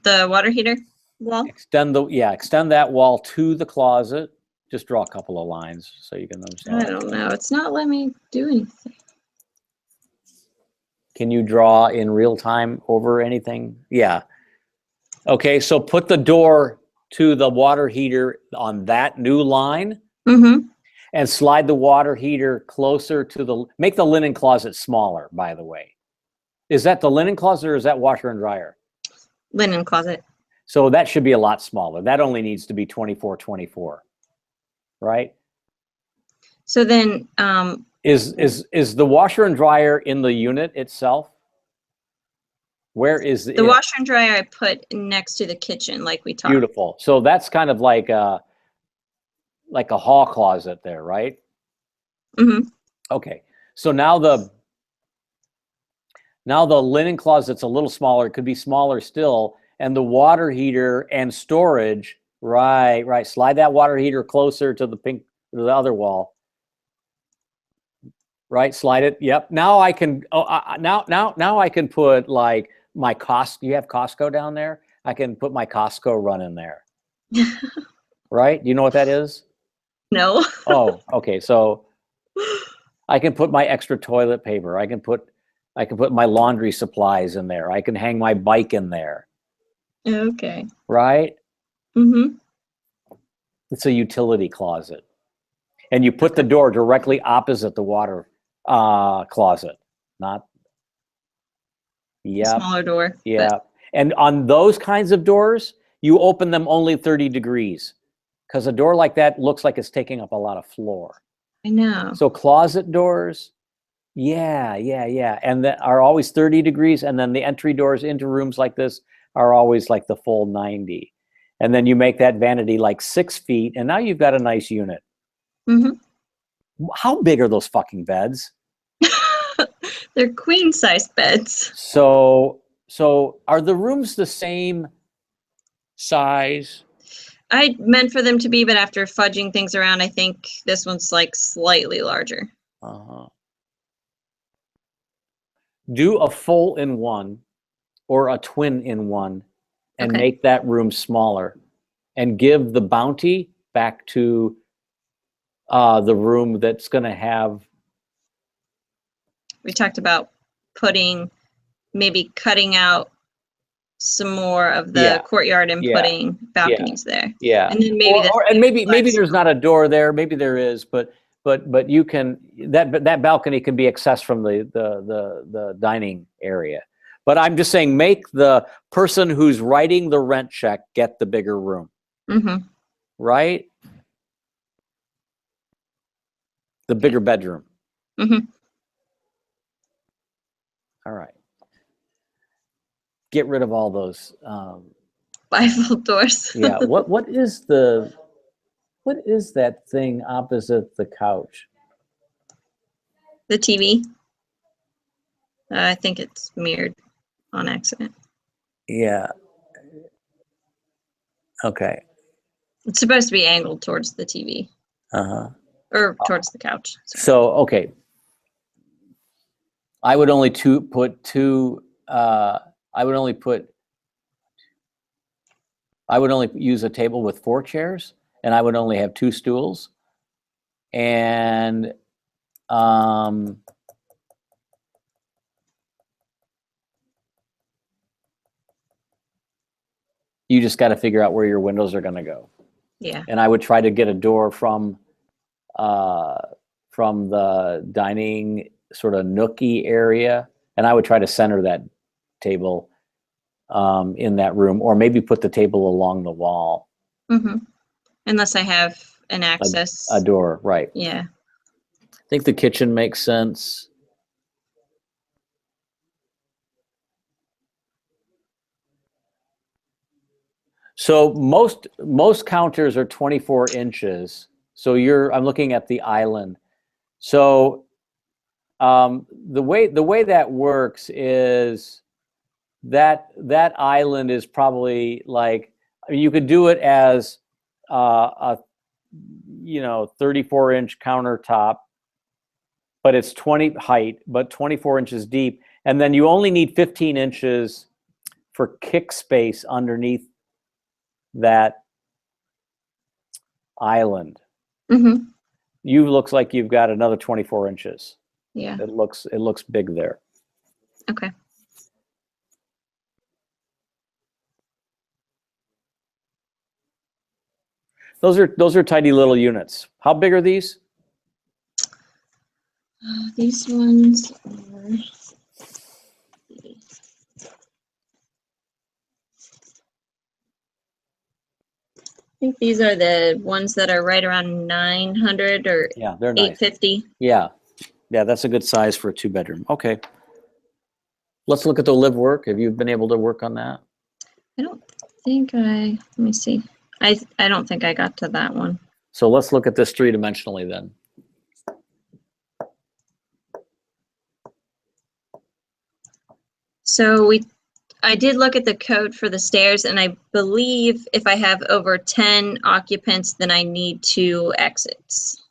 The water heater wall? Extend that wall to the closet. Just draw a couple of lines so you can I understand. don't know. It's not letting me do anything. Can you draw in real time over anything? Yeah. Okay, so put the door to the water heater on that new line Mm-hmm. and slide the water heater closer to make the linen closet smaller, by the way. Is that the linen closet or is that washer and dryer? Linen closet. So that should be a lot smaller. That only needs to be 24, right? So then, Is the washer and dryer in the unit itself? Where is the washer and dryer I put next to the kitchen, like we talked. Beautiful. So that's kind of like a hall closet there, right? Mm-hmm. Okay. So now the linen closet's a little smaller. It could be smaller still, and the water heater and storage, right. Slide that water heater closer to the other wall. Right, slide it. Yep. Now I can. Now I can put like my Costco. You have Costco down there. I can put my Costco run in there. Right. Do you know what that is? No. Oh, okay. So I can put my extra toilet paper. I can put my laundry supplies in there. I can hang my bike in there. Okay. Right. Mm-hmm. It's a utility closet, and you put the door directly opposite the water closet, not. Yeah. Smaller door. Yeah. But And on those kinds of doors, you open them only 30 degrees because a door like that looks like it's taking up a lot of floor. I know. So closet doors, yeah. And that are always 30 degrees. And then the entry doors into rooms like this are always like the full 90. And then you make that vanity like 6 feet. And now you've got a nice unit. Mm-hmm. How big are those fucking beds? They're queen-sized beds. So are the rooms the same size? I meant for them to be, but after fudging things around, I think this one's like slightly larger. Uh-huh. Do a full in one or a twin in one and Okay. make that room smaller and give the bounty back to the room that's going to have. We talked about maybe cutting out some more of the Yeah. courtyard and Yeah. putting balconies there. Yeah. And then maybe maybe there's not a door there. Maybe there is, but you can that balcony can be accessed from the dining area. But I'm just saying, make the person who's writing the rent check get the bigger room, Mm-hmm. right? The bigger bedroom. Mm-hmm. All right. Get rid of all those. Bifold doors. Yeah. What is that thing opposite the couch? The TV. I think it's mirrored on accident. Yeah. Okay. It's supposed to be angled towards the TV Uh-huh. or towards the couch. Sorry. So, okay. I would only use a table with 4 chairs, and I would only have 2 stools. And you just got to figure out where your windows are going to go. Yeah. And I would try to get a door from the dining sort of nookie area, and I would try to center that table in that room, or maybe put the table along the wall. Mm-hmm. Unless I have an access. A door, right. Yeah. I think the kitchen makes sense. So most counters are 24 inches. So I'm looking at the island. So the way that works is that island is probably like, you could do it as a 34-inch countertop, but it's 20 height, but 24 inches deep, and then you only need 15 inches for kick space underneath that island. Mm-hmm. You looks like you've got another 24 inches. Yeah. It looks big there. Okay. Those are tidy little units. How big are these? These ones are. I think these are the ones that are right around 900 or Yeah, they're nice. 850. Yeah, that's a good size for a 2-bedroom. Okay. Let's look at the live work. Have you been able to work on that? I don't think let me see. I don't think I got to that one. So let's look at this 3-dimensionally then. So I did look at the code for the stairs, and I believe if I have over 10 occupants, then I need 2 exits.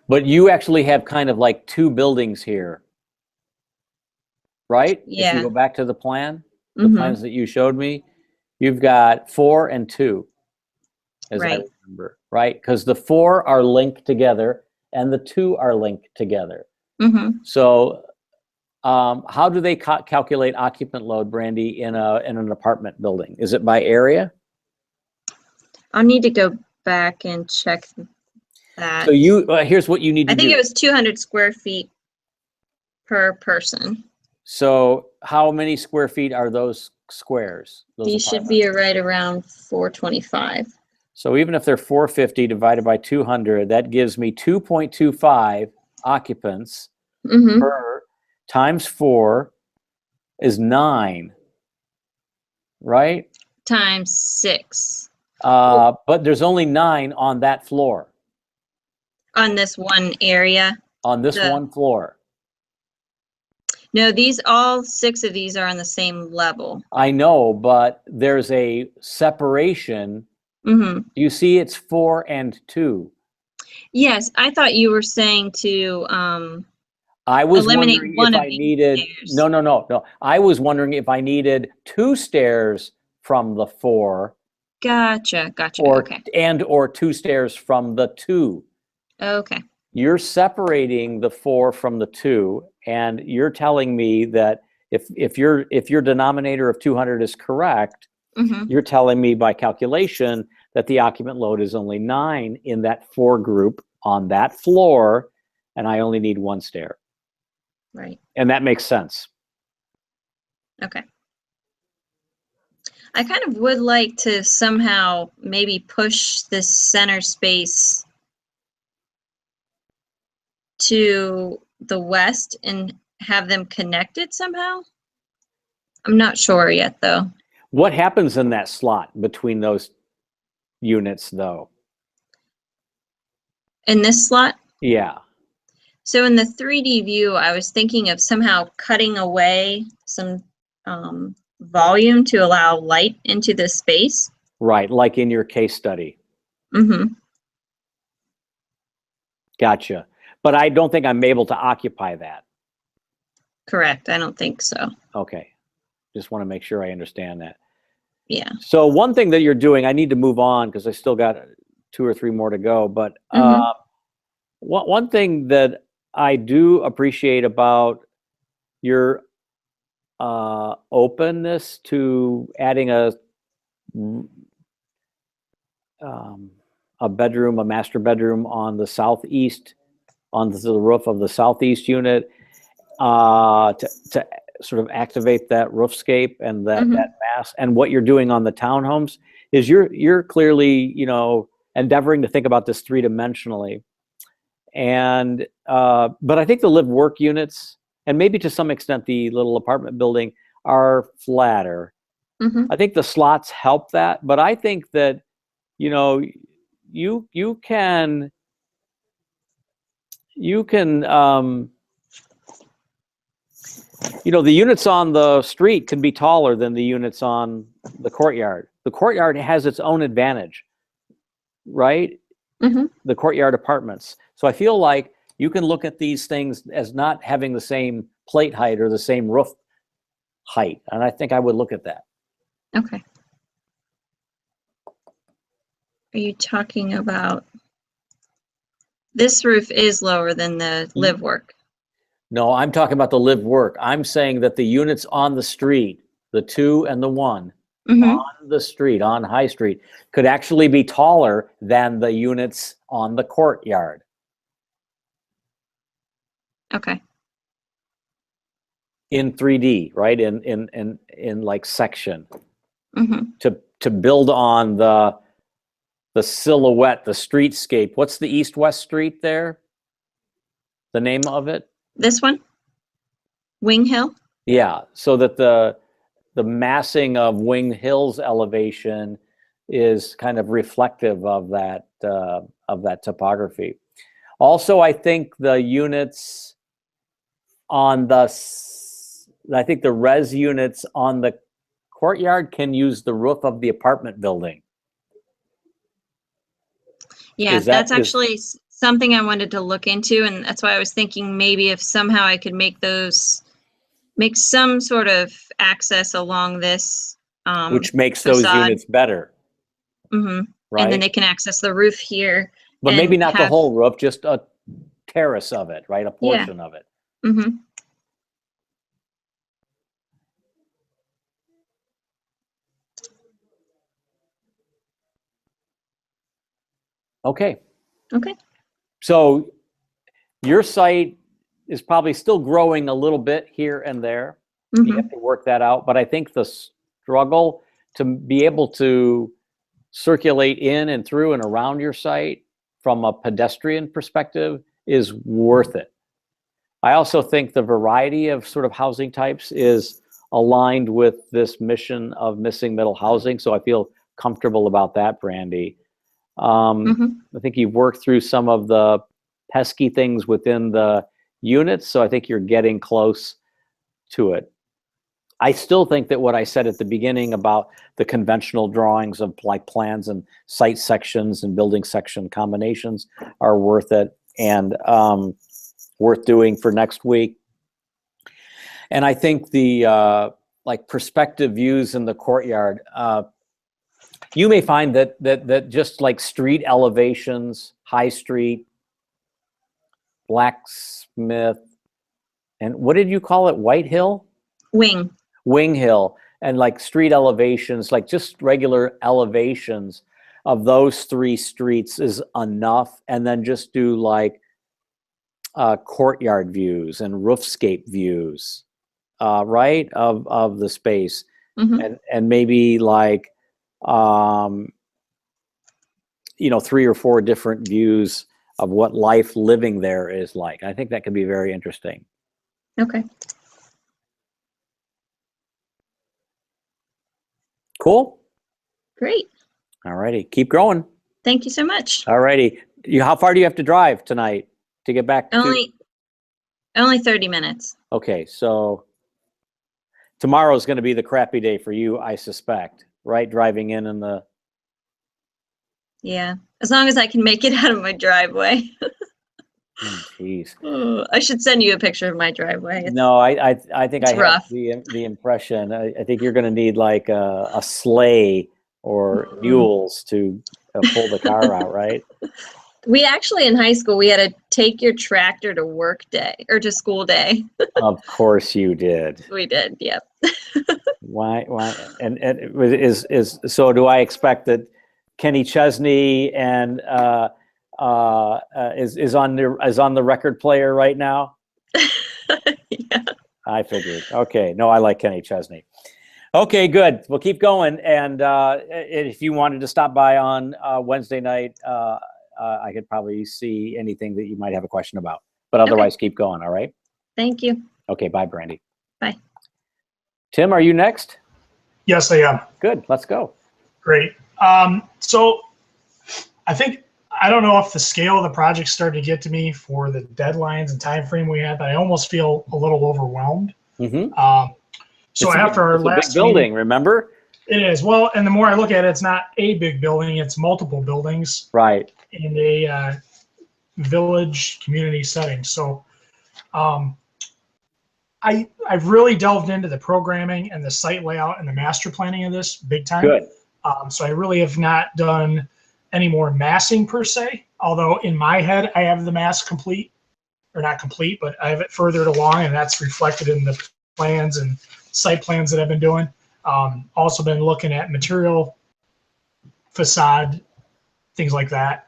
But you actually have kind of like 2 buildings here, right? If Yeah. you go back to the plan, the Mhm. plans that you showed me, you've got 4 and 2, as I Right. remember, right? Because the 4 are linked together and the 2 are linked together. Mm-hmm. So how do they calculate occupant load, Brandy, in an apartment building? Is it by area? I'll need to go back and check that. So here's what you need to do. I think it was 200 square feet per person. So how many square feet are those squares? These should be right around 425. So even if they're 450 divided by 200, that gives me 2.25 occupants Mm-hmm. per times 4 is 9, right? Times 6 But there's only 9 on that floor, on this one area. on this one floor. No, all 6 of these are on the same level. I know, but there's a separation. Mm-hmm. You see it's 4 and 2. Yes, I thought you were saying to I was eliminate wondering one if of I these needed, stairs. no. I was wondering if I needed 2 stairs from the 4 Gotcha. or, Okay. or 2 stairs from the 2. Okay. You're separating the 4 from the 2, and you're telling me that if your denominator of 200 is correct, Mm-hmm. you're telling me by calculation that the occupant load is only 9 in that 4 group on that floor, and I only need 1 stair. Right. And that makes sense. Okay. I kind of would like to somehow maybe push this center space to the west and have them connected somehow. I'm not sure yet, though. What happens in that slot between those units, though? In this slot? Yeah. So in the 3D view, I was thinking of somehow cutting away some volume to allow light into the space. Right, like in your case study. Mm-hmm. Gotcha. But I don't think I'm able to occupy that. Correct. I don't think so. Okay. Just want to make sure I understand that. Yeah. So one thing that you're doing, I need to move on because I still got 2 or 3 more to go. But one thing that I do appreciate about your openness to adding a a bedroom, a master bedroom on the southeast, on the roof of the southeast unit, to sort of activate that roofscape and that mass. And what you're doing on the townhomes is you're clearly, endeavoring to think about this three-dimensionally. And but I think the live work units, and maybe to some extent the little apartment building, are flatter. I think the slots help that, but I think that you can the units on the street can be taller than the units on the courtyard. The courtyard has its own advantage, right? The courtyard apartments. So I feel like you can look at these things as not having the same plate height or the same roof height. And I think I would look at that. Okay. Are you talking about, this roof is lower than the live work? No, I'm talking about the live work. I'm saying that the units on the street, the 2 and the 1, on the street, on High Street, could actually be taller than the units on the courtyard. Okay. In 3D, right? In like section. To build on the silhouette, the streetscape. What's the east-west street there? The name of it? This one? Wing Hill? Yeah, so that the massing of Wing Hill's elevation is kind of reflective of that topography. Also, I think the units on the res units on the courtyard can use the roof of the apartment building. Yeah, that's actually something I wanted to look into, and that's why I was thinking maybe if somehow I could make some sort of access along this which makes facade. Those units better. Right? And then they can access the roof here. But maybe not the whole roof, just a terrace of it, right? A portion of it. Okay. So your site is probably still growing a little bit here and there. You have to work that out. But I think the struggle to be able to circulate in and through and around your site from a pedestrian perspective is worth it. I also think the variety of sort of housing types is aligned with this mission of missing middle housing. So I feel comfortable about that, Brandy. I think you've worked through some of the pesky things within the units, so I think you're getting close to it. I still think that what I said at the beginning about the conventional drawings of like plans and site sections and building section combinations are worth it and worth doing for next week. And I think the like perspective views in the courtyard, you may find that just like street elevations, High Street, Blacksmith, and what did you call it? White Hill? Wing Hill, and like street elevations, like just regular elevations of those 3 streets is enough. And then just do like courtyard views and roofscape views, right, of the space. And maybe like 3 or 4 different views of what life living there is like. I think that could be very interesting. Okay. Cool. Great. All righty. Keep growing. Thank you so much. All righty. How far do you have to drive tonight to get back? Only 30 minutes. Okay. So tomorrow is going to be the crappy day for you, I suspect, right? Driving in the... Yeah. As long as I can make it out of my driveway. Jeez. I should send you a picture of my driveway. No, I think I rough. have the impression. I think you're going to need like a sleigh or mules to pull the car out, right? We actually, in high school, we had a take your tractor to work day or to school day. Of course you did. We did, yep. Why? And is so do I expect that Kenny Chesney and is on the record player right now. Yeah. I figured. Okay. No, I like Kenny Chesney. Okay, good. We'll keep going. And if you wanted to stop by on Wednesday night, I could probably see anything that you might have a question about. But otherwise, keep going. All right. Thank you. Okay. Bye, Brandy. Bye. Tim, are you next? Yes, I am. Good. Let's go. Great. So I think, I don't know if the scale of the project started to get to me for the deadlines and time frame we had, but I almost feel a little overwhelmed. Mm-hmm. So it's after our last big building, meeting, remember? it is. Well, and the more I look at it, it's not a big building, it's multiple buildings Right. in a village community setting. So I've really delved into the programming and the site layout and the master planning of this big time. Good. So I really have not done any more massing per se, although in my head I have the mass complete, or not complete, but I have it furthered along, and that's reflected in the plans and site plans that I've been doing. Also been looking at material, facade, things like that.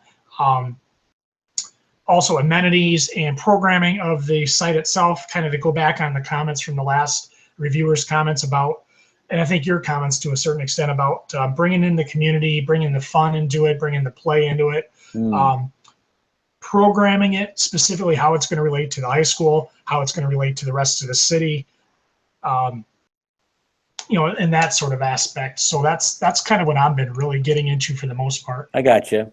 Also amenities and programming of the site itself, kind of to go back on the comments from the last reviewers' comments about, and I think your comments to a certain extent about bringing in the community, bringing the fun into it, bringing the play into it, programming it specifically how it's going to relate to the high school, how it's going to relate to the rest of the city, you know, in that sort of aspect. So that's kind of what I've been really getting into for the most part. I got you.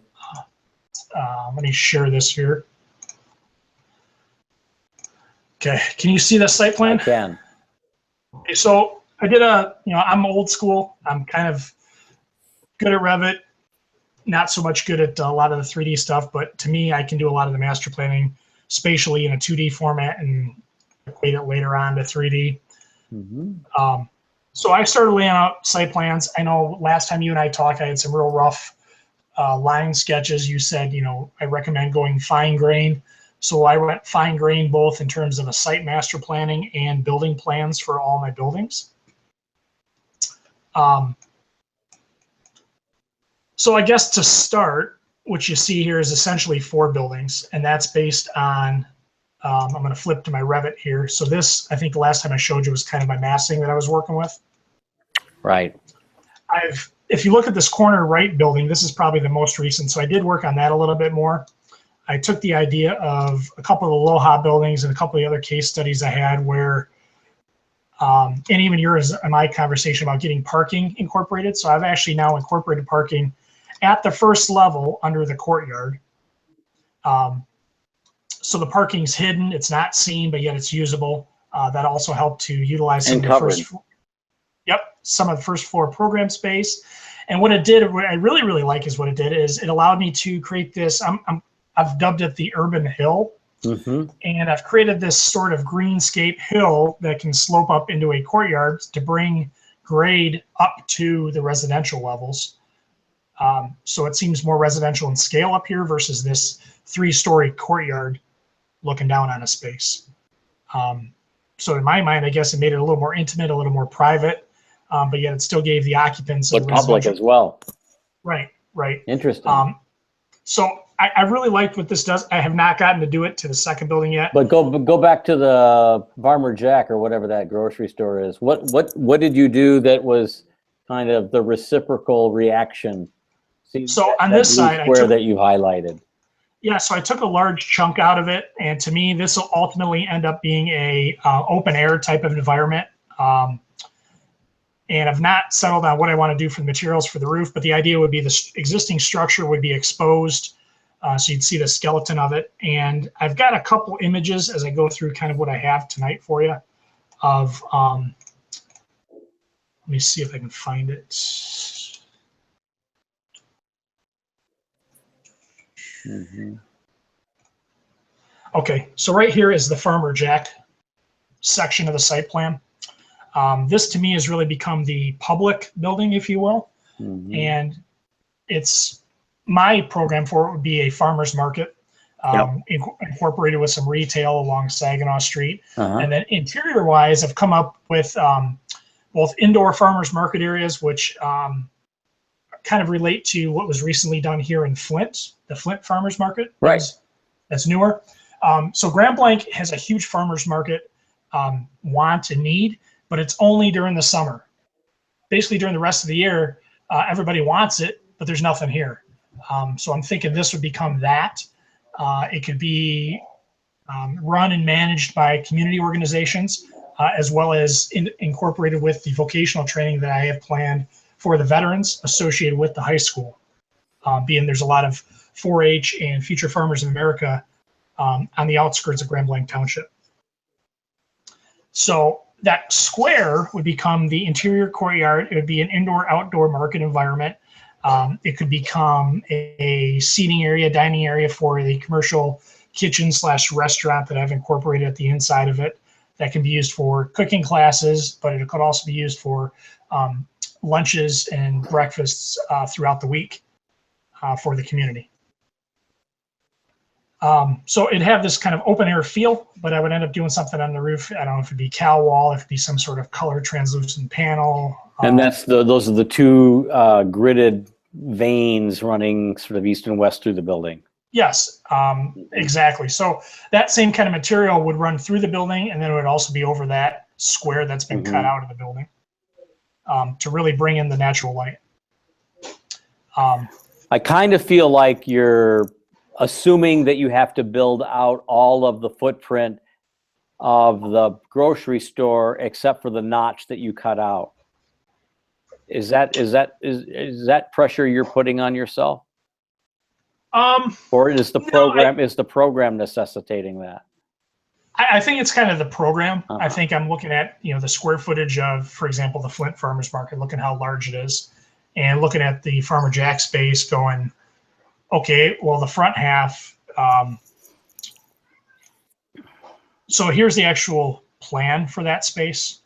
Let me share this here. Okay, can you see the site plan? I can. Okay, so I did I'm old school. I'm kind of good at Revit, not so much good at a lot of the 3D stuff, but to me, I can do a lot of the master planning spatially in a 2D format and equate it later on to 3D. Mm-hmm. So I started laying out site plans. I know last time you and I talked, I had some real rough line sketches. You said, I recommend going fine grain. So I went fine grain both in terms of a site master planning and building plans for all my buildings. So I guess to start, what you see here is essentially 4 buildings, and that's based on, I'm going to flip to my Revit here. So this, I think the last time I showed you was kind of my massing that I was working with. Right. If you look at this corner right building, this is probably the most recent. So I did work on that a little bit more. I took the idea of a couple of the Aloha buildings and a couple of the other case studies I had where, and even yours and my conversation about getting parking incorporated. So I've actually now incorporated parking at the first level under the courtyard. So the parking's hidden, it's not seen, but yet it's usable. That also helped to utilize some of the first floor. Yep, some of the first floor program space. And what it did, what I really, really like is what it did is it allowed me to create this, I've dubbed it the urban hill. Mm-hmm. And I've created this sort of greenscape hill that can slope up into a courtyard to bring grade up to the residential levels. So it seems more residential in scale up here versus this 3-story courtyard looking down on a space. So in my mind, I guess it made it a little more intimate, a little more private, but yet it still gave the occupants But public as well. Right, right. Interesting. So I really liked what this does. I have not gotten to do it to the second building yet. But go back to the Farmer Jack or whatever that grocery store is. What did you do that was kind of the reciprocal reaction? See, so on this side, square that you highlighted. Yeah, so I took a large chunk out of it, and to me, this will ultimately end up being a open air type of environment. And I've not settled on what I want to do for the materials for the roof, but the idea would be the existing structure would be exposed, so you'd see the skeleton of it. And I've got a couple images as I go through kind of what I have tonight for you of, let me see if I can find it. Mm-hmm. Okay, so right here is the Farmer Jack section of the site plan. This to me has really become the public building, if you will. Mm-hmm. And it's my program for it would be a farmer's market, incorporated with some retail along Saginaw Street. Uh-huh. And then interior wise, I've come up with both indoor farmer's market areas, which kind of relate to what was recently done here in Flint, the Flint Farmers Market. Right. That's newer. So Grand Blanc has a huge farmers market want and need, but it's only during the summer. Basically, during the rest of the year, everybody wants it, but there's nothing here. So I'm thinking this would become that. It could be run and managed by community organizations, as well as incorporated with the vocational training that I have planned for the veterans associated with the high school. Being there's a lot of 4-H and Future Farmers of America on the outskirts of Grand Blanc Township. So that square would become the interior courtyard. It would be an indoor-outdoor market environment. It could become a seating area, dining area for the commercial kitchen/restaurant that I've incorporated at the inside of it. That can be used for cooking classes, but it could also be used for lunches and breakfasts throughout the week for the community. So it'd have this kind of open air feel, but I would end up doing something on the roof. I don't know if it'd be cow wall, if it'd be some sort of color translucent panel. And those are the two gridded veins running sort of east and west through the building. Yes, exactly. So that same kind of material would run through the building, and then it would also be over that square that's been cut out of the building to really bring in the natural light. I kind of feel like you're assuming that you have to build out all of the footprint of the grocery store except for the notch that you cut out. Is that pressure you're putting on yourself? Or is the program necessitating that? I think it's kind of the program. I think I'm looking at, the square footage of, for example, the Flint Farmers Market, looking how large it is, and looking at the Farmer Jack space going, okay, well, the front half. So here's the actual plan for that space.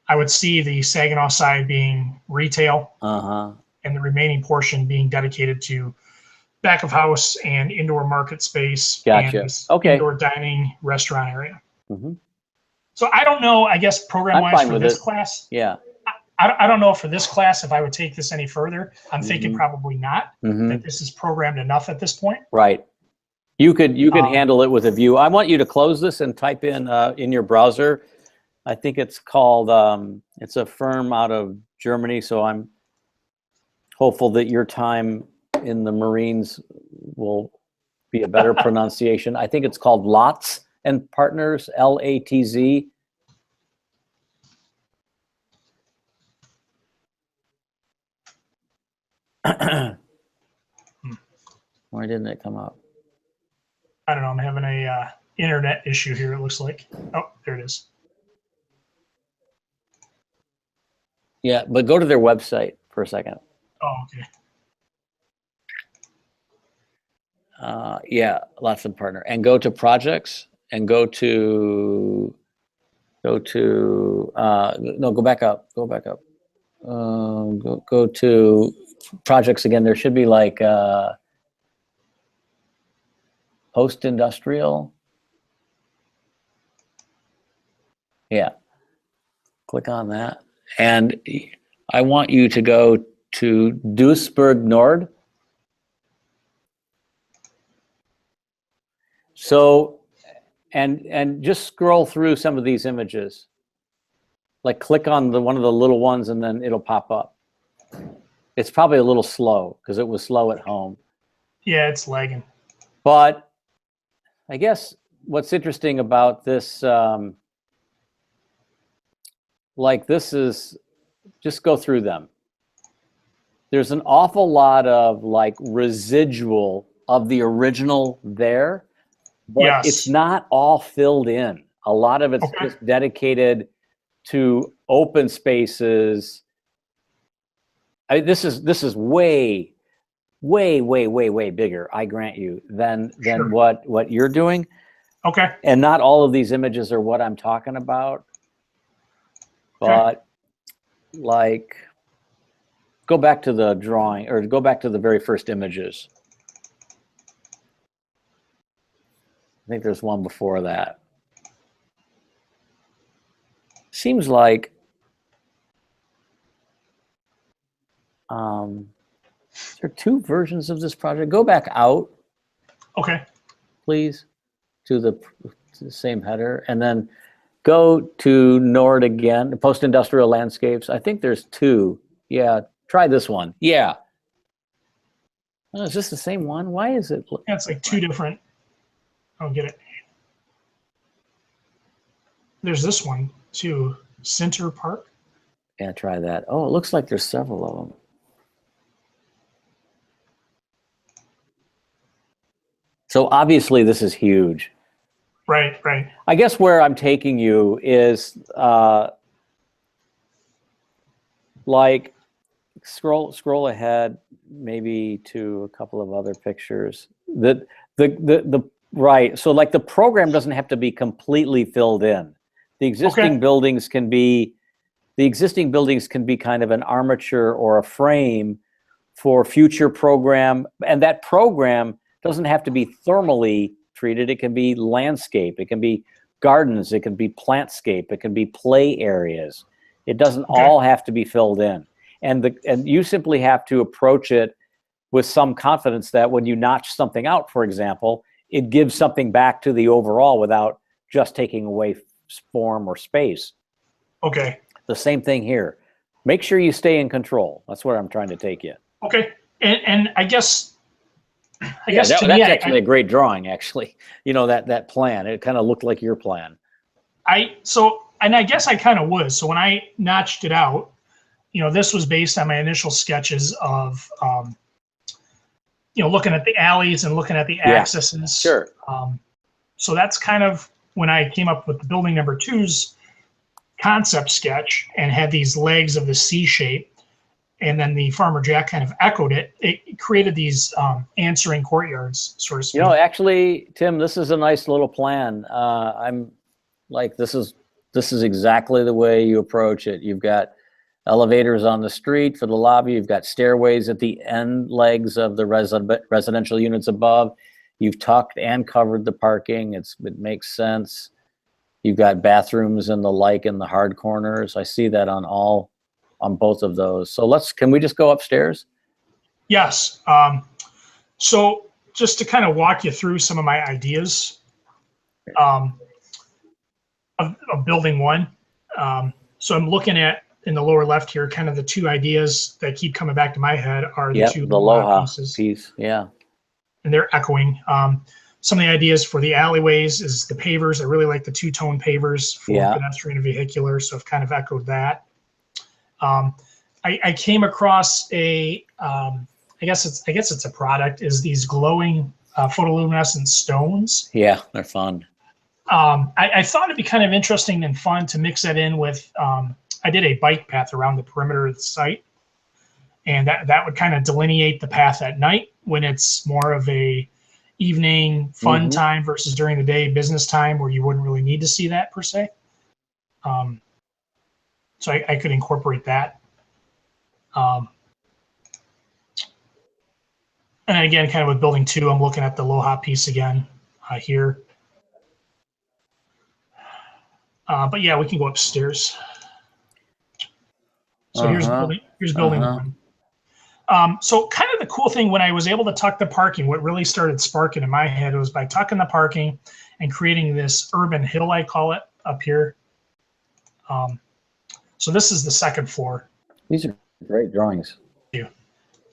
I would see the Saginaw side being retail, and the remaining portion being dedicated to back of house and indoor market space. Gotcha. And Okay. Indoor dining restaurant area. So I don't know, I guess program-wise for this class. Yeah. I don't know for this class if I would take this any further. I'm thinking probably not. That this is programmed enough at this point. Right. You could handle it with a view. I want you to close this and type in your browser. I think it's called, it's a firm out of Germany, so I'm hopeful that your time in the Marines will be a better pronunciation. I think it's called Latz and Partners, LATZ. Why didn't it come up? I don't know. I'm having a internet issue here, it looks like. Oh, there it is. Yeah, but go to their website for a second. Oh, okay. Yeah, Latz and Partner, and go to projects and go to no, go back up. Go to projects again. There should be like post-industrial. Yeah, click on that. And I want you to go to Duisburg Nord. So, and just scroll through some of these images. Like click on one of the little ones and then it'll pop up. It's probably a little slow because it was slow at home. Yeah, it's lagging. But I guess what's interesting about this, this is, just go through them. There's an awful lot of residual of the original there, but it's not all filled in. A lot of it's just dedicated to open spaces. This is way bigger, I grant you, than what you're doing. Okay. And not all of these images are what I'm talking about. But go back to the drawing, or go back to the very first images. I think there's one before that. Seems like Is there two versions of this project? Go back out, Okay. please, to the same header, and then go to Nord again, post-industrial landscapes. I think there's two. Yeah, try this one. Yeah. Oh, is this the same one? Why is it? Yeah, it's like two different. I'll get it. There's this one too, Center Park. Yeah, try that. Oh, it looks like there's several of them. So obviously this is huge. Right, right. I guess where I'm taking you is like scroll ahead maybe to a couple of other pictures. The right. So like the program doesn't have to be completely filled in. The existing buildings can be kind of an armature or a frame for future program, and that program doesn't have to be thermally treated. It can be landscape, it can be gardens, it can be plantscape, it can be play areas. It doesn't all have to be filled in. And you simply have to approach it with some confidence that when you notch something out, for example, it gives something back to the overall without just taking away form or space. Okay. The same thing here. Make sure you stay in control. That's where I'm trying to take you. Okay. And I guess That's to me, actually a great drawing, actually. You know, that plan. It kind of looked like your plan. I guess I kind of was. So when I notched it out, you know, this was based on my initial sketches of, you know, looking at the alleys and looking at the accesses. Sure. So that's kind of when I came up with the building number 2's concept sketch and had these legs of the C shape. And then the Farmer Jack kind of echoed it. It created these answering courtyards, sort of speak. You know, actually, Tim, this is a nice little plan. I'm like, this is exactly the way you approach it. You've got elevators on the street for the lobby. You've got stairways at the end legs of the residential units above. You've tucked and covered the parking. It makes sense. You've got bathrooms and the like in the hard corners. I see that on both of those. So can we just go upstairs? Yes. So just to kind of walk you through some of my ideas of building one. So I'm looking at in the lower left here, kind of the two ideas that keep coming back to my head are the two LOHA pieces. piece. Yeah. And they're echoing. Some of the ideas for the alleyways is the pavers. I really like the two-tone pavers for pedestrian and vehicular, so I've kind of echoed that. I came across I guess it's a product, is these glowing photoluminescent stones. Yeah, they're fun. I thought it'd be kind of interesting and fun to mix that in with, I did a bike path around the perimeter of the site, and that would kind of delineate the path at night when it's more of a evening fun time versus during the day business time where you wouldn't really need to see that per se. So I could incorporate that. And again, kind of with building 2, I'm looking at the LOHA piece again here. But yeah, we can go upstairs. So here's building 1. So kind of the cool thing when I was able to tuck the parking, what really started sparking in my head was by tucking the parking and creating this urban hill, I call it, up here. So this is the second floor. These are great drawings. Thank you.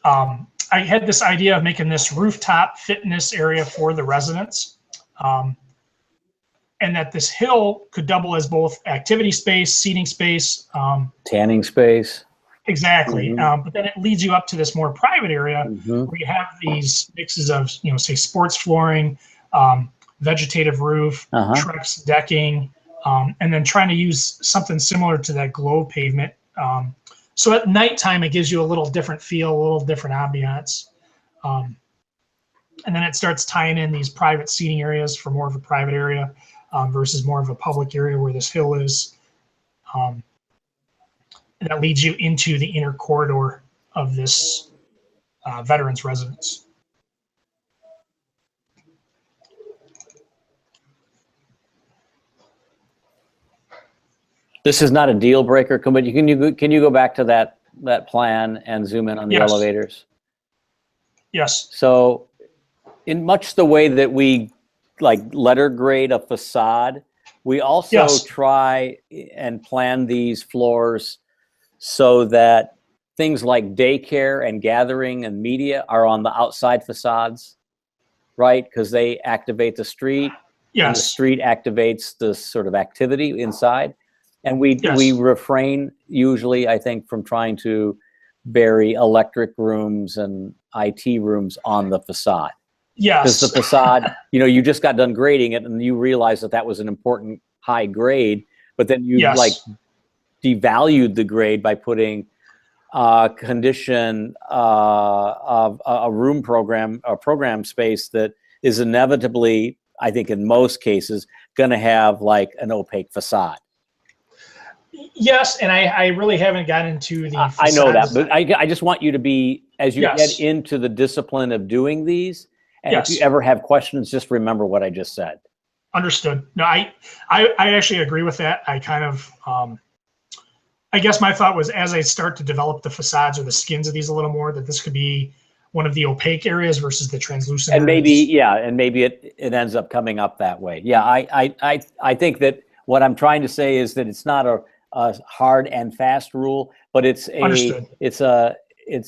I had this idea of making this rooftop fitness area for the residents. And that this hill could double as both activity space, seating space. Tanning space. Exactly. But then it leads you up to this more private area where you have these mixes of, say sports flooring, vegetative roof, Trex decking, and then trying to use something similar to that glow pavement. So at nighttime, it gives you a little different feel, a little different ambiance. And then it starts tying in these private seating areas for more of a private area versus more of a public area where this hill is. And that leads you into the inner corridor of this veterans residence. This is not a deal breaker. Can you go back to that that plan and zoom in on the Yes. elevators? Yes. So in much the way that we like letter grade a facade, we also Yes. try and plan these floors so that things like daycare and gathering and media are on the outside facades, right? Because they activate the street, and the Yes. street activates the sort of activity inside. And we Yes. refrain usually, I think, from trying to bury electric rooms and IT rooms on the facade. Because the Yes. facade, you just got done grading it and you realize that that was an important high grade, but then you Yes. like devalued the grade by putting condition of a room program, a program space that is inevitably, I think in most cases, going to have like an opaque facade. Yes, and I really haven't gotten into the I know that, facades. but I just want you to be, as you Yes. get into the discipline of doing these, and if Yes. you ever have questions, just remember what I just said. Understood. No, I actually agree with that. I kind of, I guess my thought was as I start to develop the facades or the skins of these a little more, that this could be one of the opaque areas versus the translucent And maybe, areas. yeah, and maybe it ends up coming up that way. Yeah, I think that what I'm trying to say is that it's not a hard and fast rule, but Understood. it's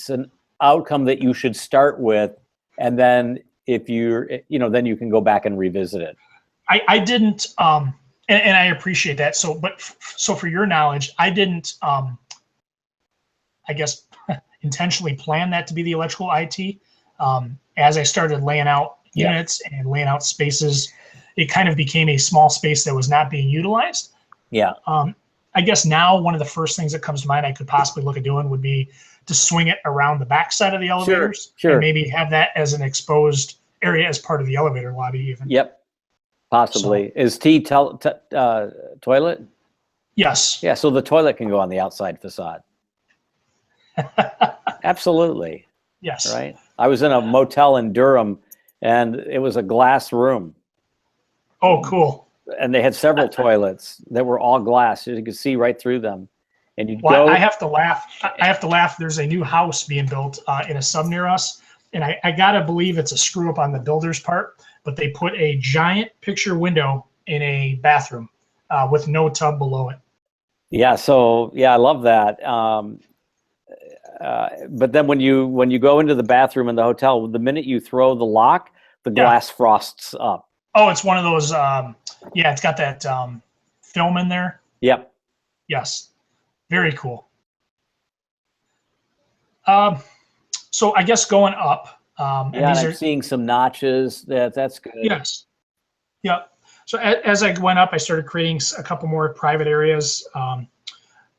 an outcome that you should start with, and then if then you can go back and revisit it. I didn't, and I appreciate that. So, so for your knowledge, I didn't, I guess, intentionally plan that to be the electrical IT. As I started laying out Yeah. units and laying out spaces, it kind of became a small space that was not being utilized. Yeah, I guess now one of the first things that comes to mind I could possibly look at doing would be to swing it around the backside of the elevators sure. and maybe have that as an exposed area as part of the elevator lobby even. yep, possibly. Is T toilet? Yes. Yeah, so the toilet can go on the outside facade. Absolutely, Yes. right? I was in a motel in Durham, and it was a glass room, Oh, cool. and they had several toilets that were all glass. You could see right through them, and you'd Well, go. I have to laugh. I have to laugh. There's a new house being built in a sub near us, and I gotta believe it's a screw up on the builder's part, but they put a giant picture window in a bathroom with no tub below it. Yeah, so yeah, I love that. But then when you go into the bathroom in the hotel, the minute you throw the lock, the Yeah. glass frosts up. Oh, it's one of those. Yeah, it's got that film in there. Yep. Yes, very cool. So I guess going up. And Yeah, and these I'm are seeing some notches. That's good. yes. Yep. So as I went up, I started creating a couple more private areas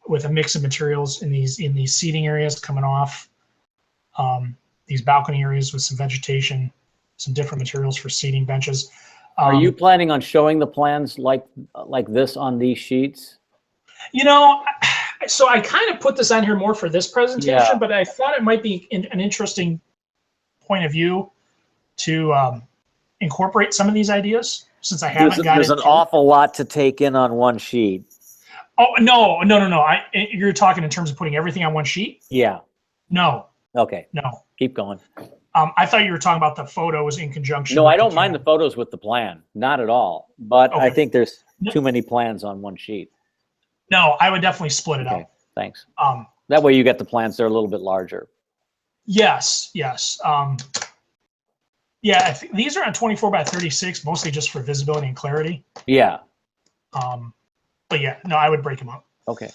with a mix of materials in these seating areas coming off. These balcony areas with some vegetation, some different materials for seating benches. Are you planning on showing the plans like this on these sheets? So I kind of put this on here more for this presentation, Yeah. but I thought it might be an interesting point of view to incorporate some of these ideas since I haven't got There's an awful lot to take in on one sheet. Oh, no. You're talking in terms of putting everything on one sheet? Yeah. No. Okay. No. Keep going. I thought you were talking about the photos in conjunction. No, with I don't mind the camera. photos with the plan. Not at all. But I Okay. think there's too many plans on one sheet. No, I would definitely split it Okay. Thanks. up. That way you get the plans. They're a little bit larger. Yes. Yeah, I think these are on 24 by 36, mostly just for visibility and clarity. Yeah. But yeah, no, I would break them up. Okay.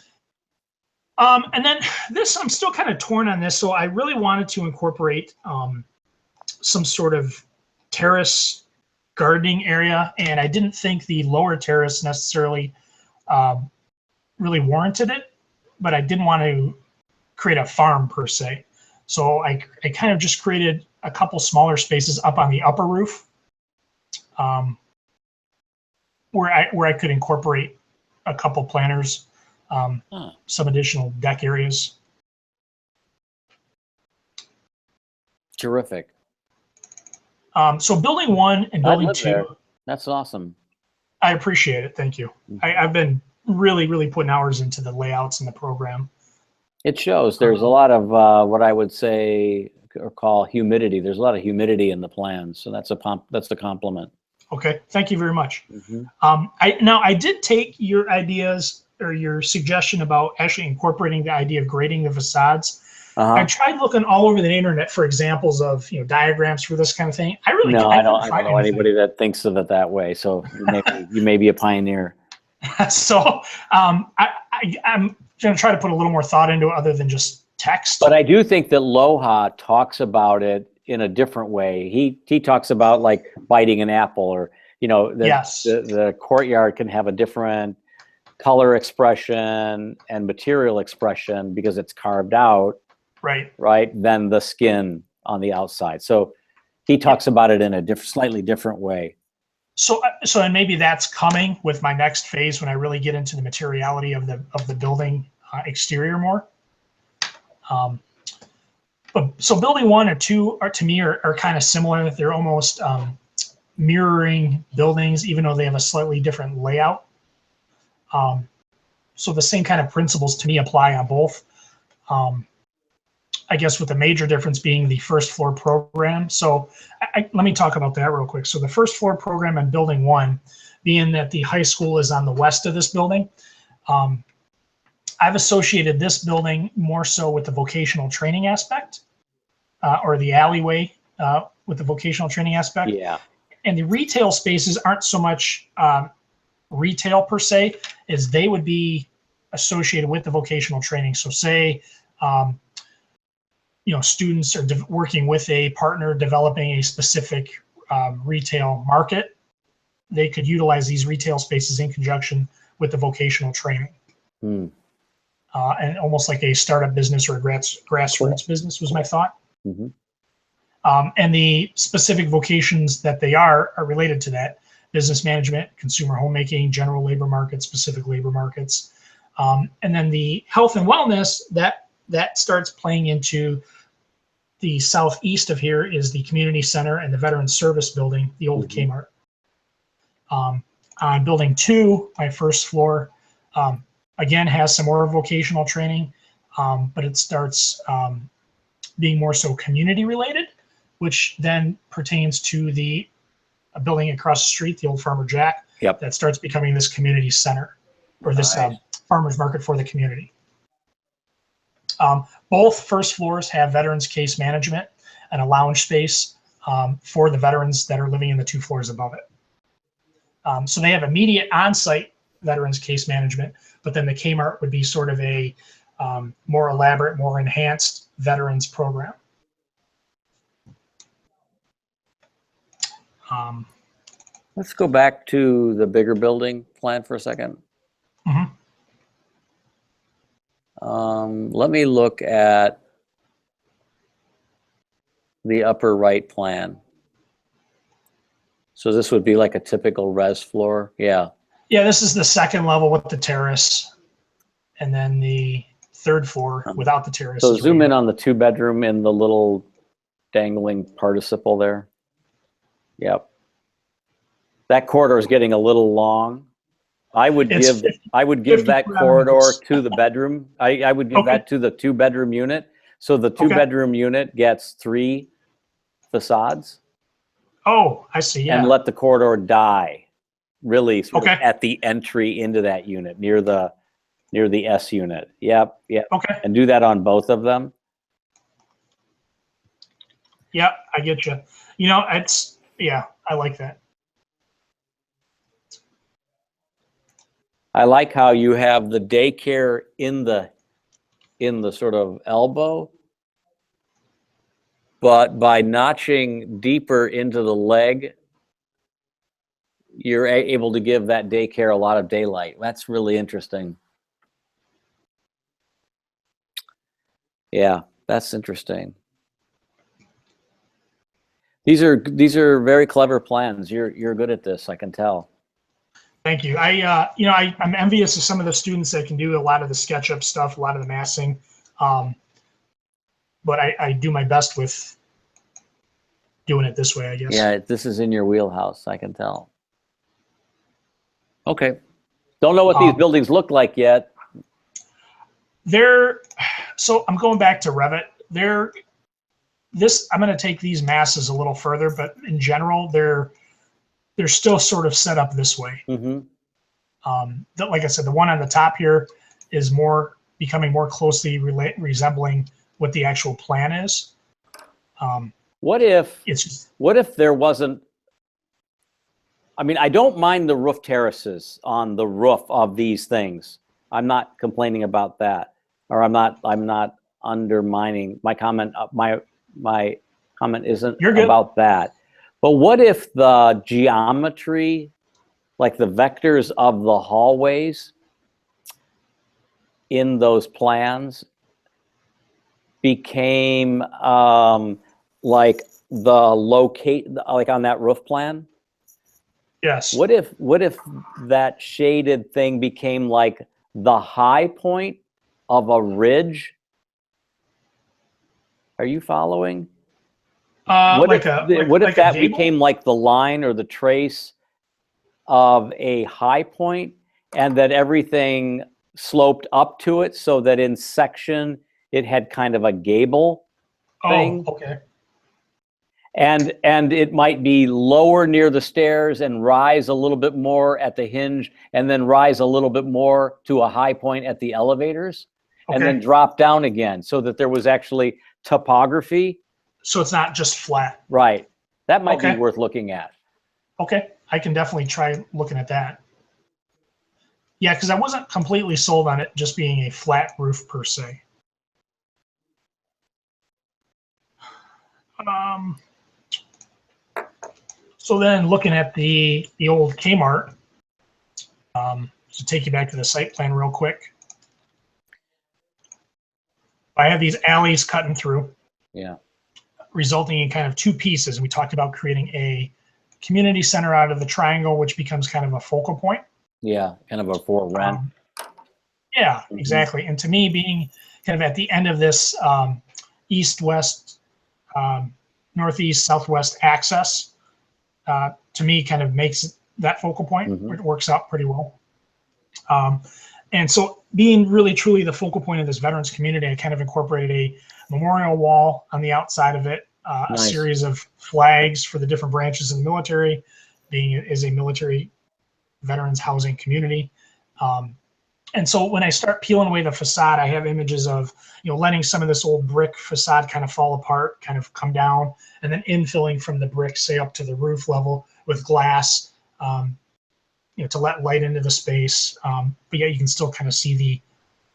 And then this, I'm still kind of torn on this. So I really wanted to incorporate some sort of terrace gardening area. And I didn't think the lower terrace necessarily really warranted it, but I didn't want to create a farm per se. So I kind of just created a couple smaller spaces up on the upper roof where I could incorporate a couple planters, some additional deck areas. Terrific. So building 1 and building live 2, there. That's awesome. I appreciate it. Thank you. I've been really putting hours into the layouts and the program. It shows there's a lot of what I would say or call humidity. There's a lot of humidity in the plans, so that's the compliment. Okay, thank you very much. Mm-hmm. I did take your ideas or your suggestion about actually incorporating the idea of grading the facades. I tried looking all over the internet for examples of diagrams for this kind of thing. I don't know anybody that thinks of it that way. So you may be a pioneer. So I'm going to try to put a little more thought into it other than just text. But I do think that Loha talks about it in a different way. He talks about like biting an apple, or the courtyard can have a different color expression and material expression because it's carved out, right, than the skin on the outside. So he talks about it in a slightly different way. So and maybe that's coming with my next phase when I really get into the materiality of the building exterior more. So building 1 or 2 to me are kind of similar. They're almost mirroring buildings, even though they have a slightly different layout. So the same kind of principles to me apply on both. I guess with the major difference being the first floor program. So let me talk about that real quick. So the first floor program in building 1, being that the high school is on the west of this building, I've associated this building more so with the vocational training aspect, or the alleyway with the vocational training aspect. Yeah. And the retail spaces aren't so much retail per se, as they would be associated with the vocational training. So say, students are working with a partner developing a specific retail market. They could utilize these retail spaces in conjunction with the vocational training. And almost like a startup business or a grassroots business was my thought. Mm-hmm. And the specific vocations that they are related to that: business management, consumer homemaking, general labor markets, specific labor markets. And then the health and wellness, that starts playing into the southeast of here is the community center and the Veterans Service Building, the old Kmart. On building 2, my first floor, again, has some more vocational training, but it starts being more so community related, which then pertains to the building across the street, the old Farmer Jack. Yep. That starts becoming this community center, or this farmer's market for the community. Both first floors have veterans case management and a lounge space for the veterans that are living in the 2 floors above it. So they have immediate on-site veterans case management, but then the Kmart would be sort of a more elaborate, more enhanced veterans program. Let's go back to the bigger building plan for a second. Mm-hmm. Let me look at the upper right plan. So this would be like a typical res floor. Yeah. Yeah, this is the second level with the terrace, and then the 3rd floor without the terrace. So zoom in on the 2-bedroom in the little dangling participle there. Yep. That corridor is getting a little long. I would give that corridor to the bedroom. I would give that to the 2-bedroom unit. So the 2-bedroom unit gets 3 facades. Oh, I see. Yeah. And let the corridor die, really, sort of at the entry into that unit near the S unit. Yep. Okay. And do that on both of them. Yep, I get you. I like that. I like how you have the daycare in the sort of elbow, but by notching deeper into the leg, you're able to give that daycare a lot of daylight. That's really interesting. Yeah, that's interesting. These are very clever plans. You're good at this, I can tell. Thank you. I'm envious of some of the students that can do a lot of the SketchUp stuff, a lot of the massing. But I do my best with doing it this way, I guess. Yeah, this is in your wheelhouse, I can tell. Okay. Don't know what these buildings look like yet. So I'm going back to Revit. I'm going to take these masses a little further, but in general, they're still sort of set up this way. Like I said, the one on the top here is becoming more closely resembling what the actual plan is. What if It's just, what if there wasn't? I mean, I don't mind the roof terraces on the roof of these things. I'm not complaining about that, or I'm not undermining my comment. My comment isn't You're good. about that. But what if the geometry, like the vectors of the hallways in those plans, became like like on that roof plan? yes. What if that shaded thing became like the high point of a ridge? Are you following? What if that gable? became like the line or the trace of a high point, and that everything sloped up to it, so that in section it had kind of a gable thing? Oh, okay. And it might be lower near the stairs and rise a little bit more at the hinge, and then rise a little bit more to a high point at the elevators, and then Okay. drop down again, so that there was actually topography. So it's not just flat. Right. That might Okay. be worth looking at. Okay. I can definitely try looking at that. Yeah, because I wasn't completely sold on it just being a flat roof per se. So then looking at the old Kmart, to take you back to the site plan real quick. I have these alleys cutting through, Yeah. resulting in kind of two pieces. We talked about creating a community center out of the triangle, which becomes kind of a focal point. Yeah. Kind of a for rent. Yeah, Mhm. exactly. And to me, being kind of at the end of this east-west, northeast, southwest access, to me kind of makes that focal point. Mhm. It works out pretty well. And so being really truly the focal point of this veterans community, I kind of incorporated a memorial wall on the outside of it, a Nice. series of flags for the different branches of the military, being is a military veterans housing community. And so when I start peeling away the facade, I have images of, letting some of this old brick facade kind of fall apart, kind of come down, and then infilling from the brick, say up to the roof level with glass, to let light into the space. But yet you can still kind of see the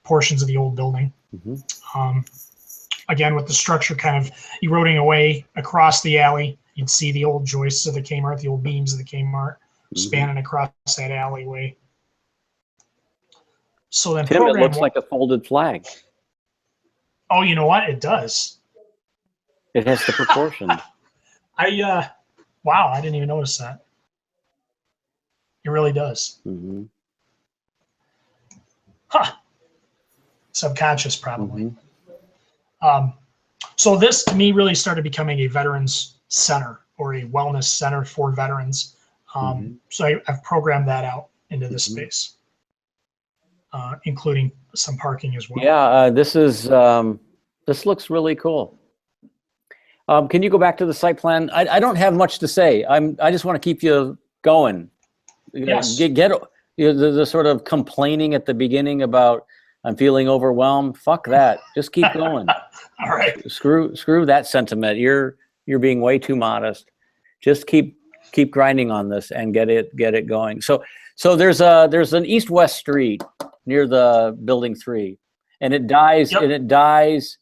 portions of the old building. Mhm. Again, with the structure kind of eroding away across the alley, you'd see the old joists of the Kmart, the old beams of the Kmart spanning across that alleyway. So then Tim, it looks like a folded flag. Oh, you know what? It does. It has the proportion. Wow, I didn't even notice that. It really does. Mhm. Huh. Subconscious, probably. Mhm. So this, to me, really started becoming a veterans center or a wellness center for veterans. So I've programmed that out into this space, including some parking as well. Yeah, this looks really cool. Can you go back to the site plan? I don't have much to say. I just want to keep you going. Yes. Get the sort of complaining at the beginning about I'm feeling overwhelmed. Fuck that. Just keep going. All right. Screw that sentiment. You're being way too modest. Just keep grinding on this and get it going. So there's an east-west street near the building 3, and it dies. Yep. And it dies.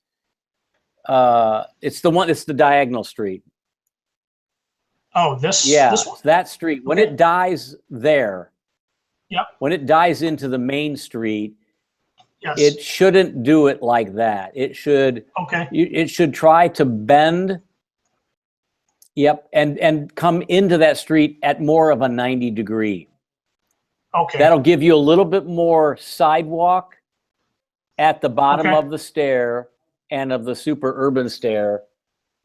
It's the diagonal street. Oh, this This one? that street. When Okay. it dies there. Yep. When it dies into the main street, Yes. it shouldn't do it like that. It should. Okay. It should try to bend. Yep, and come into that street at more of a 90-degree. Okay. That'll give you a little bit more sidewalk at the bottom Okay. of the stair and of the super urban stair.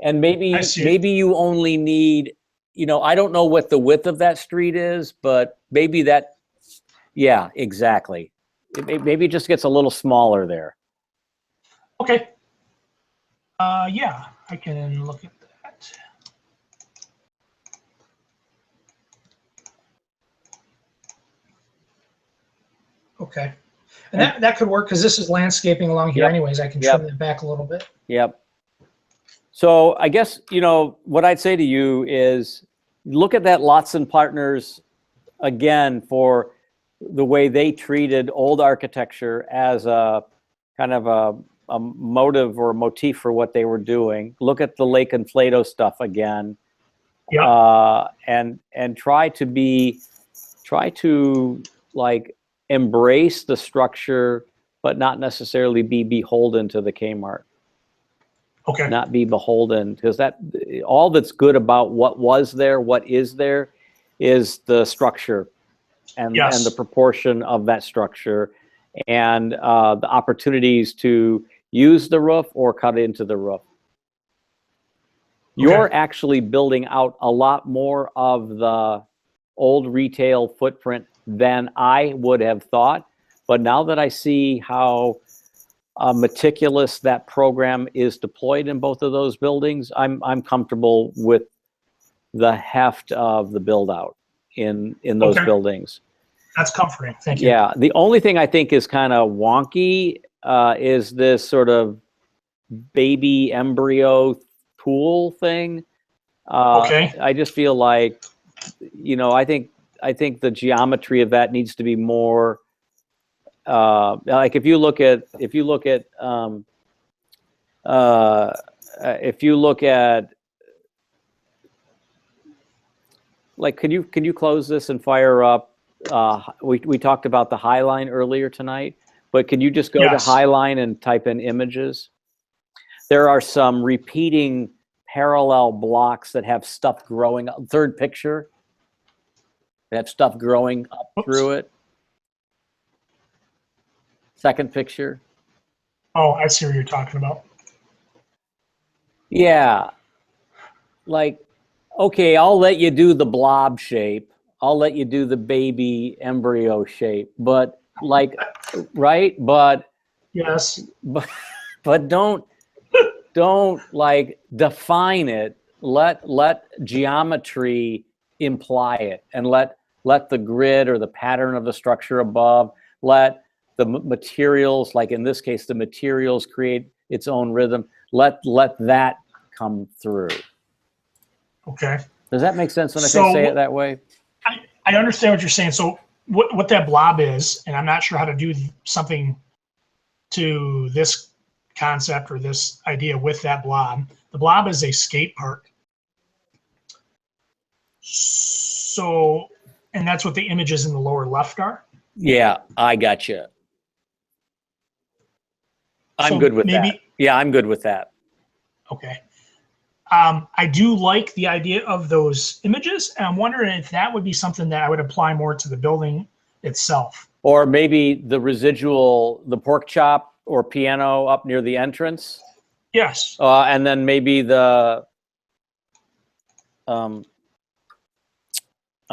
And I see. maybe you only need, I don't know what the width of that street is, but maybe yeah, exactly. Maybe it just gets a little smaller there. Okay. Yeah, I can look at that. Okay. And that could work because this is landscaping along here Yep. anyways. I can Yep. trim it back a little bit. Yep. So I guess, what I'd say to you is look at that Lotson Partners again for the way they treated old architecture as a kind of a motive or a motif for what they were doing. Look at the Lake and Flato stuff again. Yeah. And try to like embrace the structure, but not necessarily be beholden to the Kmart. Okay. Not be beholden, because that all that's good about what was there, what is there, is the structure and the proportion of that structure, and the opportunities to use the roof or cut into the roof. You're actually building out a lot more of the old retail footprint than I would have thought. But now that I see how meticulous that program is deployed in both of those buildings, I'm comfortable with the heft of the build out in those buildings. That's comforting. Thank you. Yeah. The only thing I think is kind of wonky is this sort of baby embryo pool thing. I just feel like, I think the geometry of that needs to be more like if you look at like, can you close this and fire up? We talked about the Highline earlier tonight, but can you just go to Highline and type in images? There are some repeating parallel blocks that have stuff growing up. Third picture, they have stuff growing up through it. Second picture. Oh, I see what you're talking about. Yeah. Like, okay, I'll let you do the blob shape. I'll let you do the baby embryo shape, but like, right? But yes, but don't like define it. Let geometry imply it, and let the grid or the pattern of the structure above, let the materials, like in this case, the materials create its own rhythm. Let that come through. Okay. Does that make sense when I say it that way? I understand what you're saying. So what that blob is, and I'm not sure how to do something to this concept or this idea with that blob. The blob is a skate park. So, and that's what the images in the lower left are? Yeah, I got you. I'm good with that. Yeah, I'm good with that. Okay. I do like the idea of those images, and I'm wondering if that would be something that I would apply more to the building itself. Or maybe the residual, the pork chop or piano up near the entrance. Yes. And then maybe the, I'm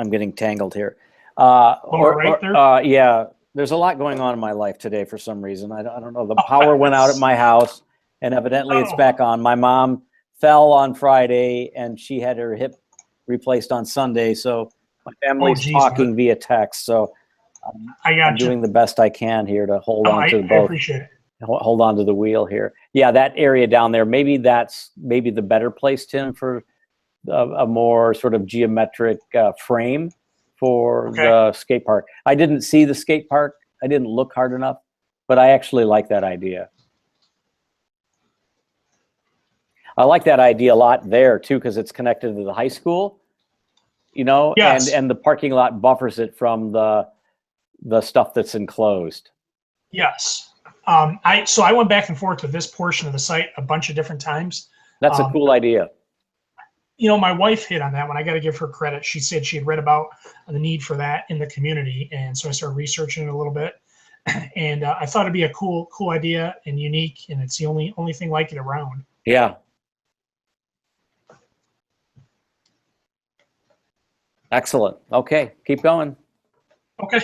getting tangled here. Right there? Yeah, there's a lot going on in my life today for some reason. I don't know. The power went out at my house, and evidently it's back on. My mom fell on Friday, and she had her hip replaced on Sunday. So my family's talking via text. So I'm doing the best I can here to hold on to both. I appreciate it. Hold on to the wheel here. Yeah, that area down there, maybe that's the better place, Tim, for a more sort of geometric frame for the skate park. I didn't see the skate park. I didn't look hard enough, but I actually like that idea. I like that idea a lot there too, because it's connected to the high school, Yes. and the parking lot buffers it from the stuff that's enclosed. Yes. So I went back and forth to this portion of the site a bunch of different times. That's a cool idea. My wife hit on that one. I got to give her credit. She said she had read about the need for that in the community, and so I started researching it a little bit. And I thought it'd be a cool idea and unique, and it's the only thing like it around. Yeah. Excellent. Okay, keep going. Okay.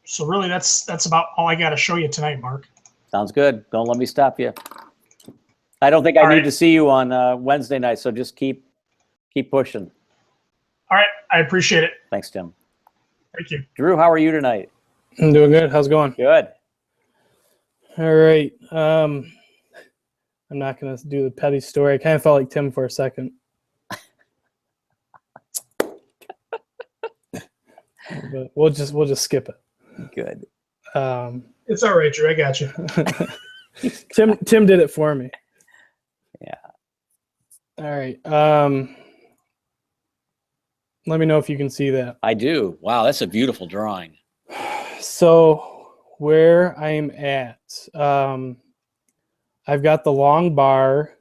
So really, that's about all I got to show you tonight, Mark. Sounds good. Don't let me stop you. I don't think I All need right. to see you on Wednesday night, so just keep pushing. All right, I appreciate it. Thanks, Tim. Thank you. Drew, how are you tonight? I'm doing good. How's it going? Good. All right. I'm not gonna do the petty story. I kind of felt like Tim for a second. But we'll just skip it. Good. It's all right, Drew. I got you. Tim did it for me. Yeah. All right. Let me know if you can see that. I do. Wow, that's a beautiful drawing. So where I'm at, I've got the long bar,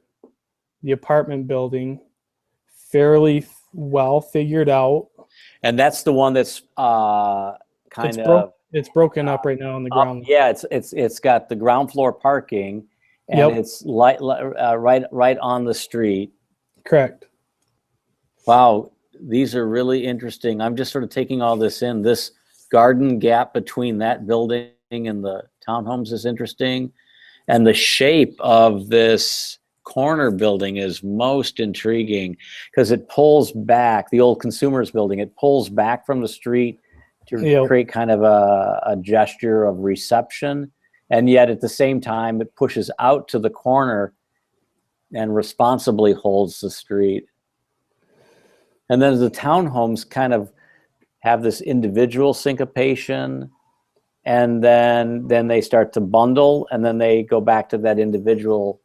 the apartment building, fairly well figured out. And that's the one that's kind of It's broken up right now on the ground. yeah, it's got the ground floor parking, and Yep. it's right on the street. Correct. Wow, these are really interesting. I'm just sort of taking all this in. This garden gap between that building and the townhomes is interesting, and the shape of this corner building is most intriguing because it pulls back. The old Consumers building, it pulls back from the street to Yep. create kind of a gesture of reception, and yet at the same time it pushes out to the corner and responsibly holds the street. And then the townhomes kind of have this individual syncopation, and then they start to bundle, and then they go back to that individual.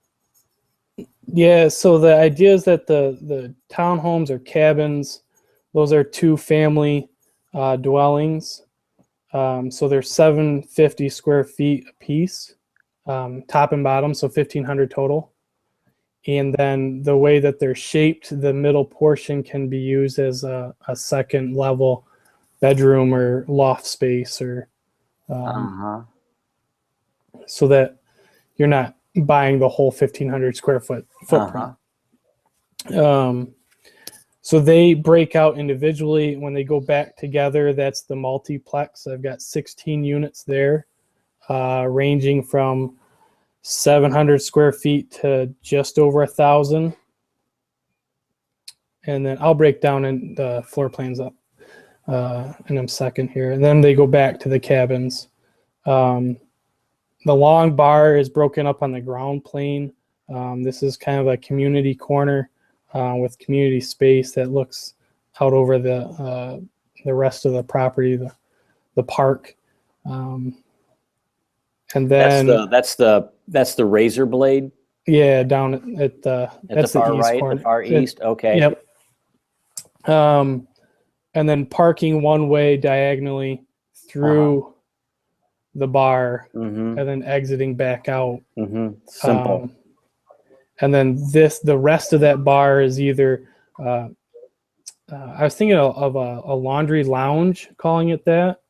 Yeah, so the idea is that the townhomes or cabins, those are two family dwellings. So they're 750 square feet a piece, top and bottom, so 1,500 total. And then the way that they're shaped, the middle portion can be used as a second level bedroom or loft space, or so that you're not buying the whole 1,500 square foot footprint. So they break out individually. When they go back together, that's the multiplex. I've got 16 units there, ranging from 700 square feet to just over 1,000. And then I'll break down in the floor plans up in a second here. And then they go back to the cabins. The long bar is broken up on the ground plane. This is kind of a community corner with community space that looks out over the rest of the property, the park. And then that's the razor blade yeah, down at the at the far east right, corner. the far east. Okay. Yep. And then parking one way diagonally through the bar, Mm-hmm. and then exiting back out. Mm-hmm. Simple. And then the rest of that bar is either I was thinking of a laundry lounge, calling it that.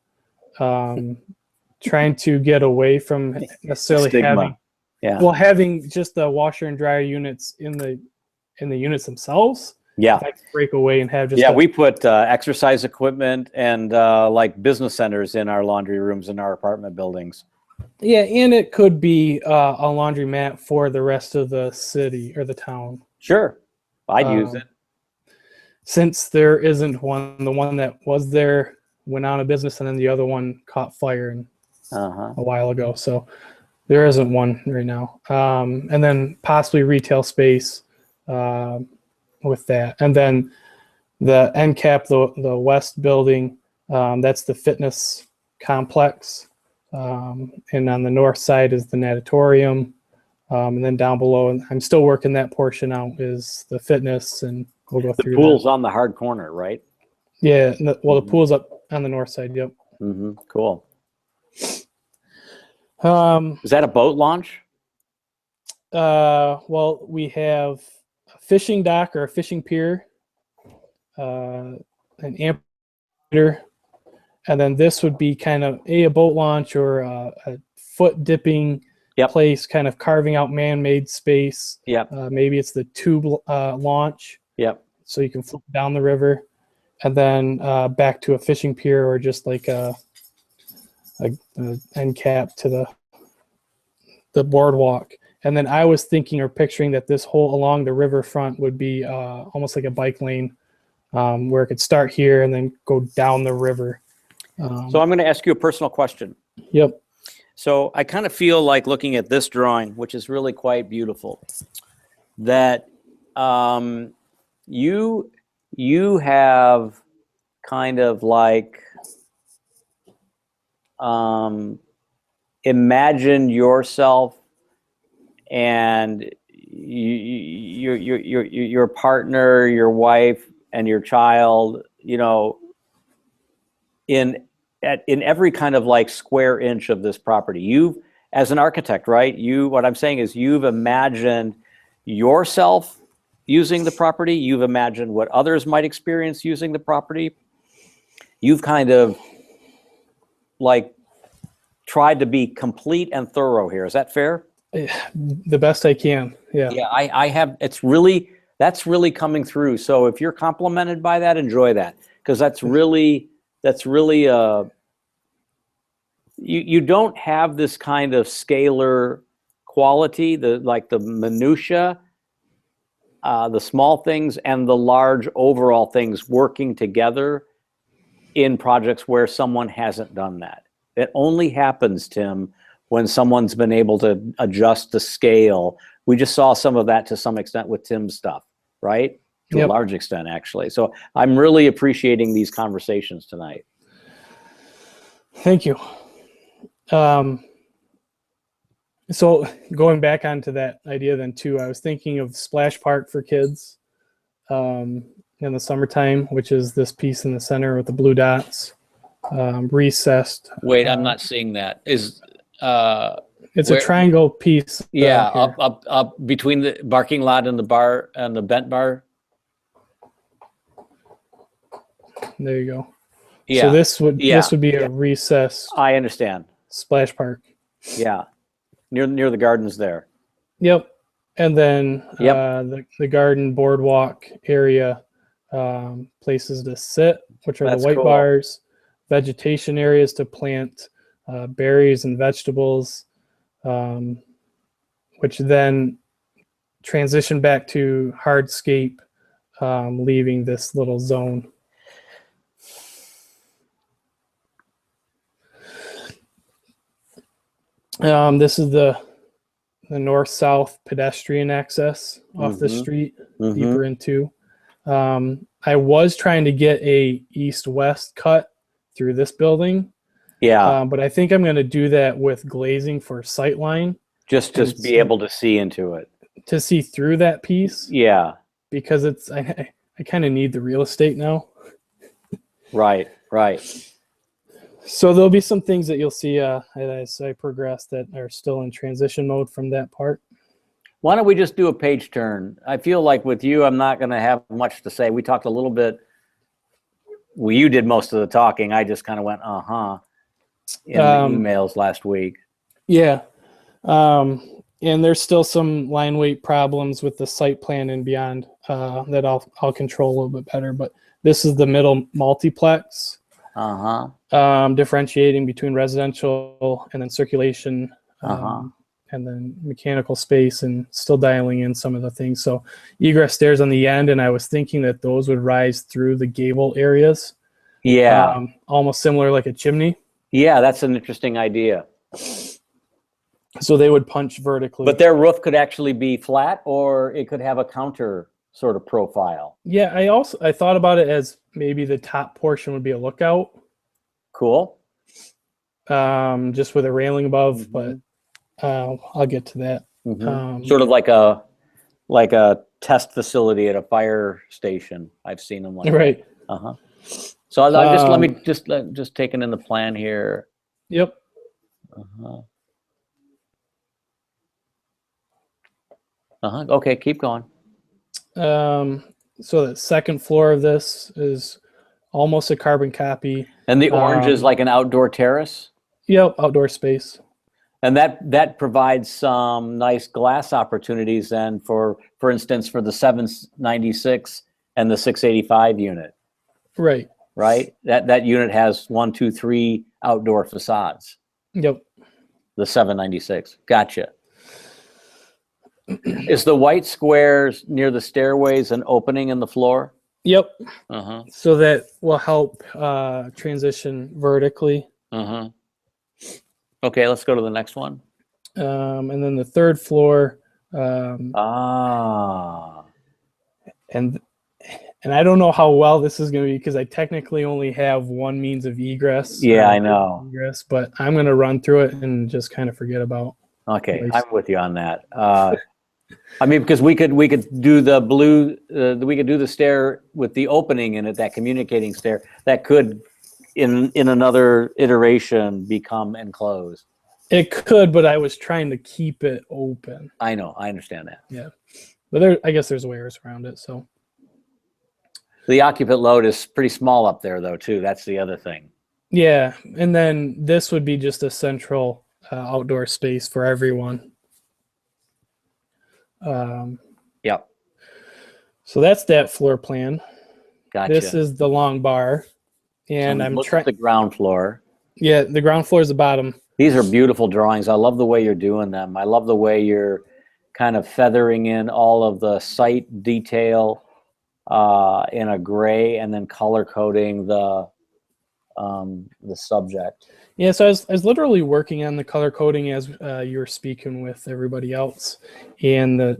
Trying to get away from necessarily Stigma. having just the washer and dryer units in the units themselves. Yeah. If I could break away and have just Yeah, we put exercise equipment and like business centers in our laundry rooms in our apartment buildings. yeah, and it could be a laundromat for the rest of the city or the town. Sure, I'd use it. Since there isn't one, the one that was there went out of business, and then the other one caught fire a while ago. So there isn't one right now. And then possibly retail space with that. And then the end cap, the west building, that's the fitness complex. And on the north side is the natatorium. And then down below, and I'm still working that portion out, is the fitness, and we'll go The through pool's that. on the hard corner, right? Yeah, the pool's up on the north side, yep. Mm-hmm. Cool. Um, Is that a boat launch? well, we have a fishing dock or a fishing pier, an amphitheater, and then this would be kind of a boat launch or a foot dipping Yep. place, kind of carving out man-made space. Yep. Maybe it's the tube launch, Yep. so you can float down the river, and then back to a fishing pier, or just like a end cap to the boardwalk. And then I was thinking or picturing that this whole along the riverfront would be almost like a bike lane where it could start here and then go down the river. So I'm going to ask you a personal question. Yep. So I kind of feel like looking at this drawing, which is really quite beautiful, that you have kind of like imagined yourself and your partner, your wife, and your child, you know, in every kind of like square inch of this property. You've, as an architect, right? What I'm saying is you've imagined yourself using the property. You've imagined what others might experience using the property. You've kind of like tried to be complete and thorough here. Is that fair? The best I can. Yeah. Yeah, I have. That's really coming through. So if you're complimented by that, enjoy that, because that's really you don't have this kind of scalar quality, the minutia, the small things and the large overall things working together in projects where someone hasn't done that. It only happens, Tim, when someone's been able to adjust the scale. We just saw some of that to some extent with Tim's stuff, right? To a large extent, actually. So I'm really appreciating these conversations tonight. Thank you. So going back onto that idea then too, I was thinking of Splash Park for kids in the summertime, which is this piece in the center with the blue dots, recessed. Wait, I'm not seeing that. It's a triangle piece. Yeah, up between the parking lot and the bar and the bent bar. There you go. Yeah. So this would be a recessed. I understand. Splash Park. Yeah, near the gardens there. Yep. And then the garden boardwalk area, places to sit, which are the white bars, vegetation areas to plant berries and vegetables, which then transition back to hardscape, leaving this little zone. This is the north-south pedestrian access off the street, deeper into. I was trying to get a east-west cut through this building. Yeah. But I think I'm going to do that with glazing for sightline. Just be able to see into it. To see through that piece. Yeah. Because I kind of need the real estate now. Right. So there'll be some things that you'll see as I progress that are still in transition mode from that part. Why don't we just do a page turn? I feel like with you, I'm not going to have much to say. We talked a little bit. Well, you did most of the talking. I just kind of went, in the emails last week. Yeah. And there's still some line weight problems with the site plan and beyond that I'll control a little bit better. But this is the middle multiplex. Differentiating between residential and then circulation, and then mechanical space, and still dialing in some of the things. So egress stairs on the end, and I was thinking that those would rise through the gable areas. Yeah. Almost similar like a chimney. Yeah, that's an interesting idea. So they would punch vertically. But their roof could actually be flat, or it could have a counter sort of profile. Yeah, I thought about it as maybe the top portion would be a lookout. Cool. Just with a railing above, but I'll get to that. Sort of like a test facility at a fire station. I've seen them like right. That. So let me just taking in the plan here. Yep. Okay, keep going. So the second floor of this is almost a carbon copy. And the orange is like an outdoor terrace? Yep, outdoor space. And that provides some nice glass opportunities then for instance, for the 796 and the 685 unit. Right. Right? That unit has 1, 2, 3 outdoor facades. Yep. The 796. Gotcha. Is the white squares near the stairways an opening in the floor? Yep. Uh-huh. So that will help transition vertically. Uh-huh. Okay, let's go to the next one. And then the third floor. And I don't know how well this is going to be because I technically only have one means of egress. Yeah, I know. Egress, but I'm going to run through it and just kind of forget about. Okay, I'm with you on that. I mean, because we could do the blue, we could do the stair with the opening in it, that communicating stair, that could, in another iteration, become enclosed. It could, but I was trying to keep it open. I know, I understand that. Yeah, but I guess there's ways around it. So the occupant load is pretty small up there, though, too. That's the other thing. Yeah, and then this would be just a central outdoor space for everyone. Yep. So that's that floor plan. Gotcha. This is the long bar, and So I'm look trying. at the ground floor. Yeah, the ground floor is the bottom. These are beautiful drawings. I love the way you're doing them. I love the way you're kind of feathering in all of the site detail in a gray, and then color coding the subject. Yeah, so I was literally working on the color coding as you were speaking with everybody else, and the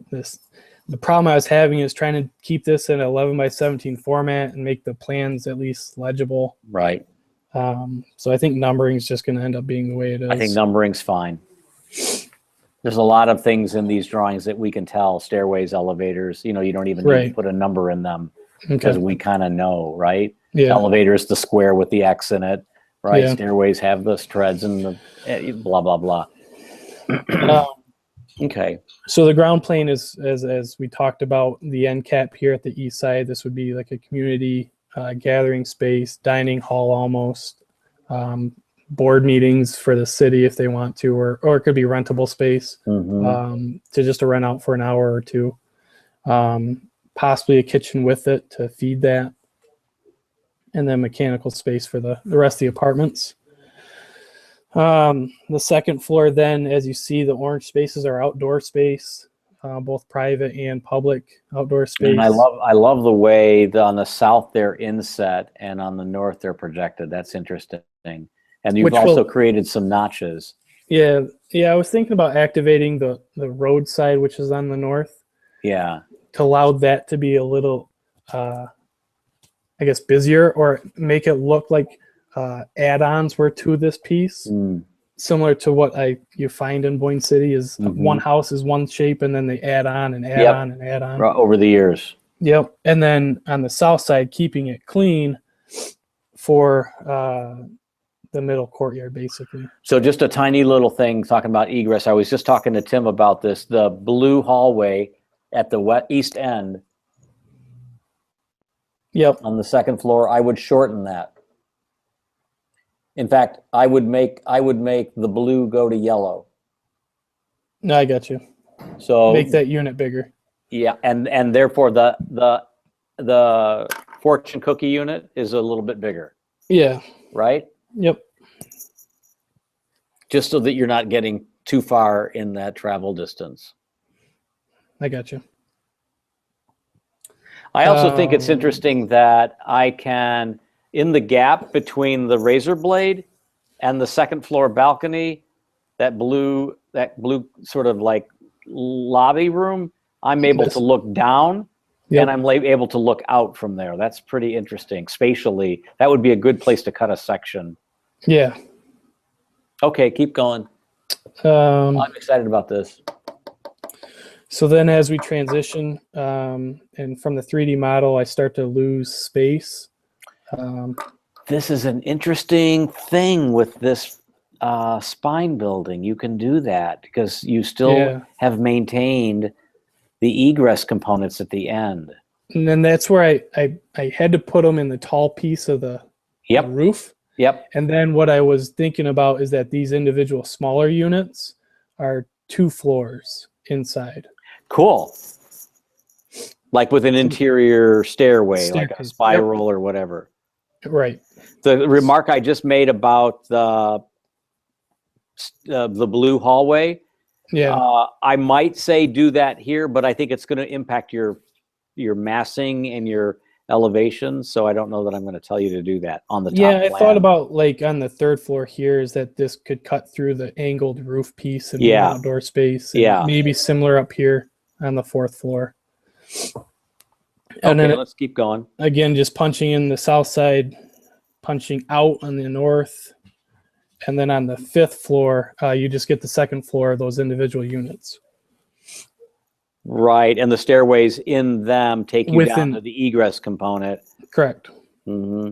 problem I was having is trying to keep this in 11:17 format and make the plans at least legible. Right. So I think numbering is just going to end up being the way it is. I think numbering's fine. There's a lot of things in these drawings that we can tell, stairways, elevators, you don't even need to put a number in them because we kind of know, right? Yeah. Elevators, the square with the X in it, right? Yeah. Stairways have the treads and the blah, blah, blah. Okay. So the ground plane is, as we talked about, the end cap here at the east side. This would be like a community gathering space, dining hall almost, board meetings for the city if they want to, or it could be rentable space to just to rent out for an hour or two. Possibly a kitchen with it to feed that. And then mechanical space for the rest of the apartments. The second floor then, as you see, the orange spaces are outdoor space, both private and public outdoor space. And I love the way on the south they're inset and on the north they're projected. That's interesting. And you've also created some notches. Yeah, I was thinking about activating the road side, which is on the north. Yeah. To allow that to be a little, I guess, busier, or make it look like add-ons were to this piece. Similar to what you find in Boyne City is one house is one shape, and then they add on and add on and add on over the years. Yep. And then on the south side, keeping it clean for the middle courtyard, basically. So just a tiny little thing talking about egress. I was just talking to Tim about this. The blue hallway at the east end. Yep. On the second floor, I would shorten that. In fact, I would make the blue go to yellow. No, I got you. So make that unit bigger. Yeah, and therefore the fortune cookie unit is a little bit bigger. Yeah. Right? Yep. Just so that you're not getting too far in that travel distance. I got you. I also think it's interesting that I can, in the gap between the razor blade and the second floor balcony, that blue sort of like lobby room, I'm able to look down and I'm able to look out from there. That's pretty interesting. Spatially, that would be a good place to cut a section. Yeah. Okay, keep going. I'm excited about this. So then as we transition, and from the 3D model, I start to lose space. This is an interesting thing with this spine building. You can do that because you still have maintained the egress components at the end. And then that's where I had to put them in the tall piece of the roof. Yep. And then what I was thinking about is that these individual smaller units are 2 floors inside. Cool. Like with an interior stairway, like a spiral or whatever. Right. The remark I just made about the blue hallway, Yeah. I might say do that here, but I think it's going to impact your massing and your elevation. So I don't know that I'm going to tell you to do that on the top Yeah, I plan. thought about like on the third floor here is that this could cut through the angled roof piece and the Yeah. outdoor space. And Yeah. maybe similar up here on the fourth floor. And Okay, then let's keep going. again, just punching in the south side, punching out on the north. And then on the fifth floor, you just get the second floor of those individual units. Right, and the stairways in them take you down Within- to the egress component. Correct. Mm-hmm.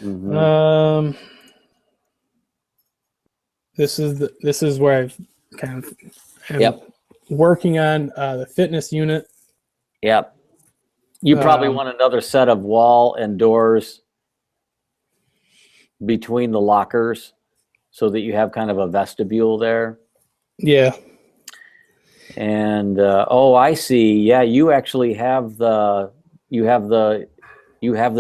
Mm-hmm. This is where I've kind of am Yep. working on the fitness unit. Yep. You probably Um, want another set of wall and doors between the lockers so that you have kind of a vestibule there. Yeah. And oh, I see. Yeah, you actually have the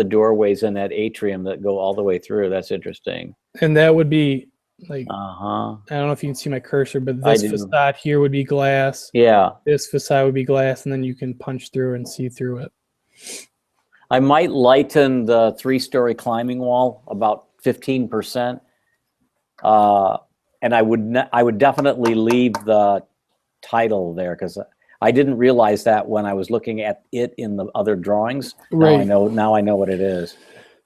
doorways in that atrium that go all the way through. That's interesting. And that would be like, Uh-huh. I don't know if you can see my cursor, but I this do. facade here would be glass. Yeah. This facade would be glass, and then you can punch through and see through it. I might lighten the 3-story climbing wall about 15%. And I would definitely leave the title there because I didn't realize that when I was looking at it in the other drawings. Right. Now I know what it is.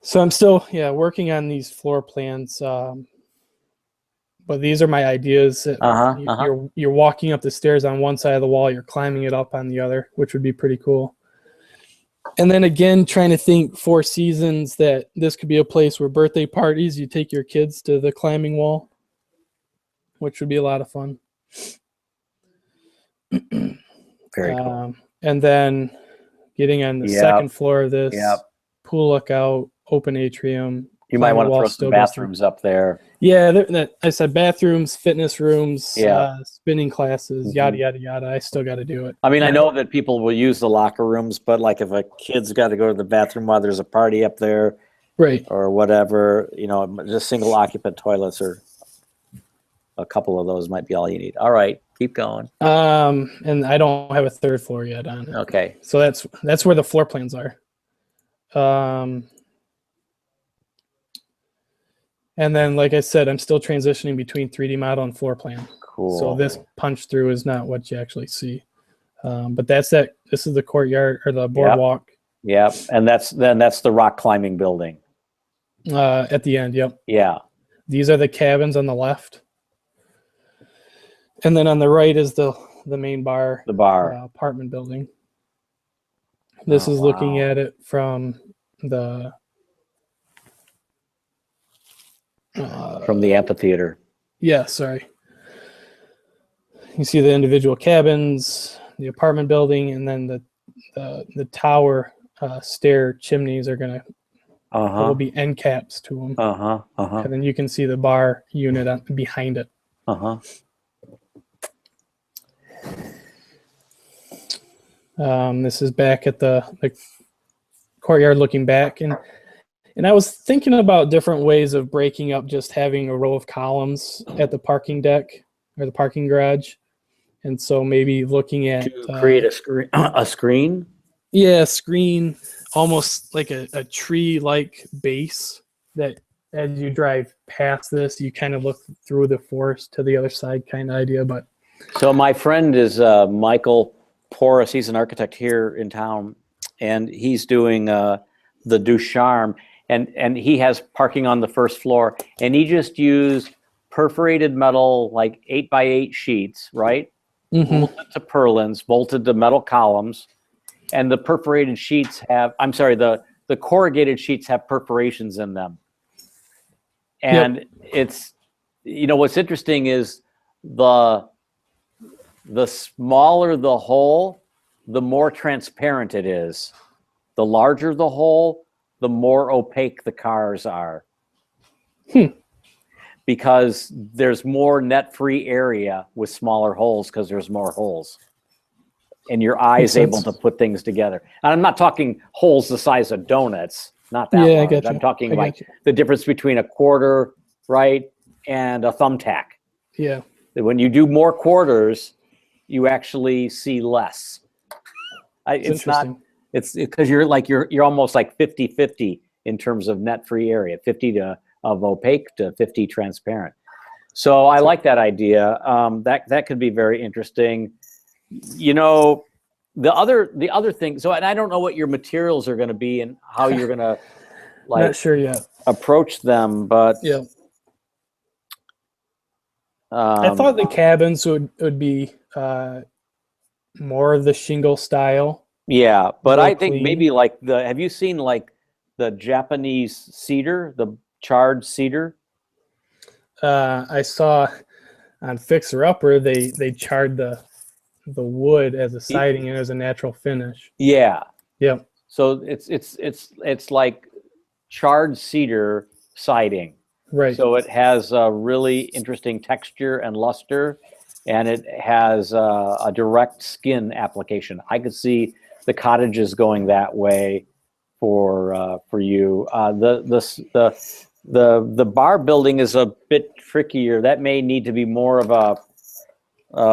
So I'm still, working on these floor plans. But these are my ideas. You're walking up the stairs on one side of the wall, you're climbing it up on the other, which would be pretty cool. And then again, trying to think Four Seasons that this could be a place where birthday parties, you take your kids to the climbing wall, which would be a lot of fun. Very cool. And then getting on the Yep. second floor of this, Yep. pool lookout, open atrium. You might climbing want to wall throw still some goes through. bathrooms up there. Yeah, I said bathrooms, fitness rooms, Yeah. spinning classes, Mhm. yada, yada, yada. I still got to do it. I mean, I know that people will use the locker rooms, but like if a kid's got to go to the bathroom while there's a party up there Right. or whatever, just single occupant toilets or a couple of those might be all you need. All right, keep going. And I don't have a third floor yet on it. Okay. So that's where the floor plans are. And then, like I said, I'm still transitioning between 3D model and floor plan. Cool. So this punch through is not what you actually see. But that's it. This is the courtyard or the boardwalk. Yep. And that's the rock climbing building. At the end, yep. Yeah. These are the cabins on the left. And then on the right is the main bar. The bar. Apartment building. This is looking at it from the amphitheater. Yeah, sorry. You see the individual cabins, the apartment building, and then the tower stair chimneys are gonna will be end caps to them. And then you can see the bar unit behind it. This is back at the courtyard looking back, and I was thinking about different ways of breaking up just having a row of columns at the parking deck or the parking garage. And so maybe looking at To create a screen. Yeah, a screen, almost like a tree-like base that as you drive past this, you kind of look through the forest to the other side kind of idea. But So my friend is Michael Porras. He's an architect here in town, and he's doing the Ducharme, and he has parking on the first floor, and he just used perforated metal, like 8x8 sheets, right? Bolted to purlins, bolted to metal columns, and the perforated sheets have, the corrugated sheets have perforations in them. And it's, what's interesting is the smaller the hole, the more transparent it is. The larger the hole, the more opaque the cars are. Because there's more net-free area with smaller holes because there's more holes. And your eye is able to put things together. And I'm not talking holes the size of donuts, not that large. I get you. I'm talking like the difference between a quarter, right, and a thumbtack. Yeah. When you do more quarters, you actually see less. It's not. interesting. It's because you're almost like 50-50 in terms of net free area, 50 of opaque to 50 transparent. So I like that idea. That could be very interesting. You know, the other thing. So, and I don't know what your materials are going to be and how you're going to Not sure yet. approach them, but Yeah. I thought the cabins would be more of the shingle style. yeah, but real I think clean. maybe like have you seen like the Japanese cedar, the charred cedar? I saw on Fixer Upper they charred the wood as a siding and as a natural finish. Yeah. Yep. So it's like charred cedar siding. Right. So it has a really interesting texture and luster, and it has a direct skin application. I could see the cottages going that way for you. The bar building is a bit trickier. That may need to be more of a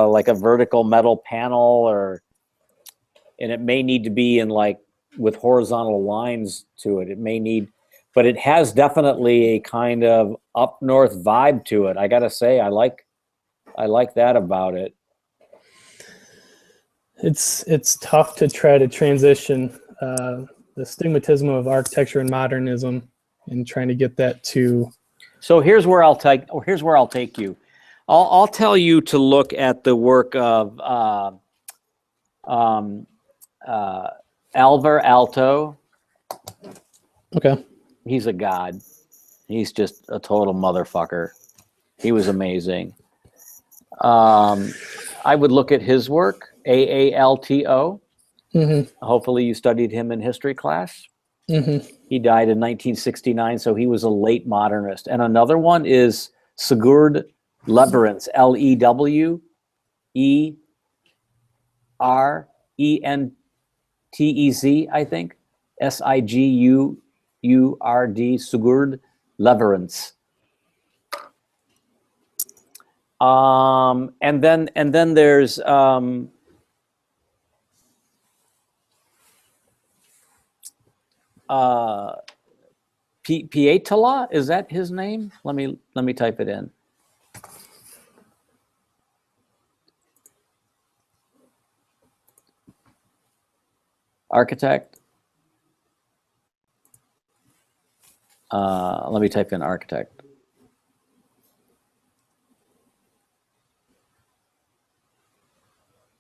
like a vertical metal panel, and it may need to be in like with horizontal lines to it. It may need, but it has definitely a kind of up north vibe to it. I gotta say, I like that about it. It's tough to try to transition the stigmatism of architecture and modernism and trying to get that to. So here's where I'll take you. I'll tell you to look at the work of Alvar Aalto. Okay. He's a god. He's just a total motherfucker. He was amazing. I would look at his work, Aalto. Mm-hmm. Hopefully you studied him in history class. Mm-hmm. He died in 1969, so he was a late modernist. And another one is Sigurd Leverentz, Leverentz, I think. Sigurd, Sigurd Leverentz. And then there's Pietala, is that his name? Let me type it in. Architect. Let me type in architect.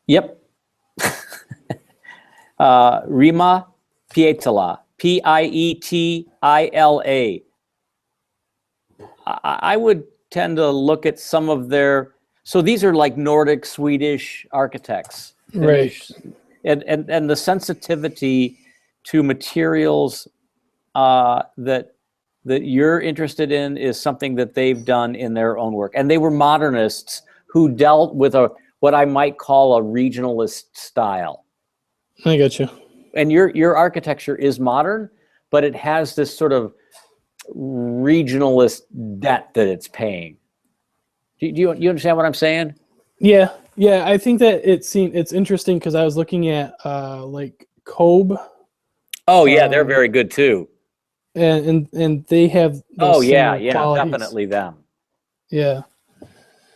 Yep. Rima Pietala. Pietila. I would tend to look at some of their. So these are like Nordic Swedish architects, Right? And the sensitivity to materials that you're interested in is something that they've done in their own work. And they were modernists who dealt with what I might call a regionalist style. I got you. And your architecture is modern, but it has this sort of regionalist debt that it's paying. Do you understand what I'm saying? Yeah. I think that it's interesting because I was looking at like Kobe. Oh yeah, they're very good too. And they have. Those qualities. Definitely them. Yeah.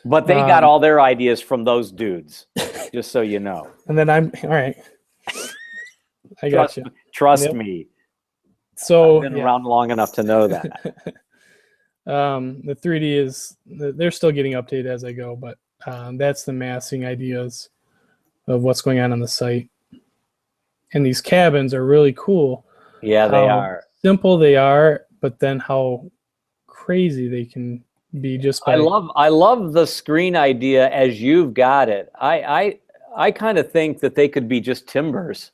But they got all their ideas from those dudes, just so you know. And then I'm all right. I got you. Trust me. So I've been around long enough to know that. The 3D they're still getting updated as I go, but that's the massing ideas of what's going on the site. And these cabins are really cool. Yeah, they are. Simple they are, but then how crazy they can be just by. I love the screen idea as you've got it. I kind of think that they could be just timbers.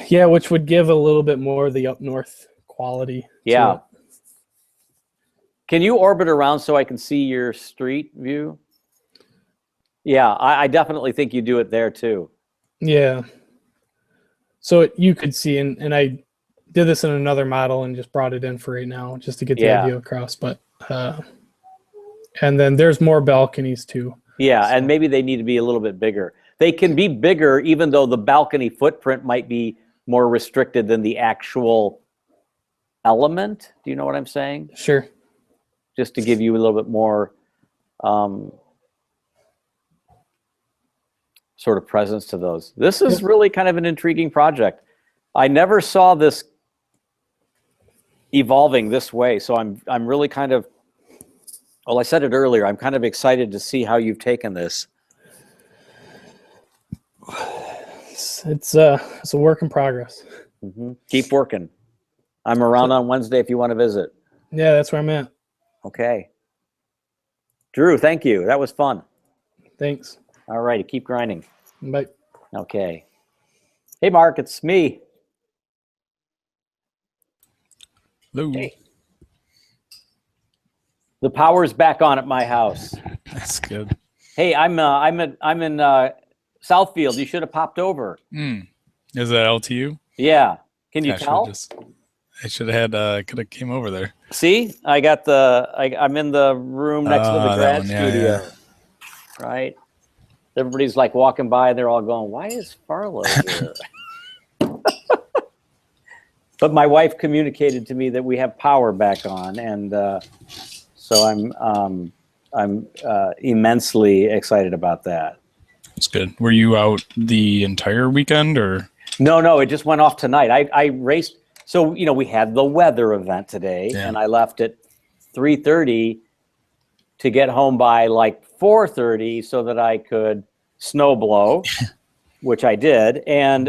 Yeah, which would give a little bit more of the up north quality. Yeah. Can you orbit around so I can see your street view? Yeah, I definitely think you do it there too. Yeah. So you could see, and I did this in another model and just brought it in for right now just to get the idea across. But And then there's more balconies too. Yeah, and maybe they need to be a little bit bigger. They can be bigger even though the balcony footprint might be more restricted than the actual element. Do you know what I'm saying? Sure. Just to give you a little bit more sort of presence to those. This is really kind of an intriguing project. I never saw this evolving this way, so I'm really kind of, well, I said it earlier, I'm kind of excited to see how you've taken this. It's a work in progress. Keep working. I'm around on Wednesday if you want to visit. Yeah, that's where I'm at. Okay. Drew, thank you. That was fun. Thanks. All righty, keep grinding. Bye. Okay. Hey, Mark, it's me. Hello. Hey. The power's back on at my house. That's good. Hey, I'm in Southfield. You should have popped over. Is that LTU? Yeah. Can you I tell? I should have had. Could have came over there. See, I got I'm in the room next to the grad studio. Yeah. Right. Everybody's like walking by, and they're all going, "Why is Farlow here?" But my wife communicated to me that we have power back on, and so I'm immensely excited about that. That's good. Were you out the entire weekend, or? No, it just went off tonight. I raced. So, we had the weather event today, and I left at 3:30 to get home by like 4:30 so that I could snow blow, which I did, and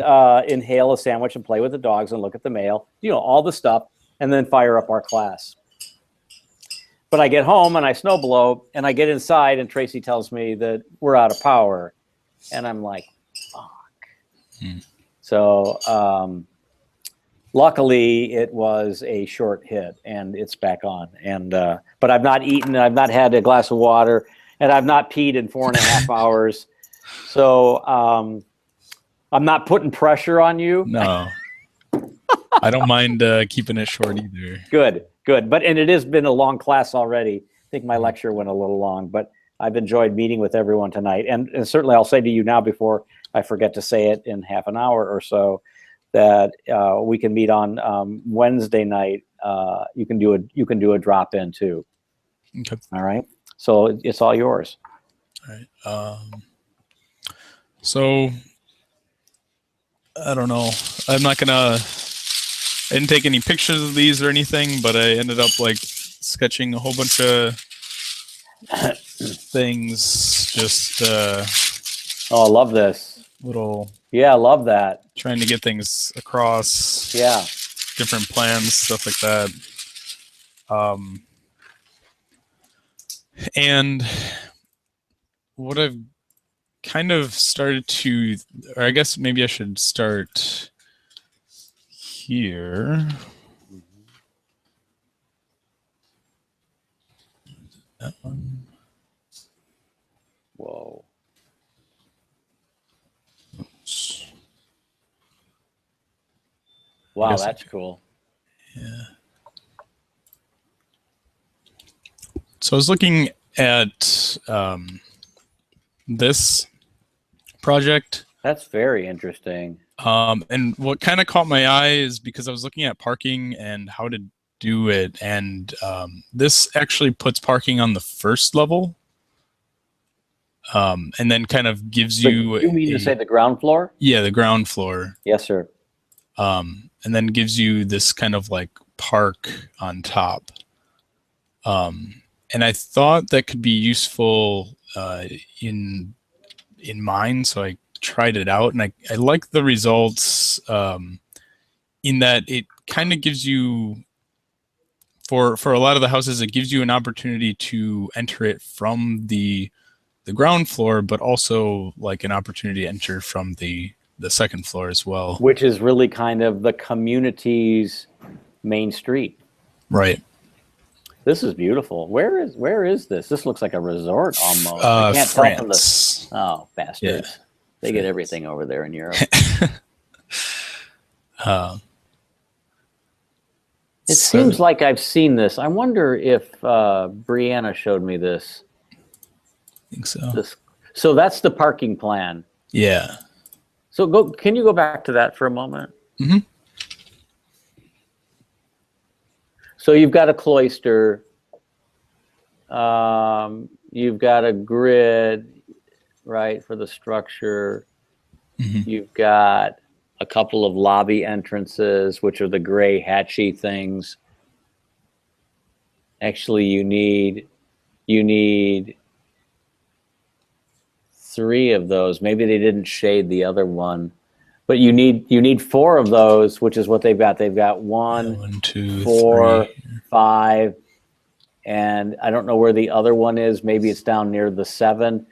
inhale a sandwich and play with the dogs and look at the mail, all the stuff, and then fire up our class. But I get home and I snow blow, and I get inside, and Tracy tells me that we're out of power, and I'm like, fuck. So, luckily, it was a short hit, and it's back on. And but I've not eaten, I've not had a glass of water, and I've not peed in 4.5 hours. So I'm not putting pressure on you. No, I don't mind keeping it short either. Good. But it has been a long class already. I think my lecture went a little long, but I've enjoyed meeting with everyone tonight. And certainly, I'll say to you now before I forget to say it in half an hour or so, that we can meet on Wednesday night. You can do a drop in too. Okay. All right. So it's all yours. All right. So I don't know. I didn't take any pictures of these or anything, but I ended up like sketching a whole bunch of things. Just oh, I love this. Yeah, I love that. Trying to get things across. Yeah. Different plans, stuff like that. And what I've kind of started to, or I guess maybe I should start here. That one. Whoa. Oops. Wow, that's cool. Yeah. So I was looking at this project. That's very interesting. And what kind of caught my eye is because I was looking at parking and how to do it. And this actually puts parking on the first level. And then kind of gives you... You mean to say the ground floor? Yeah, the ground floor. Yes, sir. And then gives you this kind of like park on top. And I thought that could be useful in mine, so I tried it out, and I like the results in that it kind of gives you, for a lot of the houses, it gives you an opportunity to enter it from the ground floor, but also like an opportunity to enter from the second floor as well. Which is really kind of the community's main street. Right. This is beautiful. Where is this? This looks like a resort almost. I can't France. tell from the... Oh, bastards. Yeah. They get everything over there in Europe. It seems like I've seen this. I wonder if Brianna showed me this. I think so. So that's the parking plan. Yeah. So can you go back to that for a moment? Mm-hmm. So you've got a cloister. You've got a grid, right, for the structure. Mm-hmm. You've got a couple of lobby entrances, which are the gray hatchy things. Actually, you need 3 of those. Maybe they didn't shade the other one, but you need 4 of those, which is what they've got. They've got 1, 2, 4, 3. 5, and I don't know where the other one is. Maybe it's down near the 7.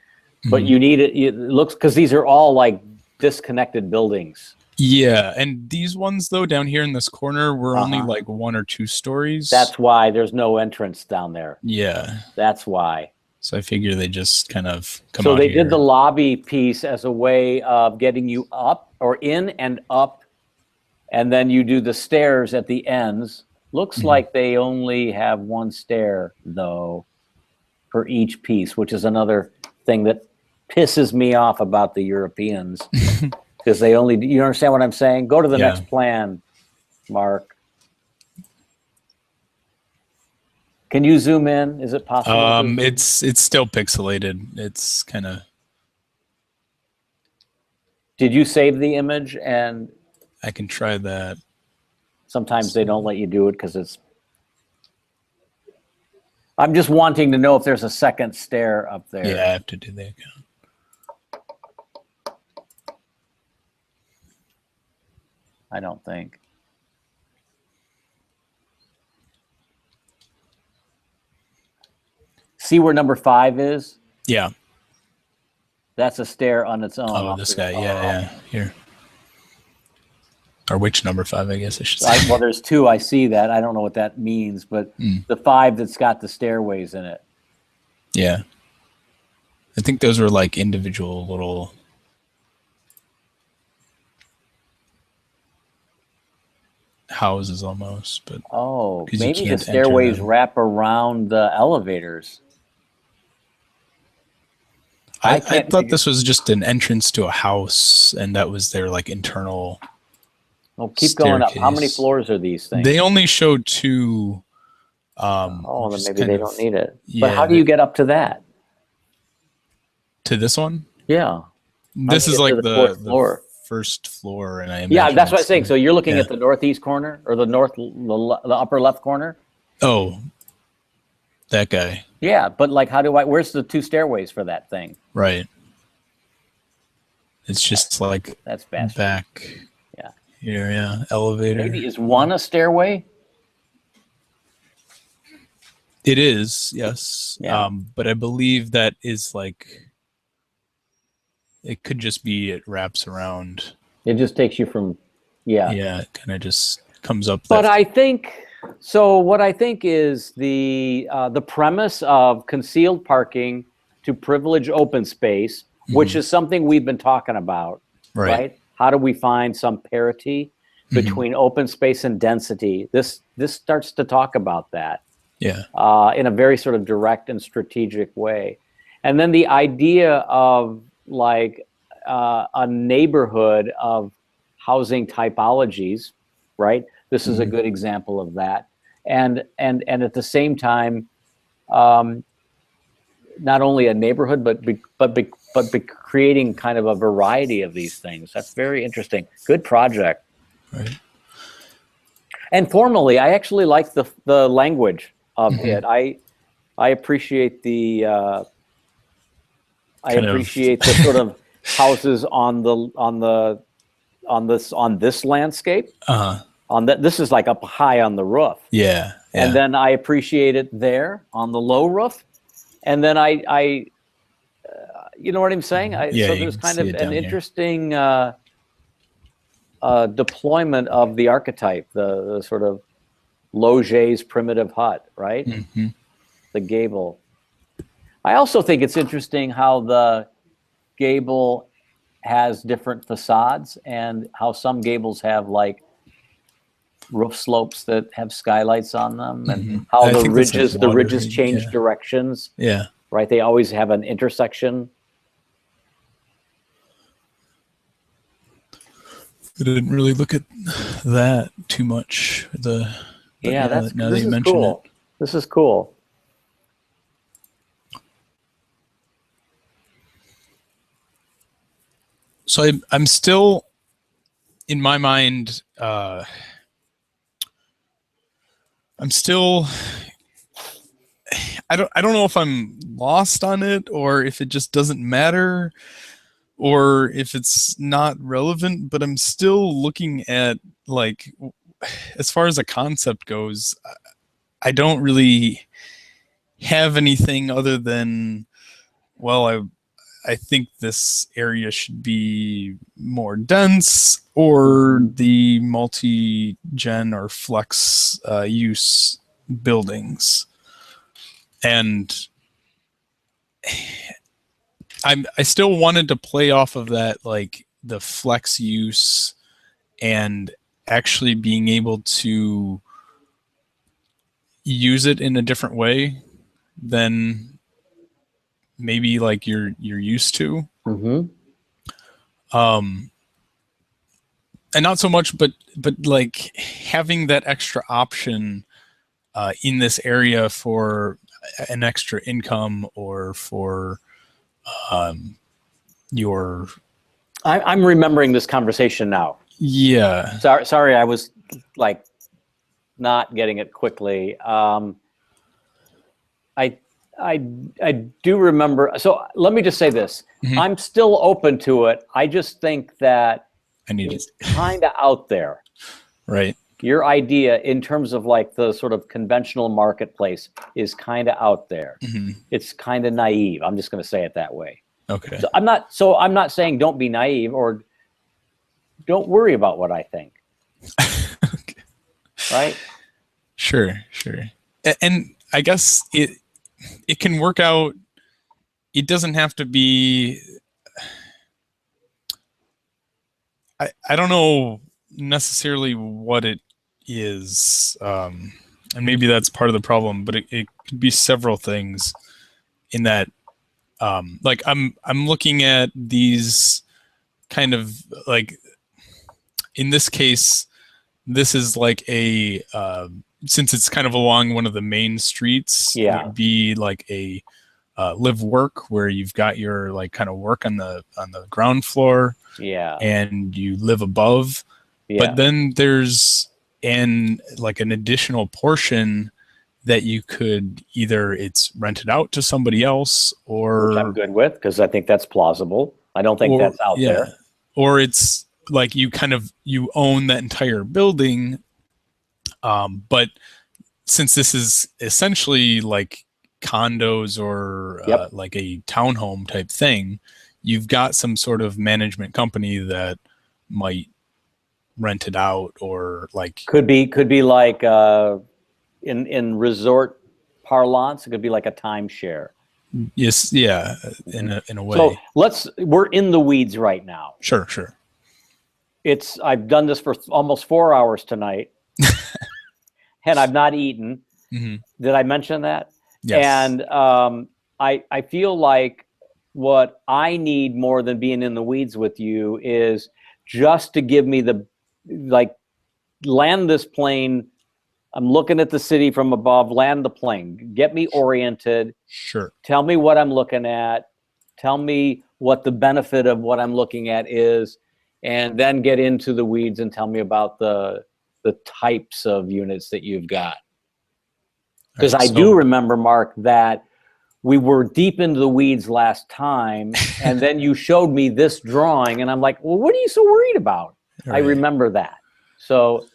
But you need it. It looks, because these are all like disconnected buildings. Yeah, and these ones though down here in this corner were only like 1 or 2 stories. That's why there's no entrance down there. Yeah. That's why. So I figure they just kind of come So out they here. did the lobby piece as a way of getting you up or in and up, and then you do the stairs at the ends. Looks like they only have 1 stair though for each piece, which is another thing that pisses me off about the Europeans. Because they only, you understand what I'm saying? Go to the next plan, Mark. Can you zoom in? Is it possible? It's still pixelated. It's kind of. Did you save the image? And I can try that. sometimes they don't let you do it because it's. I'm just wanting to know if there's a second stair up there. Yeah, I have to do the account. I don't think. See where number 5 is? Yeah. That's a stair on its own. Oh, this guy. Yeah. Here. Or which number 5, I guess I should say. Well, there's 2. I see that. I don't know what that means, but the 5 that's got the stairways in it. Yeah. I think those were like individual little. Houses almost, but maybe the stairways wrap around the elevators. I thought this was just an entrance to a house, and that was their like internal. Oh, keep going up. How many floors are these things? They only showed 2. Then maybe they don't need it. Yeah, but how do you get up to that? To this one? Yeah. This is like the floor. First floor, and I imagine. Yeah, that's what I'm saying. So you're looking at the northeast corner or the upper left corner? Oh, that guy. Yeah, but like, where's the 2 stairways for that thing? Right. It's just like that's bad. Back. Yeah. Here, yeah. Elevator. Maybe is 1 a stairway? It is, yes. Yeah. But I believe that is like. It could just be it wraps around. It just takes you from, yeah. Yeah, it kind of just comes up. But I think so. What I think is the premise of concealed parking to privilege open space, which is something we've been talking about, right? How do we find some parity between open space and density? This starts to talk about that. Yeah. In a very sort of direct and strategic way, and then the idea of like a neighborhood of housing typologies, right? This is a good example of that. And at the same time, not only a neighborhood, but creating kind of a variety of these things. That's very interesting. Good project. Right. And formally, I actually like the language of it. I appreciate the. I appreciate the sort of houses on this landscape. This is like up high on the roof. Yeah. And then I appreciate it there on the low roof, and then I you know what I'm saying? So there's kind of an interesting deployment of the archetype, the sort of Loget's primitive hut, right? The gable. I also think it's interesting how the gable has different facades and how some gables have like roof slopes that have skylights on them, and Mhm. how I the think that's like ridges water, change yeah. directions, Yeah. right? They always have an intersection. I didn't really look at that too much. But Yeah, now this that you is mention cool. This is cool. So I'm still, in my mind, I'm still, I don't know if I'm lost on it or if it just doesn't matter or if it's not relevant, but I'm still looking at, like, as far as a concept goes, I don't really have anything other than, well, I think this area should be more dense, or the multi-gen or flex use buildings. And I still wanted to play off of that, like the flex use and actually being able to use it in a different way than maybe like you're used to. Mm-hmm. And not so much, but like having that extra option in this area for an extra income or for your I'm remembering this conversation now. yeah. Sorry, I was like not getting it quickly. I do remember. So let me just say this: Mhm. I'm still open to it. I just think that I need it's kind of out there. right. Your idea in terms of like the sort of conventional marketplace is kind of out there. Mhm. It's kind of naive. I'm just going to say it that way. Okay. So I'm not saying don't be naive or don't worry about what I think. Okay. Right? Sure. And I guess it can work out. It doesn't have to be. I don't know necessarily what it is, and maybe that's part of the problem. But it could be several things. In that, like I'm looking at these kind of like, in this case, this is like a since it's kind of along one of the main streets. Yeah. It would be like a live work where you've got your like kind of work on the ground floor. Yeah. And you live above. Yeah. But then there's an additional portion that you could either it's rented out to somebody else, or which I'm good with because I think that's plausible. I don't think that's out there. Or it's like you own that entire building. But since this is essentially like condos or like a townhome type thing, you've got some sort of management company that might rent it out, or like could be like in resort parlance, it could be like a timeshare. Yes, yeah, in a way. So we're in the weeds right now. Sure. I've done this for almost 4 hours tonight, and I've not eaten. Mm-hmm. Did I mention that? Yes. And I feel like what I need more than being in the weeds with you is just to give me land this plane. I'm looking at the city from above, land the plane, get me oriented. Sure. Tell me what I'm looking at. Tell me what the benefit of what I'm looking at is, and then get into the weeds and tell me about the types of units that you've got. Because I do remember, Mark, that we were deep into the weeds last time, and then you showed me this drawing, and I'm like, well, what are you so worried about? Right. I remember that. So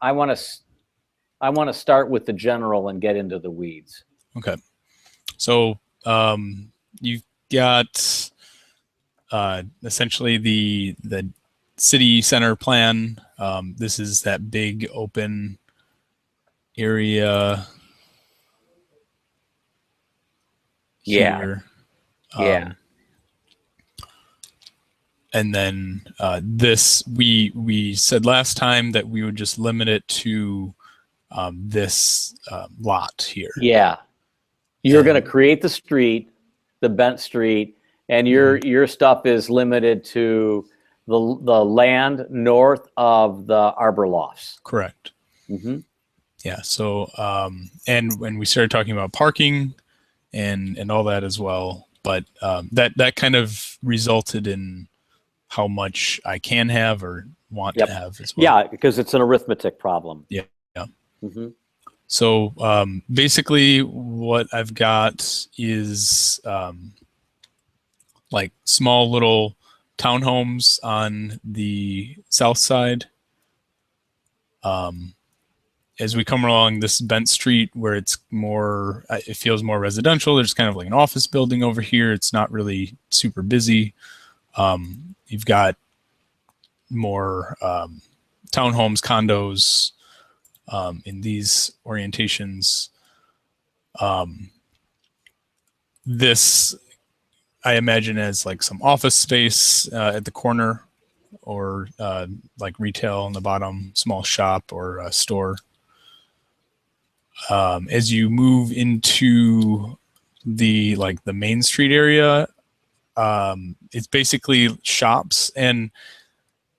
I want to start with the general and get into the weeds. Okay. So you've got essentially the city center plan. This is that big open area. Yeah. Here. Yeah. And then this, we said last time that we would just limit it to this lot here. Yeah. You're going to create the street, the bent street, and your stuff is limited to the land north of the Arbor Lofts. Correct. Mm-hmm. Yeah. So, and when we started talking about parking and all that as well, but that kind of resulted in how much I can have or want to have as well. Yeah, because it's an arithmetic problem. Yeah. Yeah. Mm-hmm. So basically what I've got is like small little townhomes on the south side. As we come along this bent street where it's more, it feels more residential. There's kind of like an office building over here. It's not really super busy. You've got more townhomes, condos in these orientations. This I imagine as like some office space at the corner, or like retail on the bottom, small shop or a store. As you move into the main street area, it's basically shops, and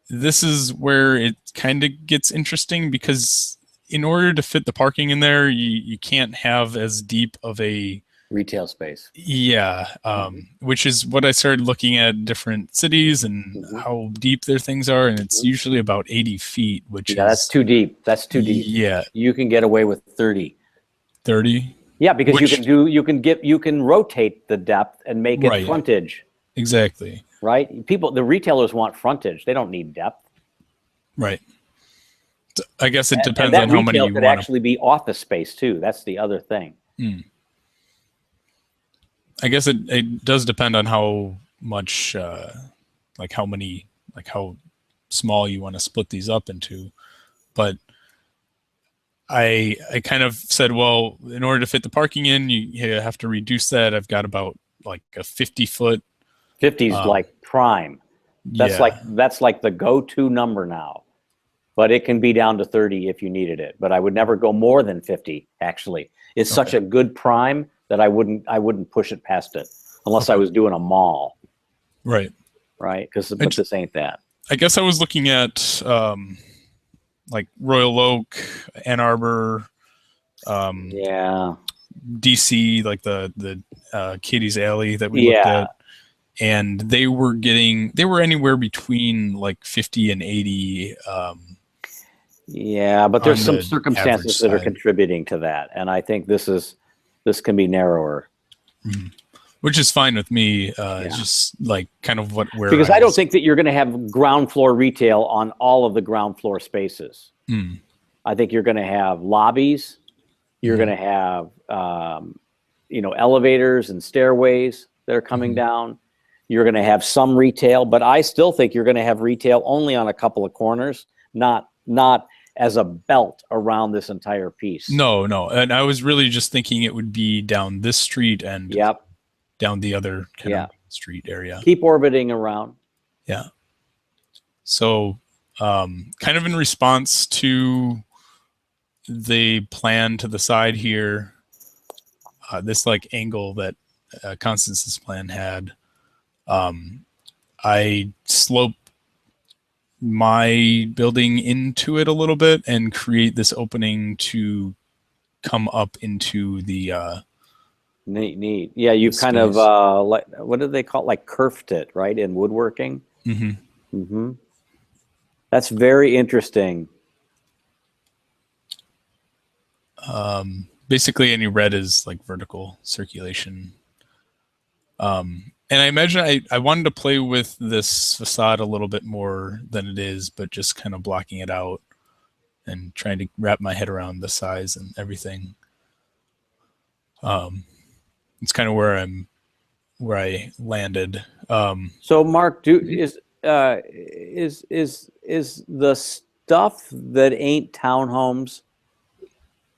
this is where it kind of gets interesting, because in order to fit the parking in there, you can't have as deep of a retail space. Yeah, which is what I started looking at different cities and how deep their things are, and it's usually about 80 feet, which is... that's too deep. That's too deep. Yeah. You can get away with 30. 30? Yeah, because you can rotate the depth and make it frontage. Exactly. Right? The retailers want frontage. They don't need depth. Right. I guess it depends and on how many you could want. Actually be office space too. That's the other thing. I guess it does depend on how much, how small you want to split these up into. But I kind of said, well, in order to fit the parking in, you have to reduce that. I've got about like a 50-foot. 50 is like prime. That's like the go-to number now. But it can be down to 30 if you needed it. But I would never go more than 50. Actually, it's such a good prime that I wouldn't push it past it unless I was doing a mall. Right. Right. Because this ain't that. I guess I was looking at like Royal Oak, Ann Arbor, DC, like the Katie's Alley that we looked at, and they were anywhere between like 50 and 80. But there's some circumstances that are contributing to that, and I think this can be narrower. Which is fine with me. It's just like kind of because I don't think that you're going to have ground floor retail on all of the ground floor spaces. I think you're going to have lobbies. You're going to have elevators and stairways that are coming down. You're going to have some retail, but I still think you're going to have retail only on a couple of corners, not as a belt around this entire piece. No. And I was really just thinking it would be down this street and down the other kind of street area. Keep orbiting around. Yeah. So kind of in response to the plan to the side here, this like angle that Constance's plan had, I sloped my building into it a little bit and create this opening to come up into the neat. Yeah, you've kind of like, what do they call it? Like kerfed it, right, in woodworking. That's very interesting. Basically any red is like vertical circulation. And I imagine I wanted to play with this facade a little bit more than it is, but just kind of blocking it out and trying to wrap my head around the size and everything. It's kind of where I landed. So Mark, is the stuff that ain't townhomes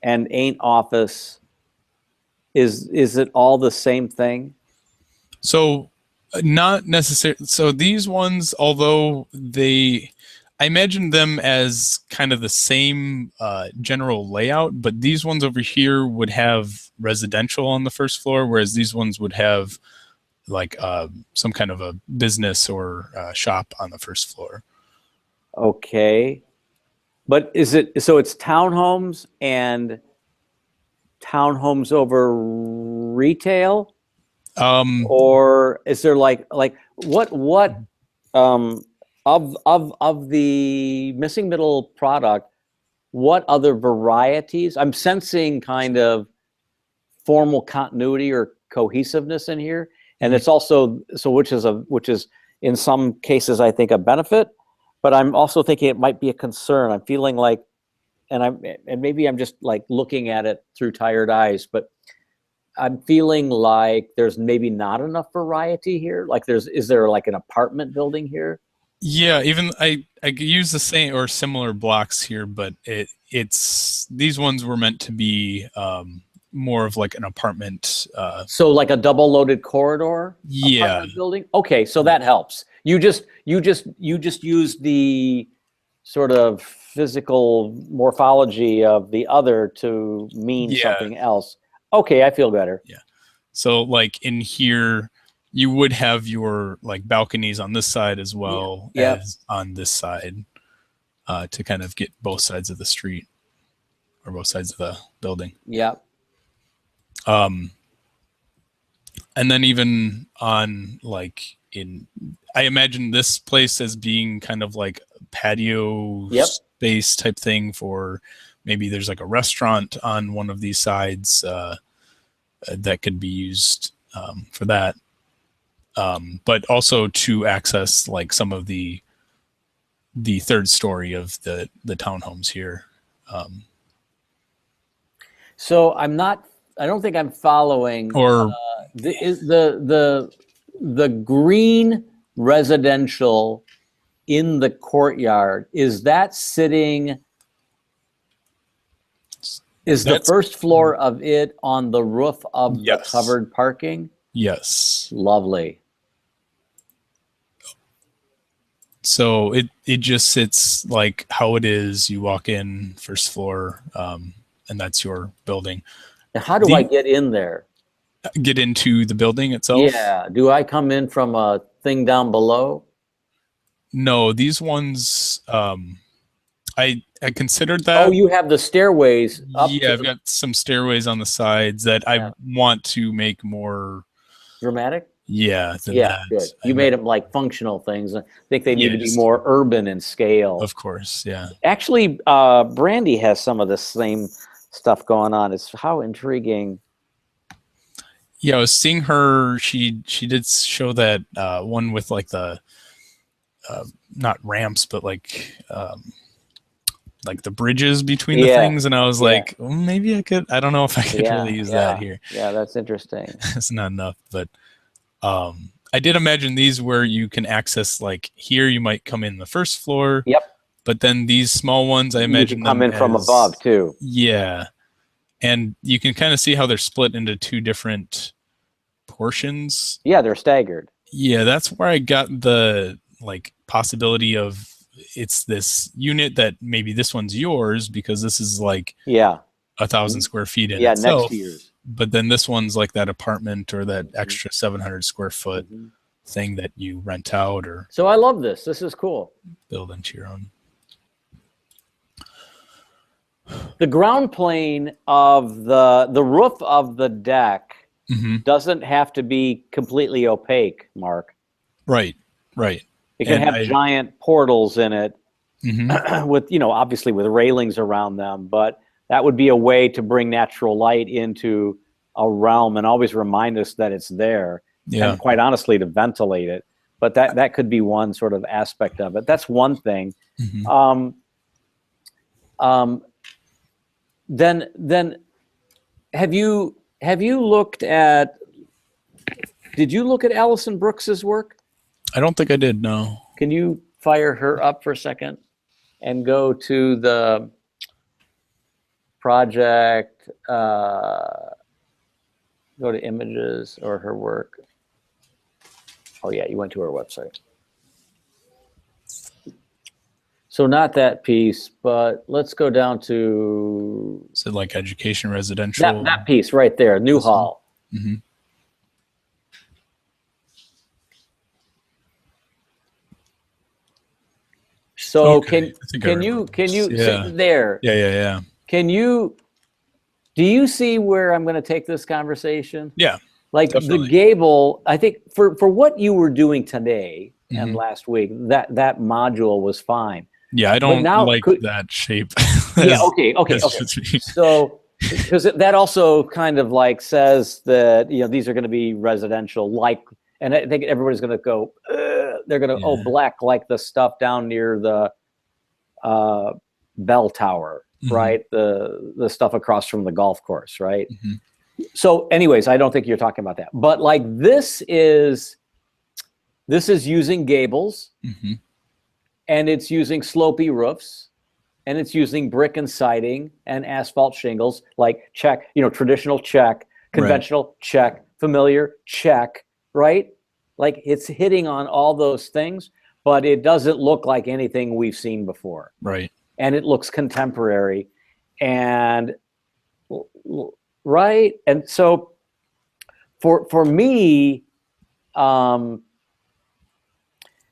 and ain't office, is it all the same thing? So Not necessarily. So these ones, although I imagine them as kind of the same general layout, but these ones over here would have residential on the first floor, whereas these ones would have like some kind of a business or shop on the first floor. Okay. But is it, so it's townhomes and townhomes over retail? Or is there like what of the missing middle product, what other varieties? I'm sensing kind of formal continuity or cohesiveness in here. And it's also, so which is in some cases, I think, a benefit, but I'm also thinking it might be a concern. I'm feeling like, and maybe I'm just like looking at it through tired eyes, but I'm feeling like there's maybe not enough variety here. Like is there like an apartment building here? Yeah, even I use the same or similar blocks here, but it's these ones were meant to be more of like an apartment. So like a double loaded corridor? Yeah. Apartment building? Okay, so that helps. You just use the sort of physical morphology of the other to mean something else. Okay, I feel better. Yeah. So like in here, you would have your like balconies on this side as well as on this side to kind of get both sides of the street or both sides of the building. Yeah. And then even on like I imagine this place as being kind of like patio space type thing for maybe there's like a restaurant on one of these sides that could be used for that. But also to access like some of the third story of the townhomes here. So I don't think I'm following. Or the green residential in the courtyard, is that sitting? Is the first floor of it on the roof of the covered parking? Yes. Lovely. So it just sits like how it is. You walk in first floor, and that's your building. And how do I get in there? Get into the building itself? Yeah. Do I come in from a thing down below? No, these ones, I considered that. Oh, you have the stairways up. Yeah, I've got some stairways on the sides that I want to make more dramatic. Yeah. Yeah, good. You made them like functional things. I think they need to be more urban in scale. Of course, yeah. Actually, Brandy has some of the same stuff going on. It's how intriguing. Yeah, I was seeing her. She did show that one with like the not ramps, but like the bridges between the things, and I was like, well, maybe I could. I don't know if I could really use that here. Yeah, that's interesting. It's not enough, but I did imagine these where you can access like here. You might come in the first floor. Yep. But then these small ones, I imagine you can come in from above too. Yeah. And you can kind of see how they're split into two different portions. Yeah, they're staggered. Yeah, that's where I got the like possibility of it's this unit that maybe this one's yours because this is like 1,000 square feet in itself. Next to yours. But then this one's like that apartment or that extra 700 square foot thing that you rent out or. So I love this. This is cool. Build into your own. The ground plane of the roof of the deck doesn't have to be completely opaque, Mark. Right. It can have giant portals in it with, obviously with railings around them, but that would be a way to bring natural light into a realm and always remind us that it's there. Yeah. And quite honestly, to ventilate it. But that could be one sort of aspect of it. That's one thing. Then have you looked at, did you look at Alison Brooks's work? I don't think I did, no. Can you fire her up for a second and go to the project, go to images or her work? Oh yeah, you went to our website. So not that piece, but let's go down to Is it like education residential? that piece right there, Newhall. Mm-hmm. So Okay, I think I can you Yeah. sit there? Yeah. Do you see where I'm going to take this conversation? Yeah. Like definitely. the gable, I think for what you were doing today and Mhm. last week, that module was fine. Yeah, I don't now like could- that shape. Yeah, okay. That's just me. So, because that also kind of like says that, these are going to be residential, like, and I think everybody's going to go, they're going to, Yeah. black, like the stuff down near the bell tower, Mhm. right? The stuff across from the golf course, right? Mhm. So anyways, I don't think you're talking about that, but like this is using gables, Mhm. and it's using slopey roofs, and it's using brick and siding and asphalt shingles, like check, traditional check, conventional check, familiar check, right? Like it's hitting on all those things, but it doesn't look like anything we've seen before. Right. And it looks contemporary, and right. And so for me,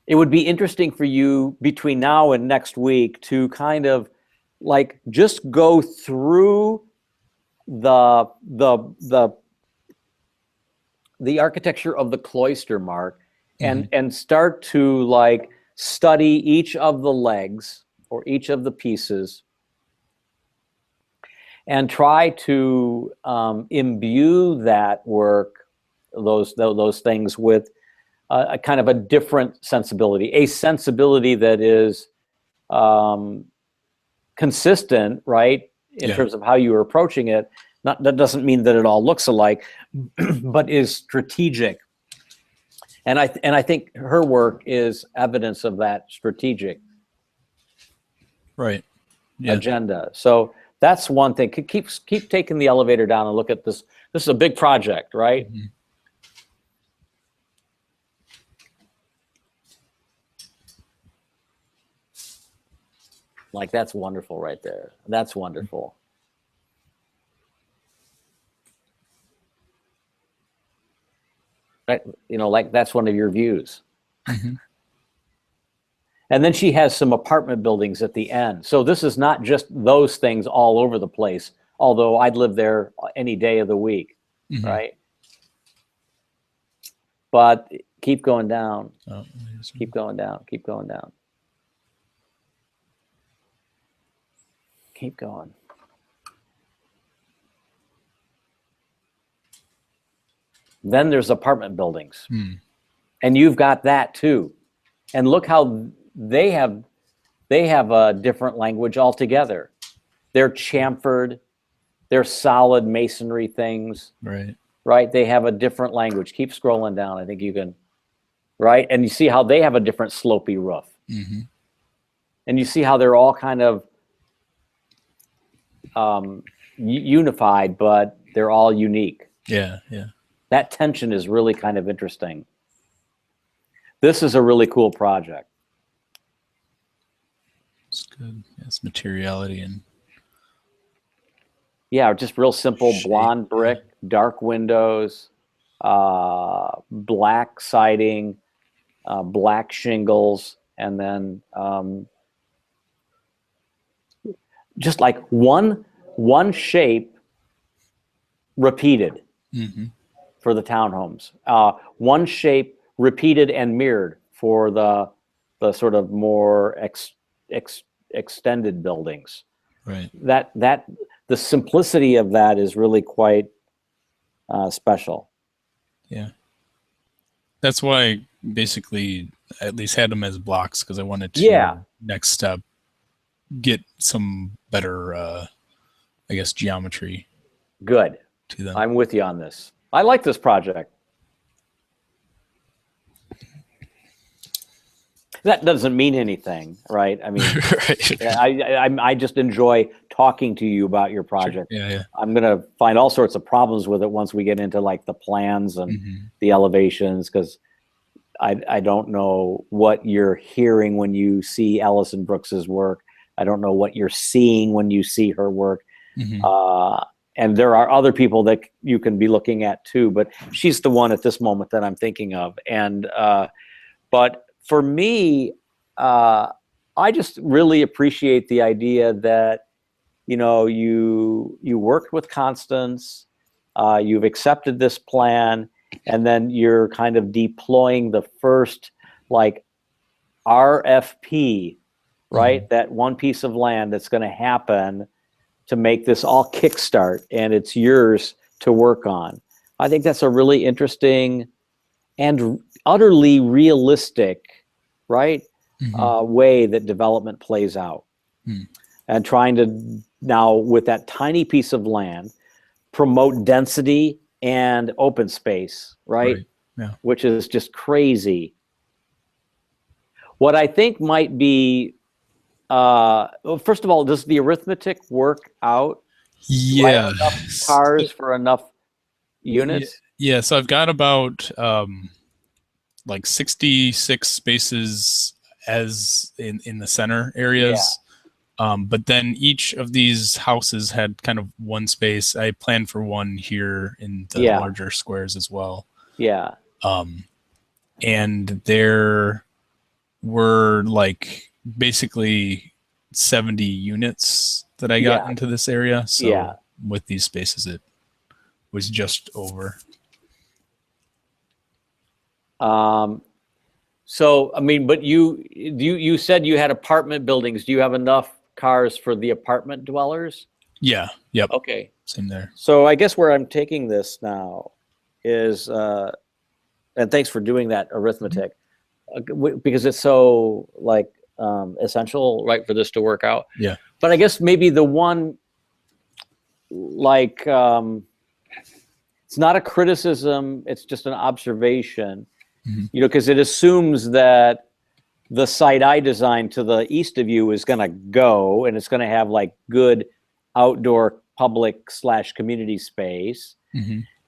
it would be interesting for you between now and next week to kind of like just go through the architecture of the cloister, Mark, and start to like study each of the legs or each of the pieces, and try to imbue that work, those things, with a kind of a different sensibility, a sensibility that is consistent, right, in terms of how you are approaching it. That doesn't mean that it all looks alike, but is strategic. And I think her work is evidence of that strategic Right. Yeah. agenda. So that's one thing. Keep taking the elevator down and look at this. This is a big project, right? Mhm. Like that's wonderful right there. That's wonderful. Right, like that's one of your views. Mhm. And then she has some apartment buildings at the end. So this is not just those things all over the place, although I'd live there any day of the week, Mhm. right? But keep going down, Oh, there's- keep going down, keep going down. Keep going. Then there's apartment buildings. Hmm. And you've got that too. And look how they have a different language altogether. They're chamfered, they're solid masonry things, Right. right? They have a different language. Keep scrolling down. I think you can, right? And you see how they have a different slopey roof. Mm-hmm. And you see how they're all kind of unified, but they're all unique. Yeah. Yeah. That tension is really kind of interesting. This is a really cool project. It's good. Yeah, it's materiality and Yeah, just real simple Shape. blonde brick, dark windows, black siding, black shingles, and then just like one shape repeated Mhm. for the townhomes. One shape repeated and mirrored for the sort of more extended buildings. Right. That the simplicity of that is really quite special. Yeah. That's why I basically at least had them as blocks because I wanted to Yeah. next step get some better I guess geometry Good. to them. I'm with you on this. I like this project. That doesn't mean anything, right? I mean, Right. I just enjoy talking to you about your project. Yeah, yeah. I'm gonna find all sorts of problems with it once we get into like the plans and Mhm. the elevations, because I don't know what you're hearing when you see Allison Brooks's work. I don't know what you're seeing when you see her work. And there are other people that you can be looking at too, but she's the one at this moment that I'm thinking of. And but for me, I just really appreciate the idea that, you know, you worked with Constance, you've accepted this plan, and then you're kind of deploying the first like RFP, right? That one piece of land that's going to happen to make this all kickstart, and it's yours to work on. I think that's a really interesting and utterly realistic, right, way that development plays out. And trying to now, with that tiny piece of land, promote density and open space, right? Yeah. Which is just crazy. What I think might be, well, first of all, does the arithmetic work out? Yeah. Like enough cars for enough units? Yeah, so I've got about like 66 spaces as in the center areas. But then each of these houses had kind of one space. I planned for one here in the larger squares as well. Yeah. And there were like basically 70 units that I got into this area. So with these spaces, it was just over. So, I mean, but you said you had apartment buildings. Do you have enough cars for the apartment dwellers? Yeah. Yep. Okay. Same there. So I guess where I'm taking this now is, and thanks for doing that arithmetic, because it's so like essential, right, for this to work out. Yeah. But I guess maybe the one, like, it's not a criticism, it's just an observation, you know, because it assumes that the site I designed to the east of you is going to go, and it's going to have like good outdoor public / community space.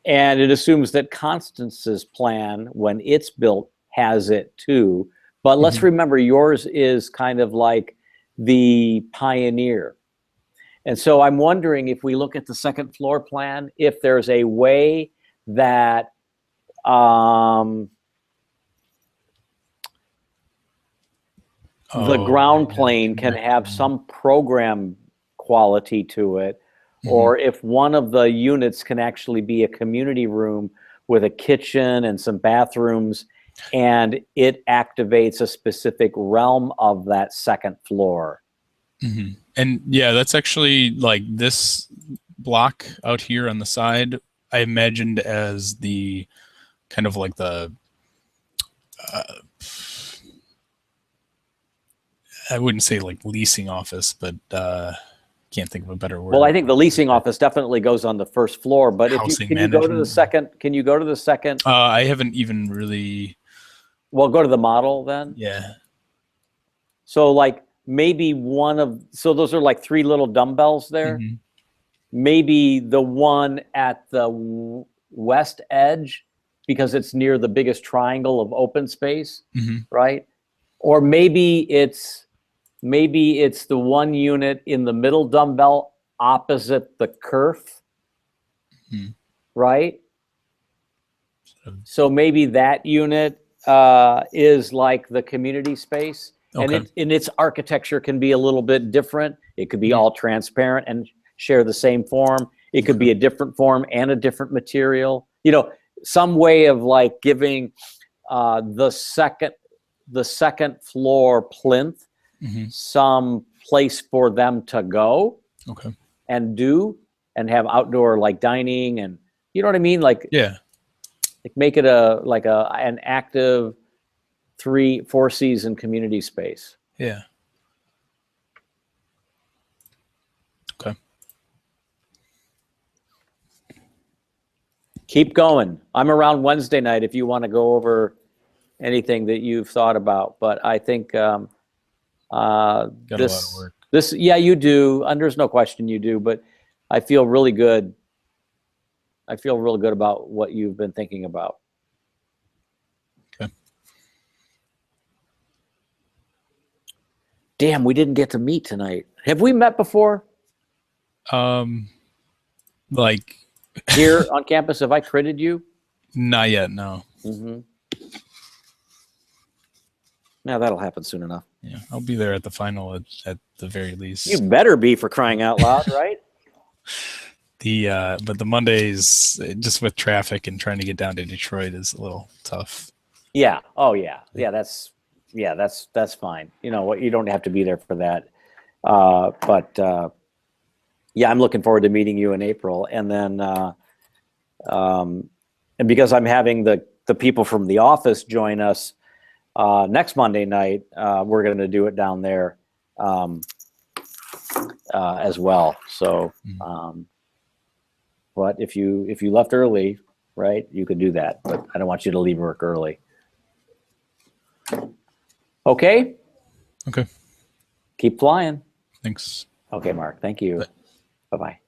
And it assumes that Constance's plan, when it's built, has it too. But let's remember, yours is kind of like the pioneer. And so I'm wondering, if we look at the second floor plan, if there's a way that the ground plane can have some program quality to it, or if one of the units can actually be a community room with a kitchen and some bathrooms, and it activates a specific realm of that second floor. And yeah, that's actually like this block out here on the side, I imagined as the kind of like the I wouldn't say like leasing office, but can't think of a better word. Well, I think the leasing office definitely goes on the first floor, but if you, can you go to the second? Can you go to the second? I haven't even really. Well, go to the model then. Yeah. So like maybe so those are like 3 little dumbbells there. Maybe the one at the west edge, because it's near the biggest triangle of open space, right? Or maybe it's the one unit in the middle dumbbell opposite the kerf, right? So maybe that unit is like the community space, and its architecture can be a little bit different. It could be all transparent and share the same form. It could be a different form and a different material. You know, some way of like giving the second floor plinth some place for them to go and do, and have outdoor like dining, and you know what I mean, like like make it an active 3-4 season community space. Keep going. I'm around Wednesday night if you want to go over anything that you've thought about, but I think got a lot of work. You do, and there's no question you do, but I feel really good. I feel really good about what you've been thinking about. Damn, we didn't get to meet tonight. Have we met before Like here on campus? Have I critted you? not yet, no. Mm-hmm. Now that'll happen soon enough. Yeah, I'll be there at the final at the very least. You better be, for crying out loud, right? But the Mondays, just with traffic and trying to get down to Detroit, is a little tough. Yeah. Oh yeah. Yeah. That's fine. You know what? You don't have to be there for that. But yeah, I'm looking forward to meeting you in April, and then and because I'm having the people from the office join us next Monday night, we're going to do it down there as well. So, but if you left early, right, you could do that. But I don't want you to leave work early. Okay. Okay. Keep flying. Thanks. Okay, Mark. Thank you. Bye. Bye-bye.